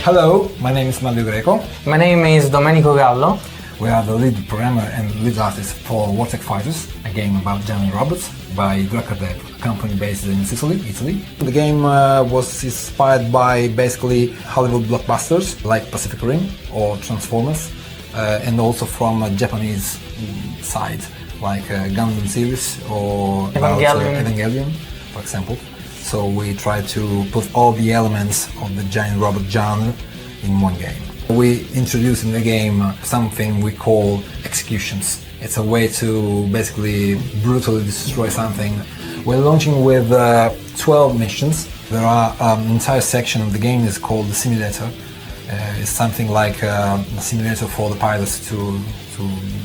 Hello, my name is Mario Greco. My name is Domenico Gallo. We are the lead programmer and lead artist for Wartech Fighters, a game about giant robots by Digerati, a company based in Sicily, Italy. The game was inspired by basically Hollywood blockbusters like Pacific Rim or Transformers, and also from a Japanese side like Gundam series or Evangelion, for example. So we try to put all the elements of the giant robot genre in one game. We introduce in the game something we call executions. It's a way to basically brutally destroy something. We're launching with 12 missions. There are an entire section of the game is called the simulator. It's something like a simulator for the pilots to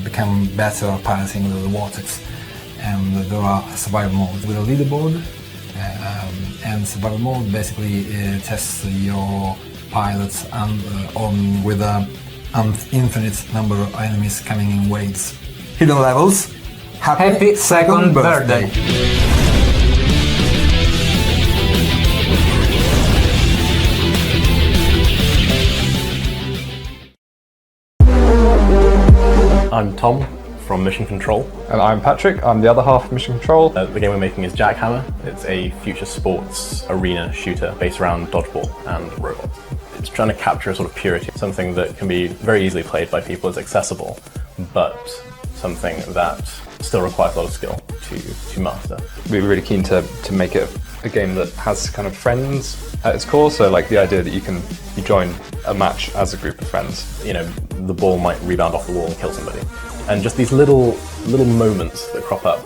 become better piloting the Vortex. And there are survival modes with a leaderboard. And survival mode basically tests your pilots with an infinite number of enemies coming in waves. Hidden levels. Happy second birthday. I'm Tom from Mission Control. And I'm Patrick, I'm the other half of Mission Control. The game we're making is Jackhammer. It's a future sports arena shooter based around dodgeball and robots. It's trying to capture a sort of purity, something that can be very easily played by people, it's accessible, but something that still requires a lot of skill to master. We were really keen to make it a game that has kind of friends at its core, so like the idea that you join a match as a group of friends. You know, the ball might rebound off the wall and kill somebody. And just these little moments that crop up,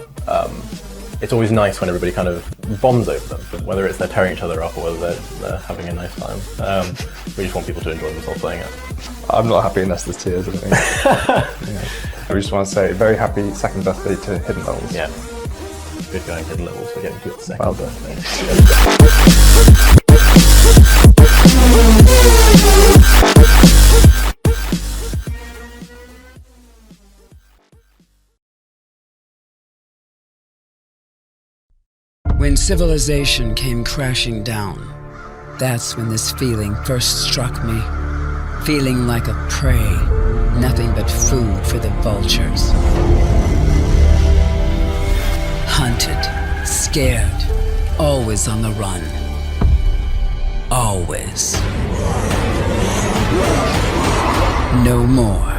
it's always nice when everybody kind of bonds over them, whether it's they're tearing each other up or whether they're having a nice time. We just want people to enjoy themselves playing it. I'm not happy unless there's tears, I think. Yeah. I just want to say, very happy second birthday to Hidden Levels. Yeah. Good going, Hidden Levels, for getting to your second birthday. When civilization came crashing down, that's when this feeling first struck me. Feeling like a prey, nothing but food for the vultures. Hunted, scared, always on the run. Always. No more.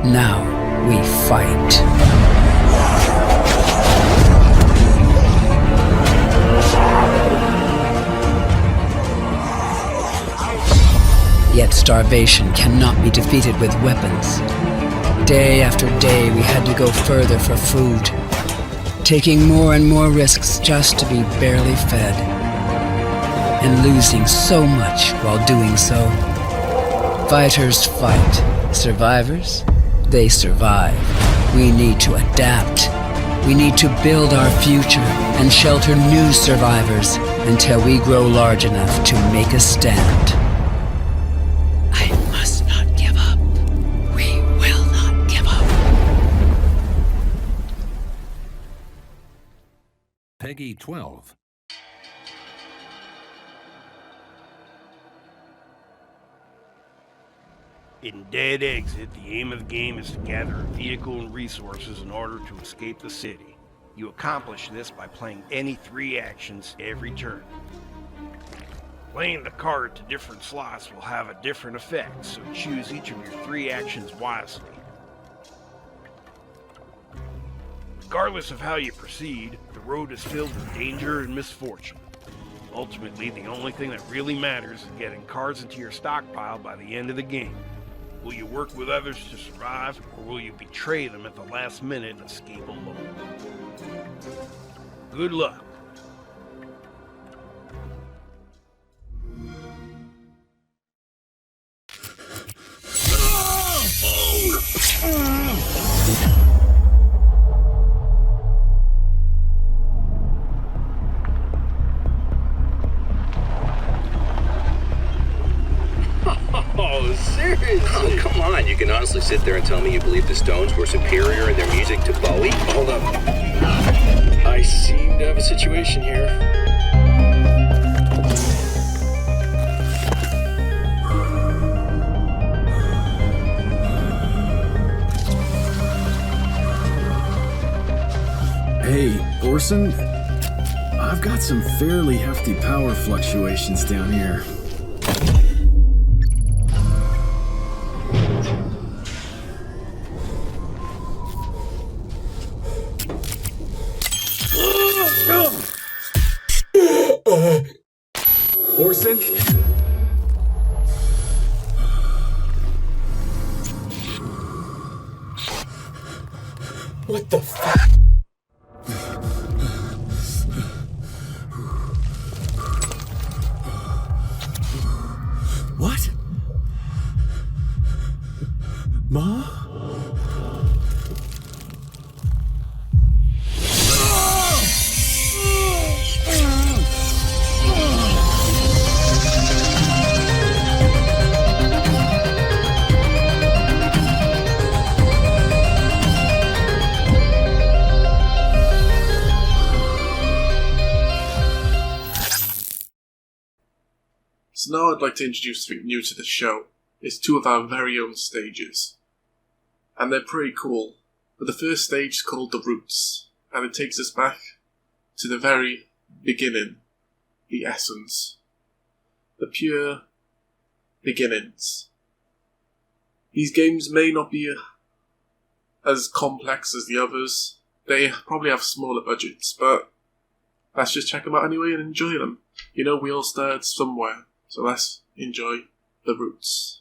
Now we fight. Yet starvation cannot be defeated with weapons. Day after day, we had to go further for food, taking more and more risks just to be barely fed, and losing so much while doing so. Fighters fight. Survivors, they survive. We need to adapt. We need to build our future and shelter new survivors until we grow large enough to make a stand. I must not give up. We will not give up. Peggy 12. In Dead Exit, the aim of the game is to gather a vehicle and resources in order to escape the city. You accomplish this by playing any 3 actions every turn. Playing the card to different slots will have a different effect, so choose each of your 3 actions wisely. Regardless of how you proceed, the road is filled with danger and misfortune. Ultimately, the only thing that really matters is getting cards into your stockpile by the end of the game. Will you work with others to survive, or will you betray them at the last minute and escape alone? Good luck. Oh, seriously? Oh, come on. You can honestly sit there and tell me you believe the Stones were superior in their music to Bowie? Hold up. I seem to have a situation here. Hey, Orson, I've got some fairly hefty power fluctuations down here. Orson? What the fuck? What? Ma? So now I'd like to introduce something new to the show. It's 2 of our very own stages. And they're pretty cool. But the first stage is called The Roots, and it takes us back to the very beginning, the essence, the pure beginnings. These games may not be as complex as the others. They probably have smaller budgets, but let's just check them out anyway and enjoy them. You know, we all started somewhere, so let's enjoy The Roots.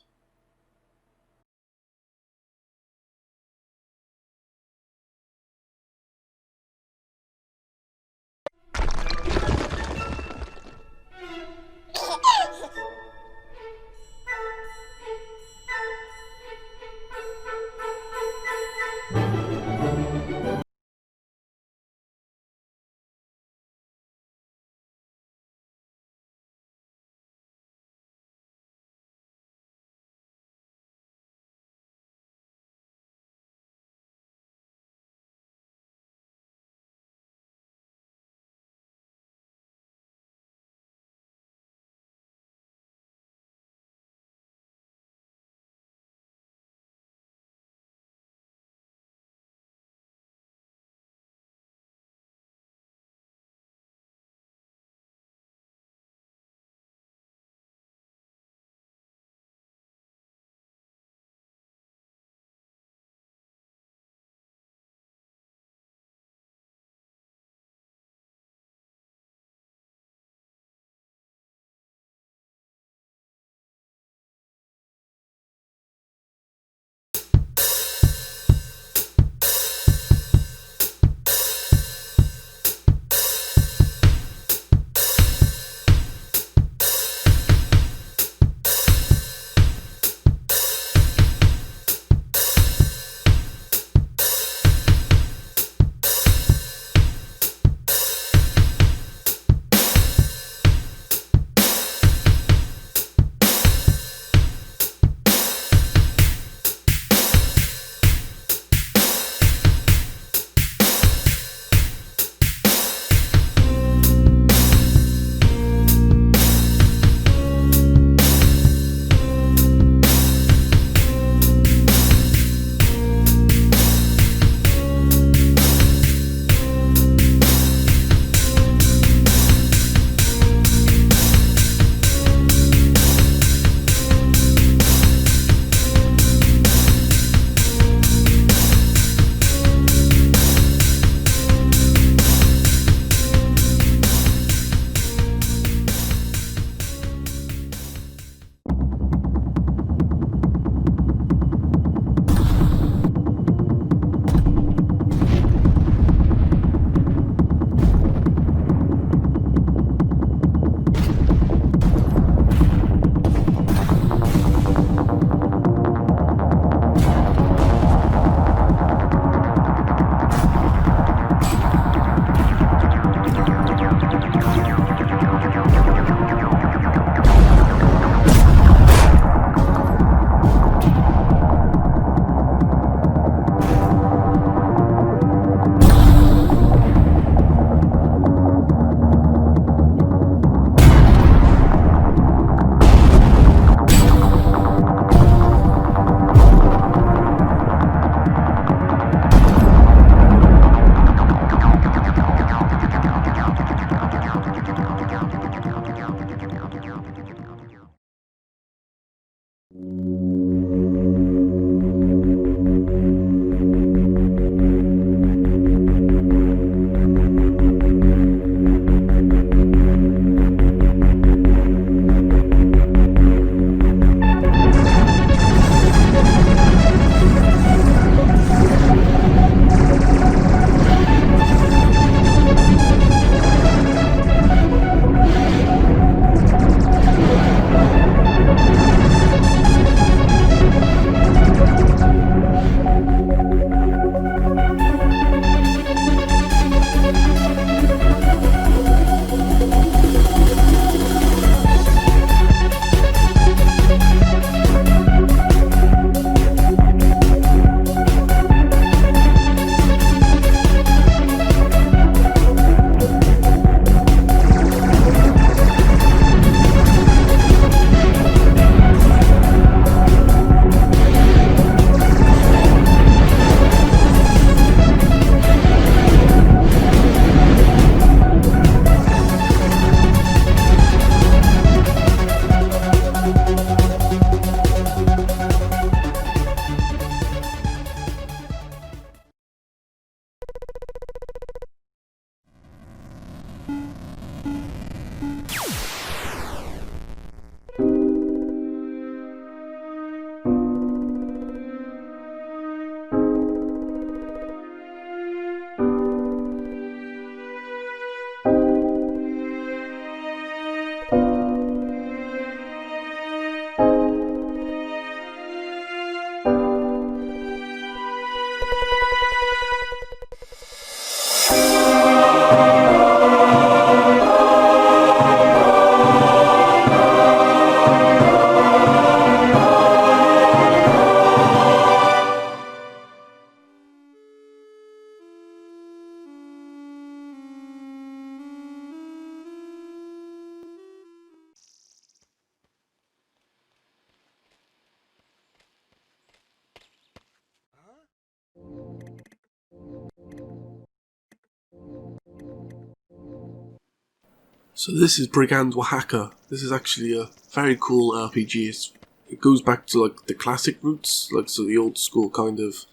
So this is Brigand Oaxaca. This is actually a very cool RPG. It goes back to like the classic roots, like so the old school kind of.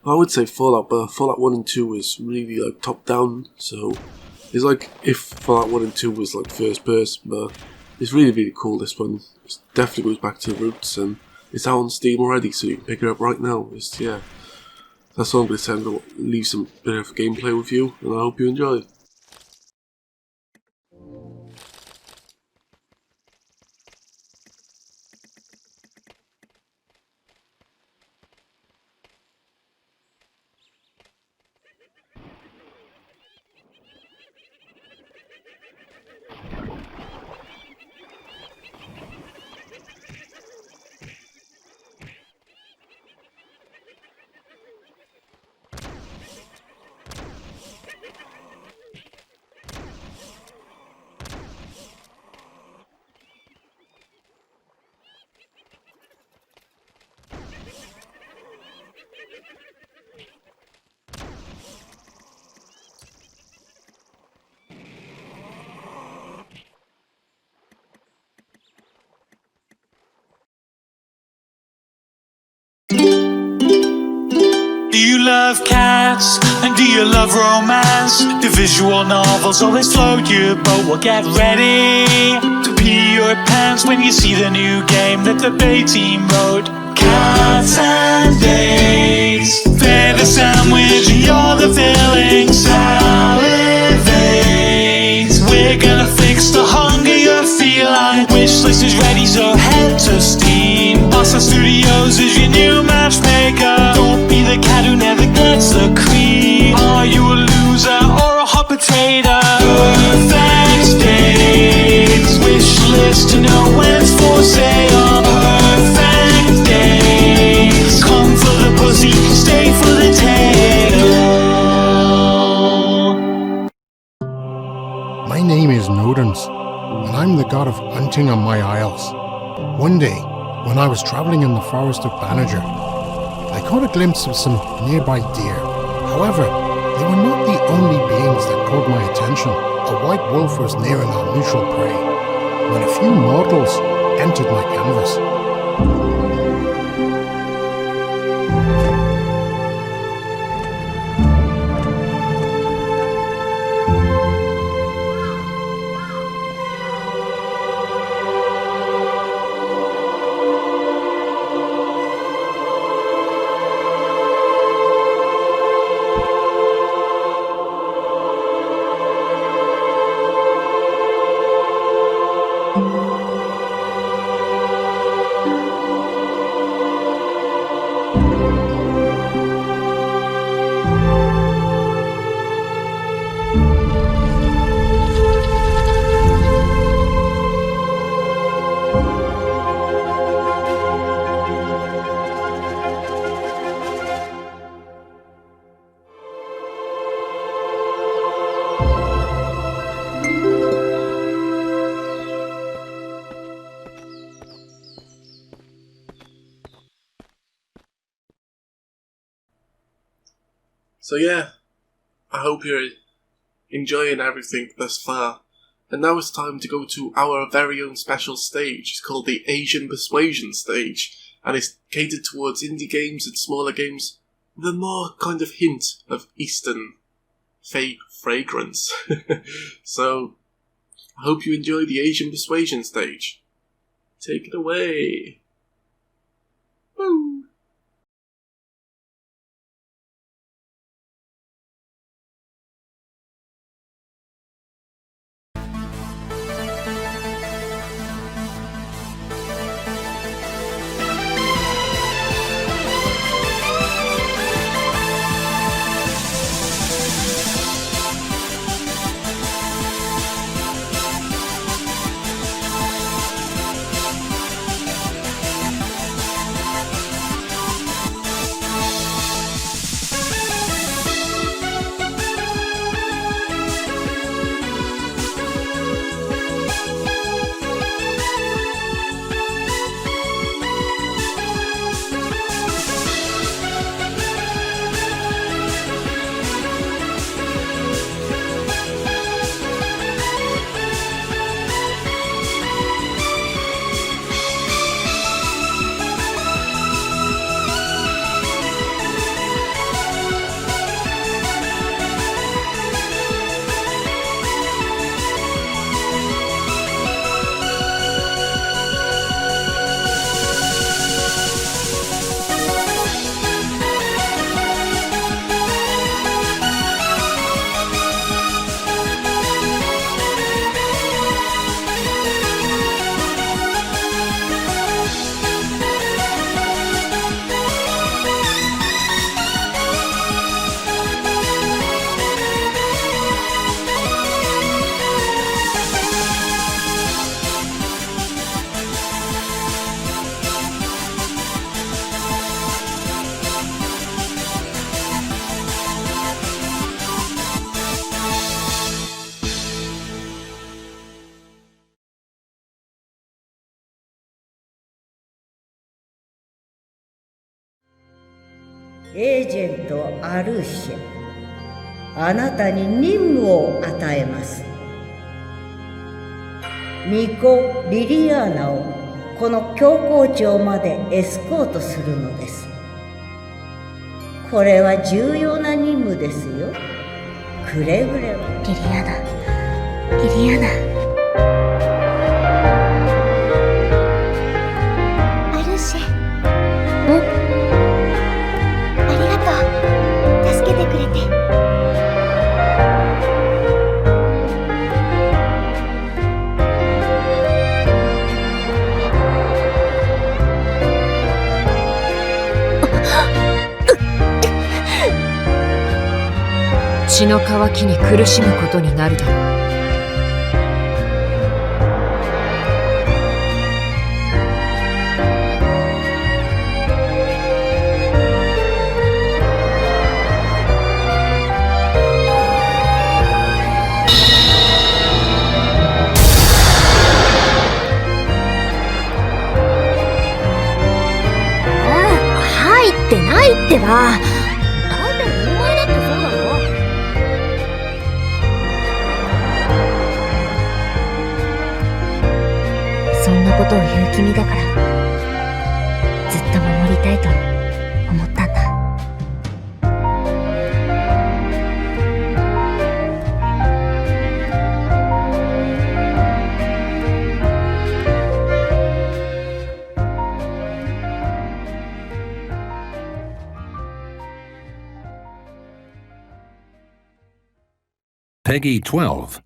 I would say Fallout, but Fallout 1 and 2 is really like top down. So it's like if Fallout 1 and 2 was like first person, but it's really cool. This one it definitely goes back to the roots, and it's out on Steam already, so you can pick it up right now. Yeah, that's all I'm going to say. I'm going to leave some bit of gameplay with you, and I hope you enjoy it. Do you love cats? And do you love romance? The visual novels always float your boat. Well, get ready to pee your pants when you see the new game that the Bay team wrote. Cats and dates. They're the sandwich, you're the filling. Salivate. We're gonna fix the hunger you feel. Our wish list is ready, so head to Steam. Warhorse Studios is your new matchmaker. Don't be the cat who never gets the cream. Are you a loser or a hot potato? Perfect dates. Wish list to know when it's for sale. Perfect dates. Come for the pussy, stay for the tail. My name is Nodens, and I'm the god of hunting on my isles. One day, when I was traveling in the forest of Banagher, I caught a glimpse of some nearby deer. However, they were not the only beings that caught my attention. A white wolf was nearing our mutual prey, when a few mortals entered my canvas. So yeah, I hope you're enjoying everything thus far. And now it's time to go to our very own special stage. It's called the Asian Persuasion stage, and it's catered towards indie games and smaller games with a more kind of hint of Eastern fragrance. So, I hope you enjoy the Asian Persuasion stage. Take it away. Woo! エージェントアルーシェ、あなたに任務を与えます。巫女リリアーナをこの教皇庁までエスコートするのです。これは重要な任務ですよ。くれぐれも。リリアナ、リリアナ。アルシェ。ありがとう。助けてくれて。血の渇きに苦しむことになるだろう。入ってないってば。ことを言う君だからずっと守りたいと思ったんだ。Peggy 12.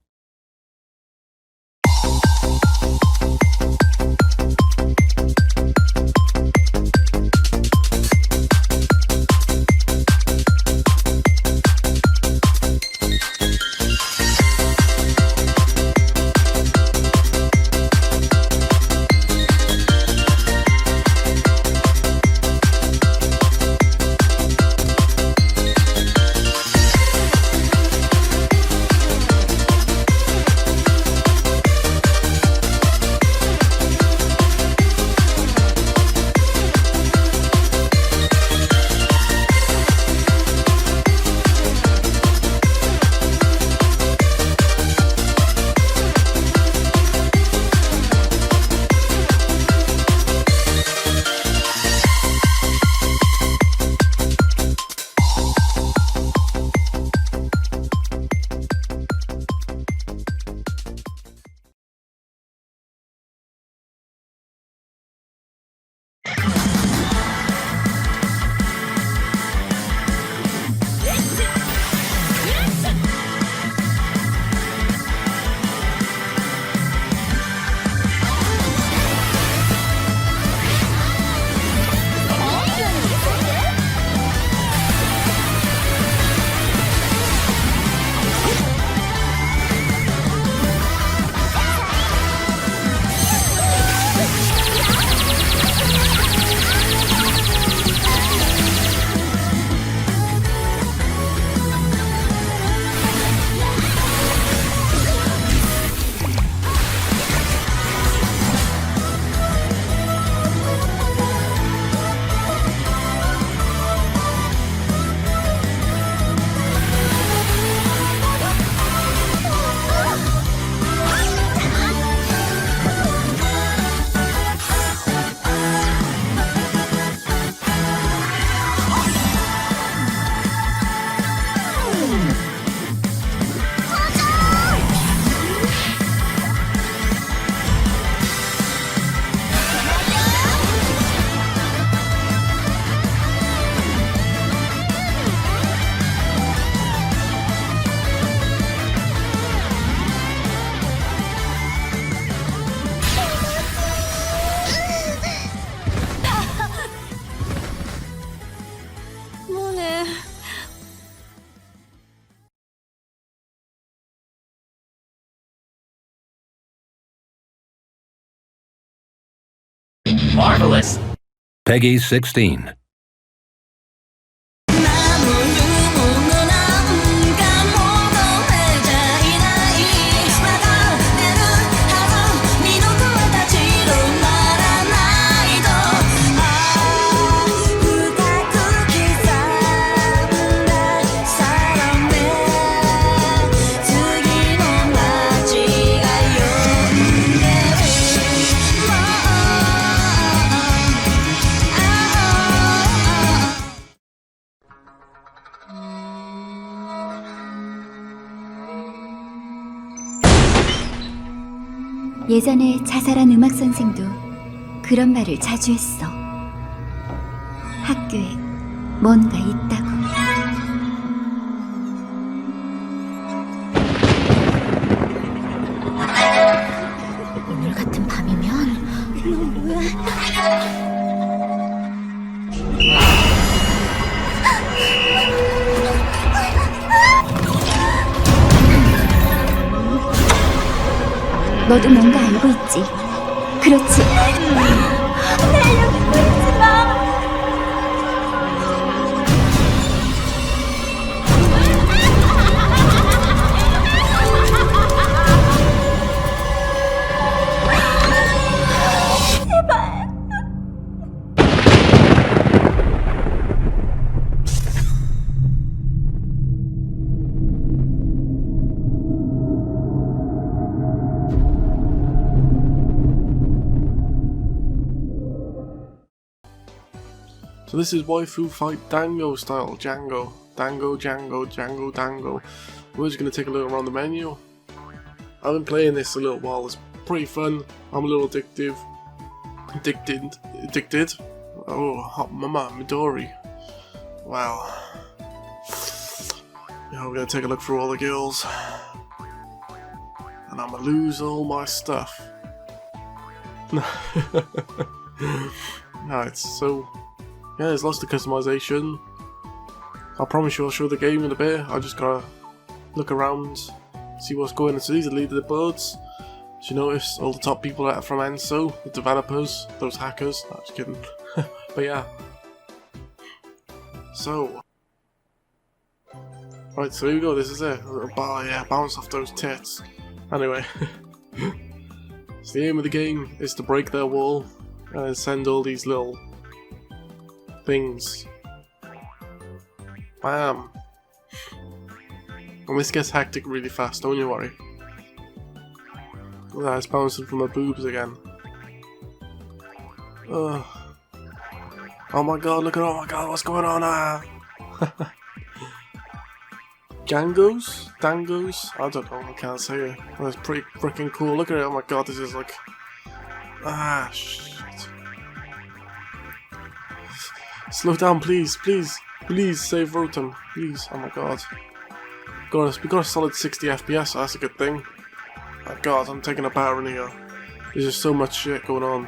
Marvelous. Peggy 16. 예전에 자살한 음악 선생도 그런 말을 자주 했어. 학교에 뭔가 있다고. 오늘 같은 밤이면 너도 뭔가 알고 있지? 그렇지? 날 여기 보내지 마! 제발! So this is Waifu Fight Dango style, Django. Dango, Django, Django, Dango. We're just going to take a look around the menu. I've been playing this a little while, it's pretty fun. I'm a little addicted. Oh, hot mama, Midori. Wow. Yeah, we're going to take a look through all the girls. And I'm going to lose all my stuff. Alright, so... yeah, there's lots of customization. I promise you I'll show the game in a bit. I just gotta look around, see what's going on. So these are leaderboards. So you notice all the top people that are from Enso, the developers, those hackers. No, just kidding. But yeah. So. Right, so here we go, this is it. A little bar, yeah, bounce off those tits. Anyway. So the aim of the game is to break their wall and send all these little things. Bam! And this gets hectic really fast, don't you worry. Look at that, it's bouncing from my boobs again. Oh my god, look at, oh my god, what's going on? Dangos? Dangos? I don't know, I can't say it. That's pretty freaking cool, look at it, oh my god, this is like... shit. Slow down, please, please, please save Rotom, please, oh my god. We got a solid 60 FPS, so that's a good thing. My god, I'm taking a battering here. There's just so much shit going on.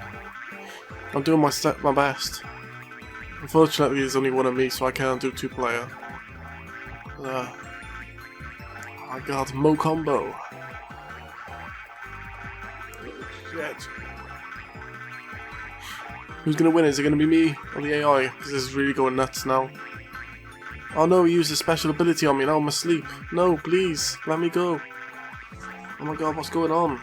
I'm doing my best. Unfortunately, there's only one of me, so I can't do 2-player. Oh my god, Mo combo. Shit. Who's gonna win? Is it gonna be me or the AI? Because this is really going nuts now. Oh no, he used a special ability on me, now I'm asleep. No, please, let me go. Oh my god, what's going on?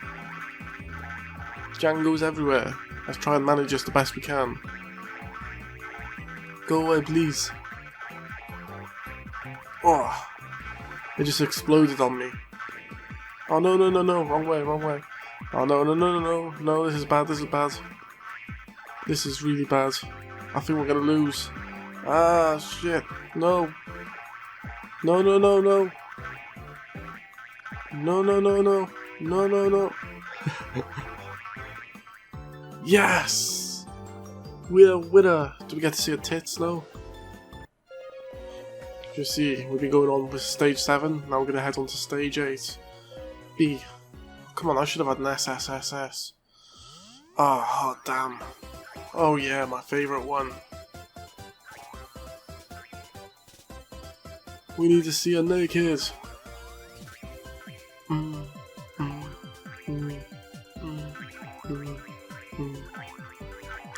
Django's everywhere. Let's try and manage this the best we can. Go away, please. Oh, it just exploded on me. Oh no, no, no, no, wrong way, wrong way. Oh no, no, no, no, no, no, this is bad, this is bad. This is really bad. I think we're gonna lose. Ah, shit. No. No, no, no, no. No, no, no, no. No, no, no. Yes! We're a winner. Do we get to see her tits now? You see, we've been going on with stage 7. Now we're gonna head on to stage 8. B. Come on, I should have had an SSSS. Oh, damn. Oh yeah, my favourite one. We need to see her naked.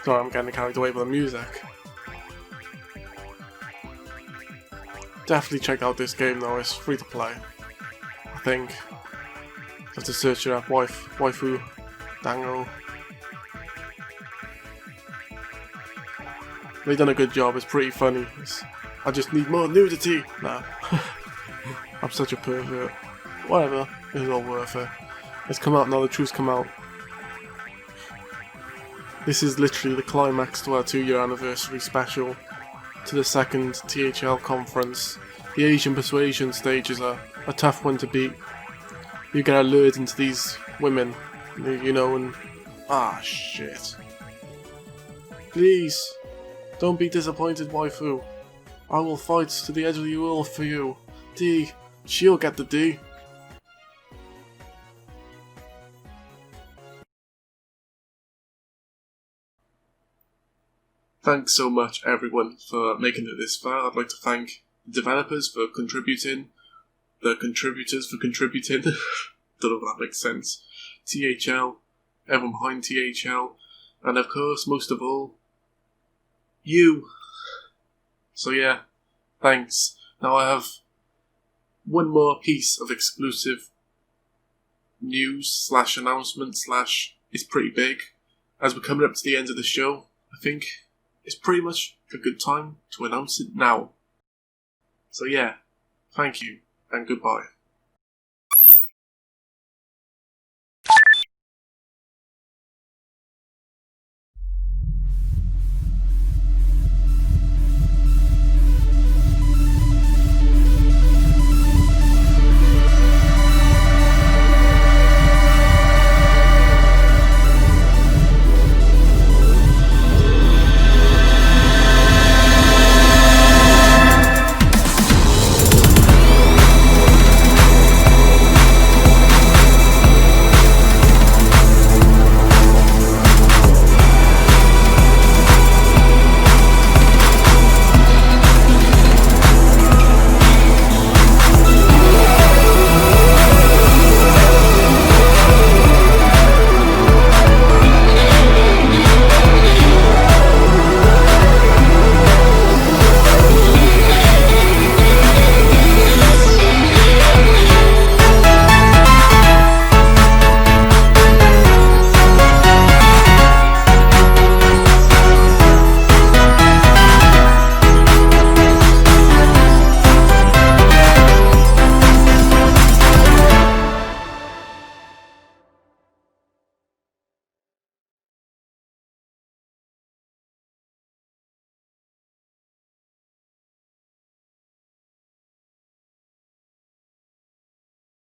Sorry, I'm getting carried away with the music. Definitely check out this game though, it's free to play. I think. Have to search it up, Waifu Dango. They've done a good job, it's pretty funny. I just need more nudity! Nah. I'm such a pervert. Whatever, it's all worth it. It's come out now, the truth's come out. This is literally the climax to our 2-year anniversary special. To the second THL conference. The Asian persuasion stage is a tough one to beat. You get lured into these women You know, and... Ah, shit. Please, don't be disappointed, waifu. I will fight to the edge of the earth for you. D, she'll get the D. Thanks so much, everyone, for making it this far. I'd like to thank the developers for contributing, the contributors for contributing. Don't know if that makes sense. THL, everyone behind THL, and of course, most of all, you. So yeah, thanks. Now I have one more piece of exclusive news / announcement / it's pretty big. As we're coming up to the end of the show, I think it's pretty much a good time to announce it now. So yeah, thank you and goodbye.